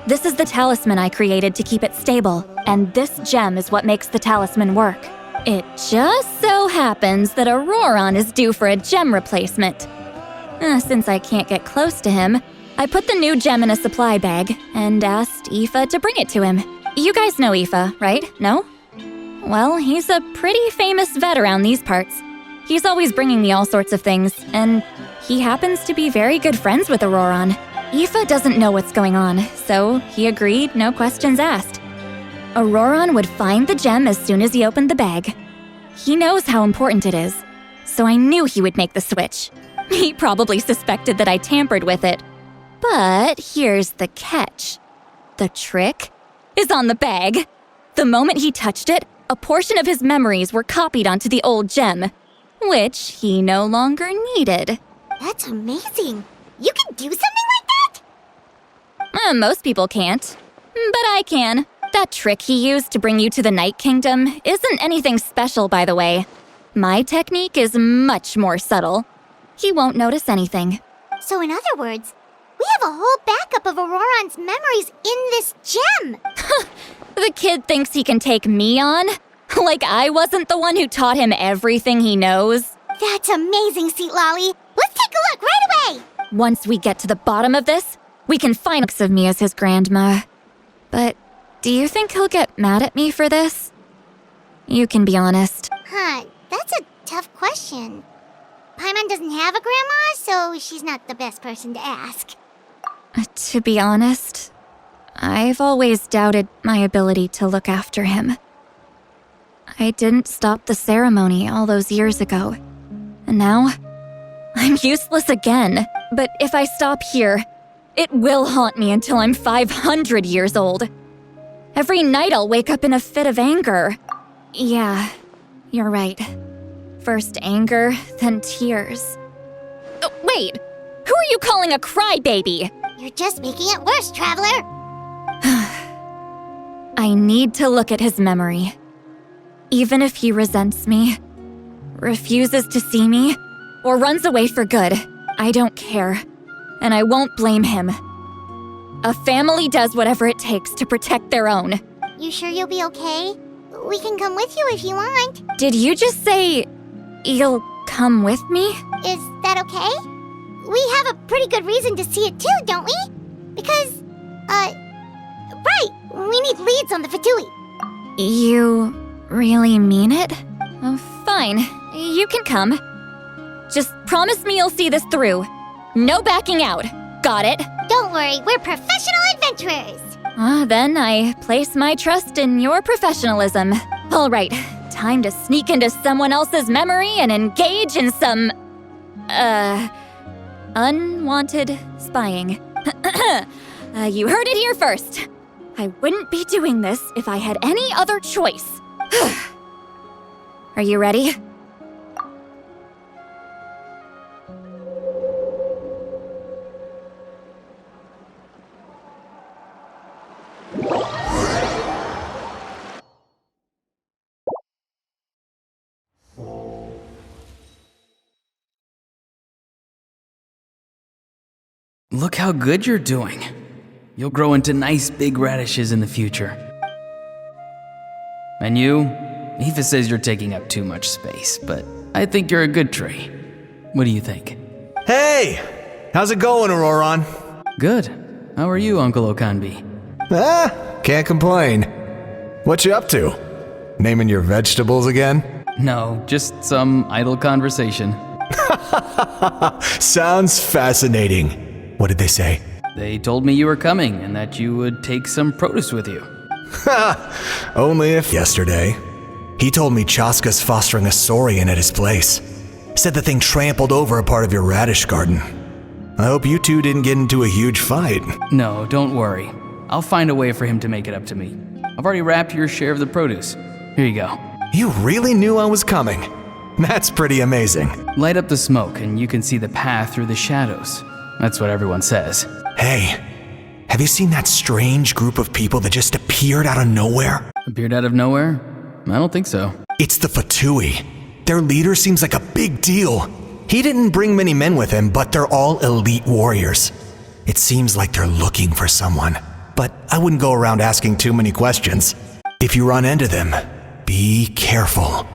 This is the talisman I created to keep it stable, and this gem is what makes the talisman work. It just so happens that Auroron is due for a gem replacement. Since I can't get close to him, I put the new gem in a supply bag and asked Aoife to bring it to him. You guys know Aoife, right? No? Well, he's a pretty famous vet around these parts. He's always bringing me all sorts of things, and he happens to be very good friends with Auroron. Aoife doesn't know what's going on, so he agreed, no questions asked. Auroron would find the gem as soon as he opened the bag. He knows how important it is, so I knew he would make the switch. He probably suspected that I tampered with it. But here's the catch. The trick is on the bag. The moment he touched it, a portion of his memories were copied onto the old gem, which he no longer needed. That's amazing. You can do something like that? Most people can't, but I can. That trick he used to bring you to the Night Kingdom isn't anything special, by the way. My technique is much more subtle. He won't notice anything. So in other words, we have a whole backup of Auroron's memories in this gem. The kid thinks he can take me on? Like I wasn't the one who taught him everything he knows? That's amazing, Seat Lolly. Let's take a look right away. Once we get to the bottom of this, we can find looks of me as his grandma. But do you think he'll get mad at me for this? You can be honest. That's a tough question. Paimon doesn't have a grandma, so she's not the best person to ask. To be honest, I've always doubted my ability to look after him. I didn't stop the ceremony all those years ago, and now I'm useless again. But if I stop here, it will haunt me until I'm 500 years old. Every night I'll wake up in a fit of anger. Yeah, you're right. First anger, then tears. Oh, wait! Who are you calling a crybaby? You're just making it worse, Traveler. I need to look at his memory. Even if he resents me, refuses to see me, or runs away for good, I don't care. And I won't blame him. A family does whatever it takes to protect their own. You sure you'll be okay? We can come with you if you want. Did you just say you'll come with me? Is that okay? We have a pretty good reason to see it too, don't we? Because, right, we need leads on the Fatui. You really mean it? Oh, fine, you can come. Just promise me you'll see this through. No backing out. Got it? Don't worry, we're professional adventurers. Then I place my trust in your professionalism. All right, time to sneak into someone else's memory and engage in some, unwanted spying. You heard it here first. I wouldn't be doing this if I had any other choice. Are you ready? Look how good you're doing. You'll grow into nice big radishes in the future. And you? Aoife says you're taking up too much space, but I think you're a good tree. What do you think? Hey! How's it going, Auroron? Good. How are you, Uncle Okanbi? Can't complain. What you up to? Naming your vegetables again? No, just some idle conversation. Sounds fascinating. What did they say? They told me you were coming and that you would take some produce with you. Only if yesterday. He told me Chaska's fostering a saurian at his place. Said the thing trampled over a part of your radish garden. I hope you two didn't get into a huge fight. No, don't worry. I'll find a way for him to make it up to me. I've already wrapped your share of the produce. Here you go. You really knew I was coming. That's pretty amazing. Light up the smoke and you can see the path through the shadows. That's what everyone says. Hey, have you seen that strange group of people that just appeared out of nowhere? Appeared out of nowhere? I don't think so. It's the Fatui. Their leader seems like a big deal. He didn't bring many men with him, but they're all elite warriors. It seems like they're looking for someone, but I wouldn't go around asking too many questions. If you run into them, be careful.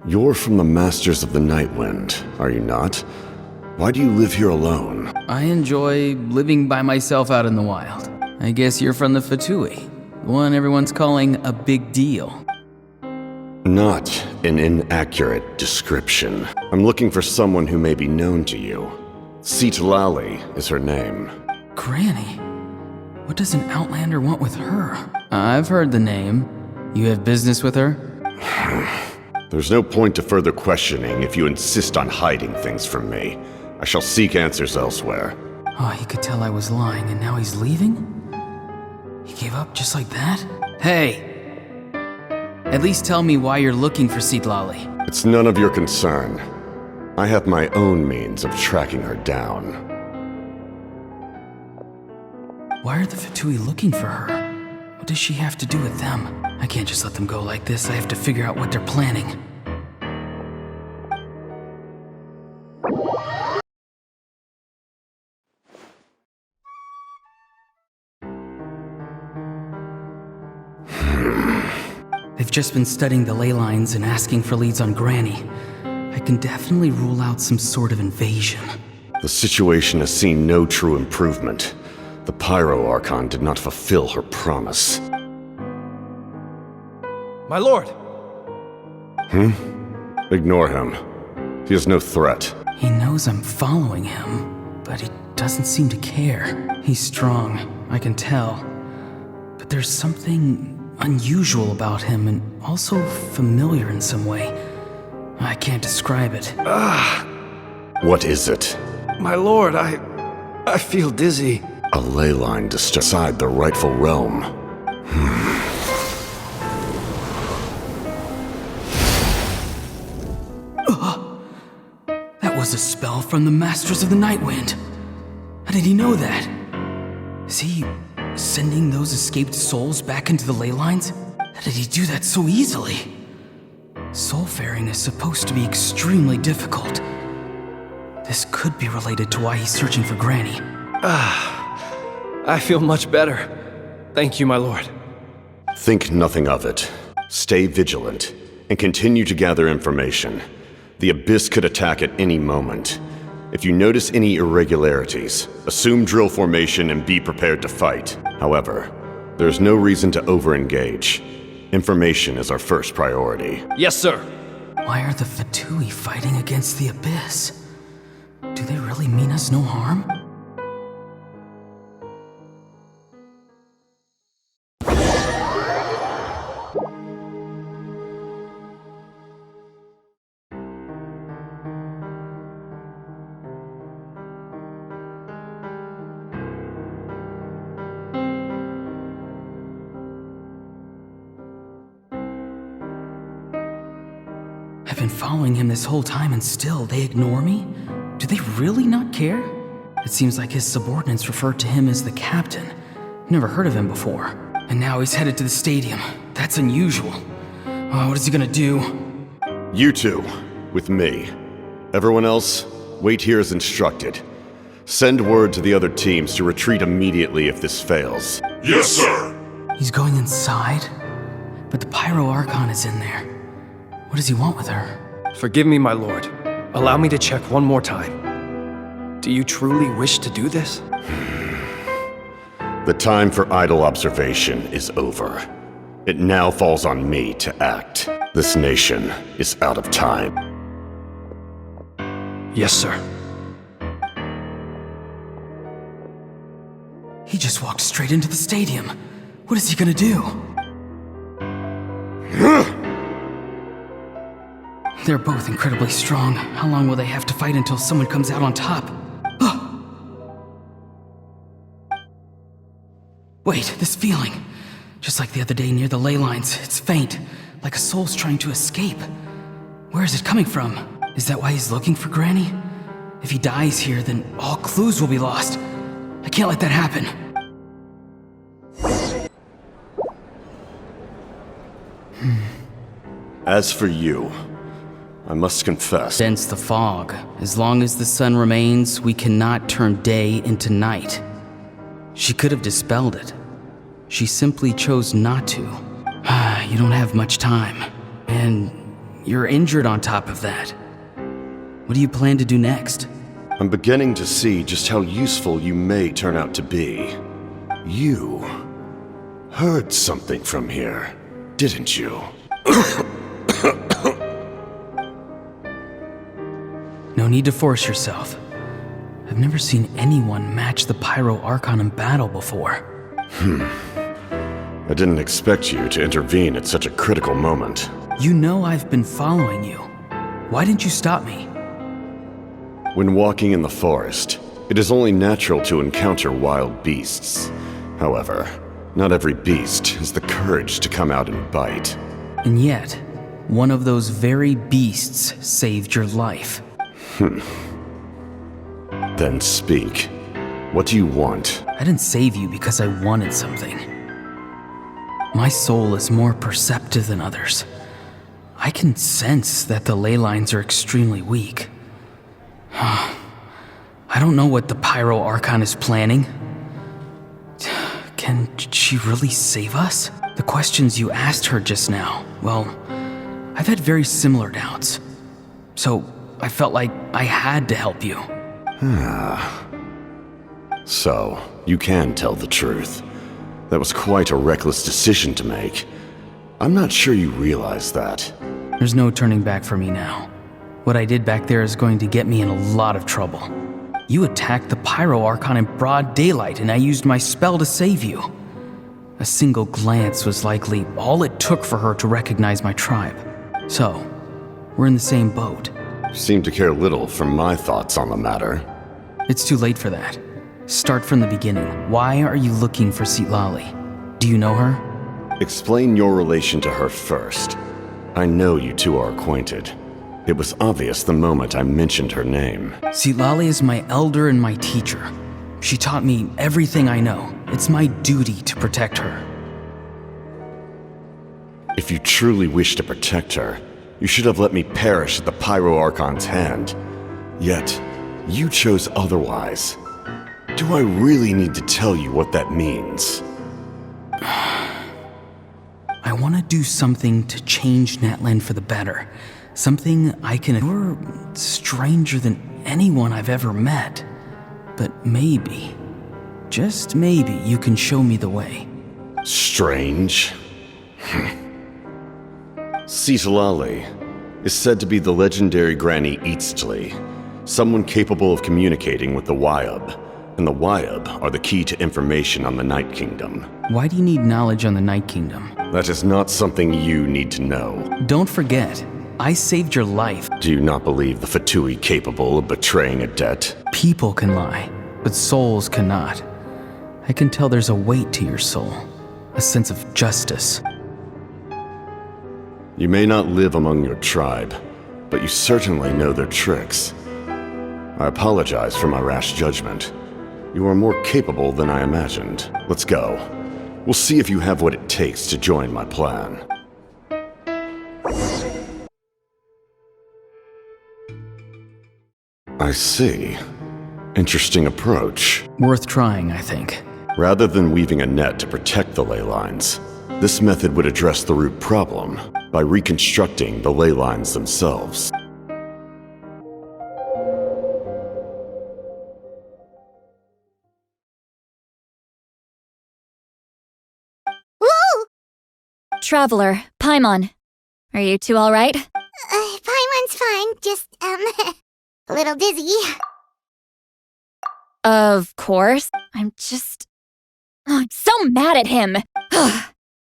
You're from the Masters of the Nightwind, are you not? Why do you live here alone? I enjoy living by myself out in the wild. I guess you're from the Fatui, the one everyone's calling a big deal. Not an inaccurate description. I'm looking for someone who may be known to you. Citlali is her name. Granny? What does an Outlander want with her? I've heard the name. You have business with her? There's no point to further questioning if you insist on hiding things from me. I shall seek answers elsewhere. Oh, he could tell I was lying and now he's leaving? He gave up just like that? Hey! At least tell me why you're looking for Citlali. It's none of your concern. I have my own means of tracking her down. Why are the Fatui looking for her? What does she have to do with them? I can't just let them go like this. I have to figure out what they're planning. They've just been studying the ley lines and asking for leads on Granny. I can definitely rule out some sort of invasion. The situation has seen no true improvement. The Pyro Archon did not fulfill her promise. My lord! Ignore him. He is no threat. He knows I'm following him, but he doesn't seem to care. He's strong, I can tell. But there's something unusual about him and also familiar in some way. I can't describe it. What is it? My lord, I feel dizzy. A ley line beside the rightful realm. That was a spell from the Masters of the Nightwind. How did he know that? Is he sending those escaped souls back into the ley lines? How did he do that so easily? Soulfaring is supposed to be extremely difficult. This could be related to why he's searching for Granny. I feel much better. Thank you, my lord. Think nothing of it. Stay vigilant, and continue to gather information. The Abyss could attack at any moment. If you notice any irregularities, assume drill formation and be prepared to fight. However, there's no reason to over-engage. Information is our first priority. Yes, sir. Why are the Fatui fighting against the Abyss? Do they really mean us no harm? I've been following him this whole time and still they ignore me? Do they really not care? It seems like his subordinates refer to him as the captain. Never heard of him before. And now he's headed to the stadium. That's unusual. Oh, what is he gonna do? You two, with me. Everyone else, wait here as instructed. Send word to the other teams to retreat immediately if this fails. Yes, sir! He's going inside? But the Pyro Archon is in there. What does he want with her? Forgive me, my lord. Allow me to check one more time. Do you truly wish to do this? The time for idle observation is over. It now falls on me to act. This nation is out of time. Yes, sir. He just walked straight into the stadium. What is he gonna do? They're both incredibly strong. How long will they have to fight until someone comes out on top? Wait, this feeling. Just like the other day near the ley lines, it's faint, like a soul's trying to escape. Where is it coming from? Is that why he's looking for Granny? If he dies here, then all clues will be lost. I can't let that happen. As for you, I must confess. Dense the fog. As long as the sun remains, we cannot turn day into night. She could have dispelled it. She simply chose not to. You don't have much time. And you're injured on top of that. What do you plan to do next? I'm beginning to see just how useful you may turn out to be. You heard something from here, didn't you? No need to force yourself. I've never seen anyone match the Pyro Archon in battle before. I didn't expect you to intervene at such a critical moment. You know I've been following you. Why didn't you stop me? When walking in the forest, it is only natural to encounter wild beasts. However, not every beast has the courage to come out and bite. And yet, one of those very beasts saved your life. Then speak. What do you want? I didn't save you because I wanted something. My soul is more perceptive than others. I can sense that the ley lines are extremely weak. I don't know what the Pyro Archon is planning. Can she really save us? The questions you asked her just now, well, I've had very similar doubts. So I felt like I had to help you. So, you can tell the truth. That was quite a reckless decision to make. I'm not sure you realize that. There's no turning back for me now. What I did back there is going to get me in a lot of trouble. You attacked the Pyro Archon in broad daylight, and I used my spell to save you. A single glance was likely all it took for her to recognize my tribe. So, we're in the same boat. You seem to care little for my thoughts on the matter. It's too late for that. Start from the beginning. Why are you looking for Citlali? Do you know her? Explain your relation to her first. I know you two are acquainted. It was obvious the moment I mentioned her name. Citlali is my elder and my teacher. She taught me everything I know. It's my duty to protect her. If you truly wish to protect her, you should have let me perish at the Pyro Archon's hand. Yet, you chose otherwise. Do I really need to tell you what that means? I want to do something to change NATLAN for the better. Something I can... You're stranger than anyone I've ever met. But maybe, just maybe, you can show me the way. Strange? Citlali is said to be the legendary Granny Eastly, someone capable of communicating with the Wyub, and the Wyub are the key to information on the Night Kingdom. Why do you need knowledge on the Night Kingdom? That is not something you need to know. Don't forget, I saved your life. Do you not believe the Fatui capable of betraying a debt? People can lie, but souls cannot. I can tell there's a weight to your soul, a sense of justice. You may not live among your tribe, but you certainly know their tricks. I apologize for my rash judgment. You are more capable than I imagined. Let's go. We'll see if you have what it takes to join my plan. I see. Interesting approach. Worth trying, I think. Rather than weaving a net to protect the ley lines, this method would address the root problem by reconstructing the ley lines themselves. Woo! Traveler, Paimon. Are you two alright? Paimon's fine, just, a little dizzy. Of course. I'm so mad at him.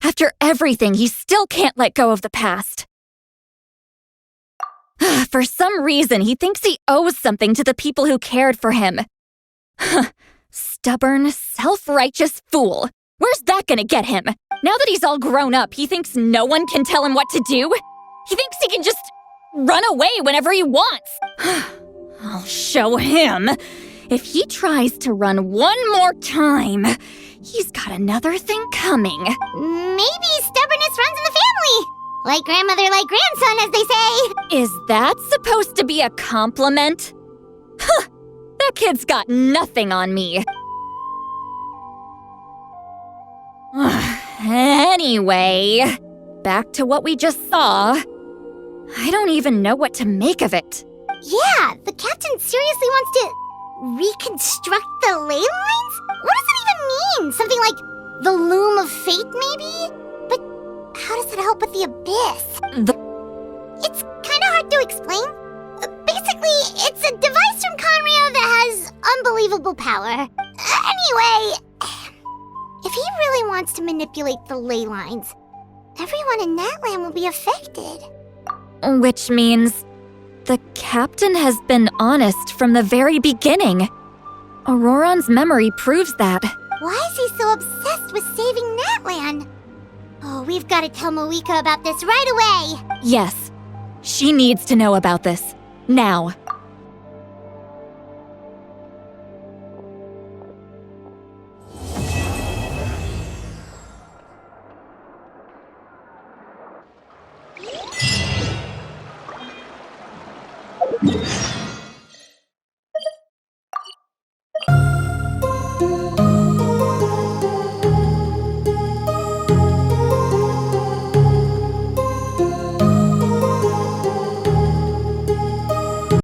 After everything, he still can't let go of the past. For some reason, he thinks he owes something to the people who cared for him. Stubborn, self-righteous fool. Where's that gonna get him? Now that he's all grown up, he thinks no one can tell him what to do? He thinks he can just run away whenever he wants. I'll show him. If he tries to run one more time, he's got another thing coming. Maybe stubbornness runs in the family. Like grandmother, like grandson, as they say. Is that supposed to be a compliment? That kid's got nothing on me. Anyway, back to what we just saw. I don't even know what to make of it. Yeah, the captain seriously wants to reconstruct the ley lines? What does it even mean? Something like the loom of fate, maybe? But how does that help with the abyss? It's kind of hard to explain. Basically, it's a device from Conrio that has unbelievable power. Anyway, if he really wants to manipulate the ley lines, everyone in NATLAN will be affected. Which means the captain has been honest from the very beginning. Auroron's memory proves that. Why is he so obsessed with saving NATLAN? Oh, we've got to tell Moeka about this right away. Yes, she needs to know about this. Now.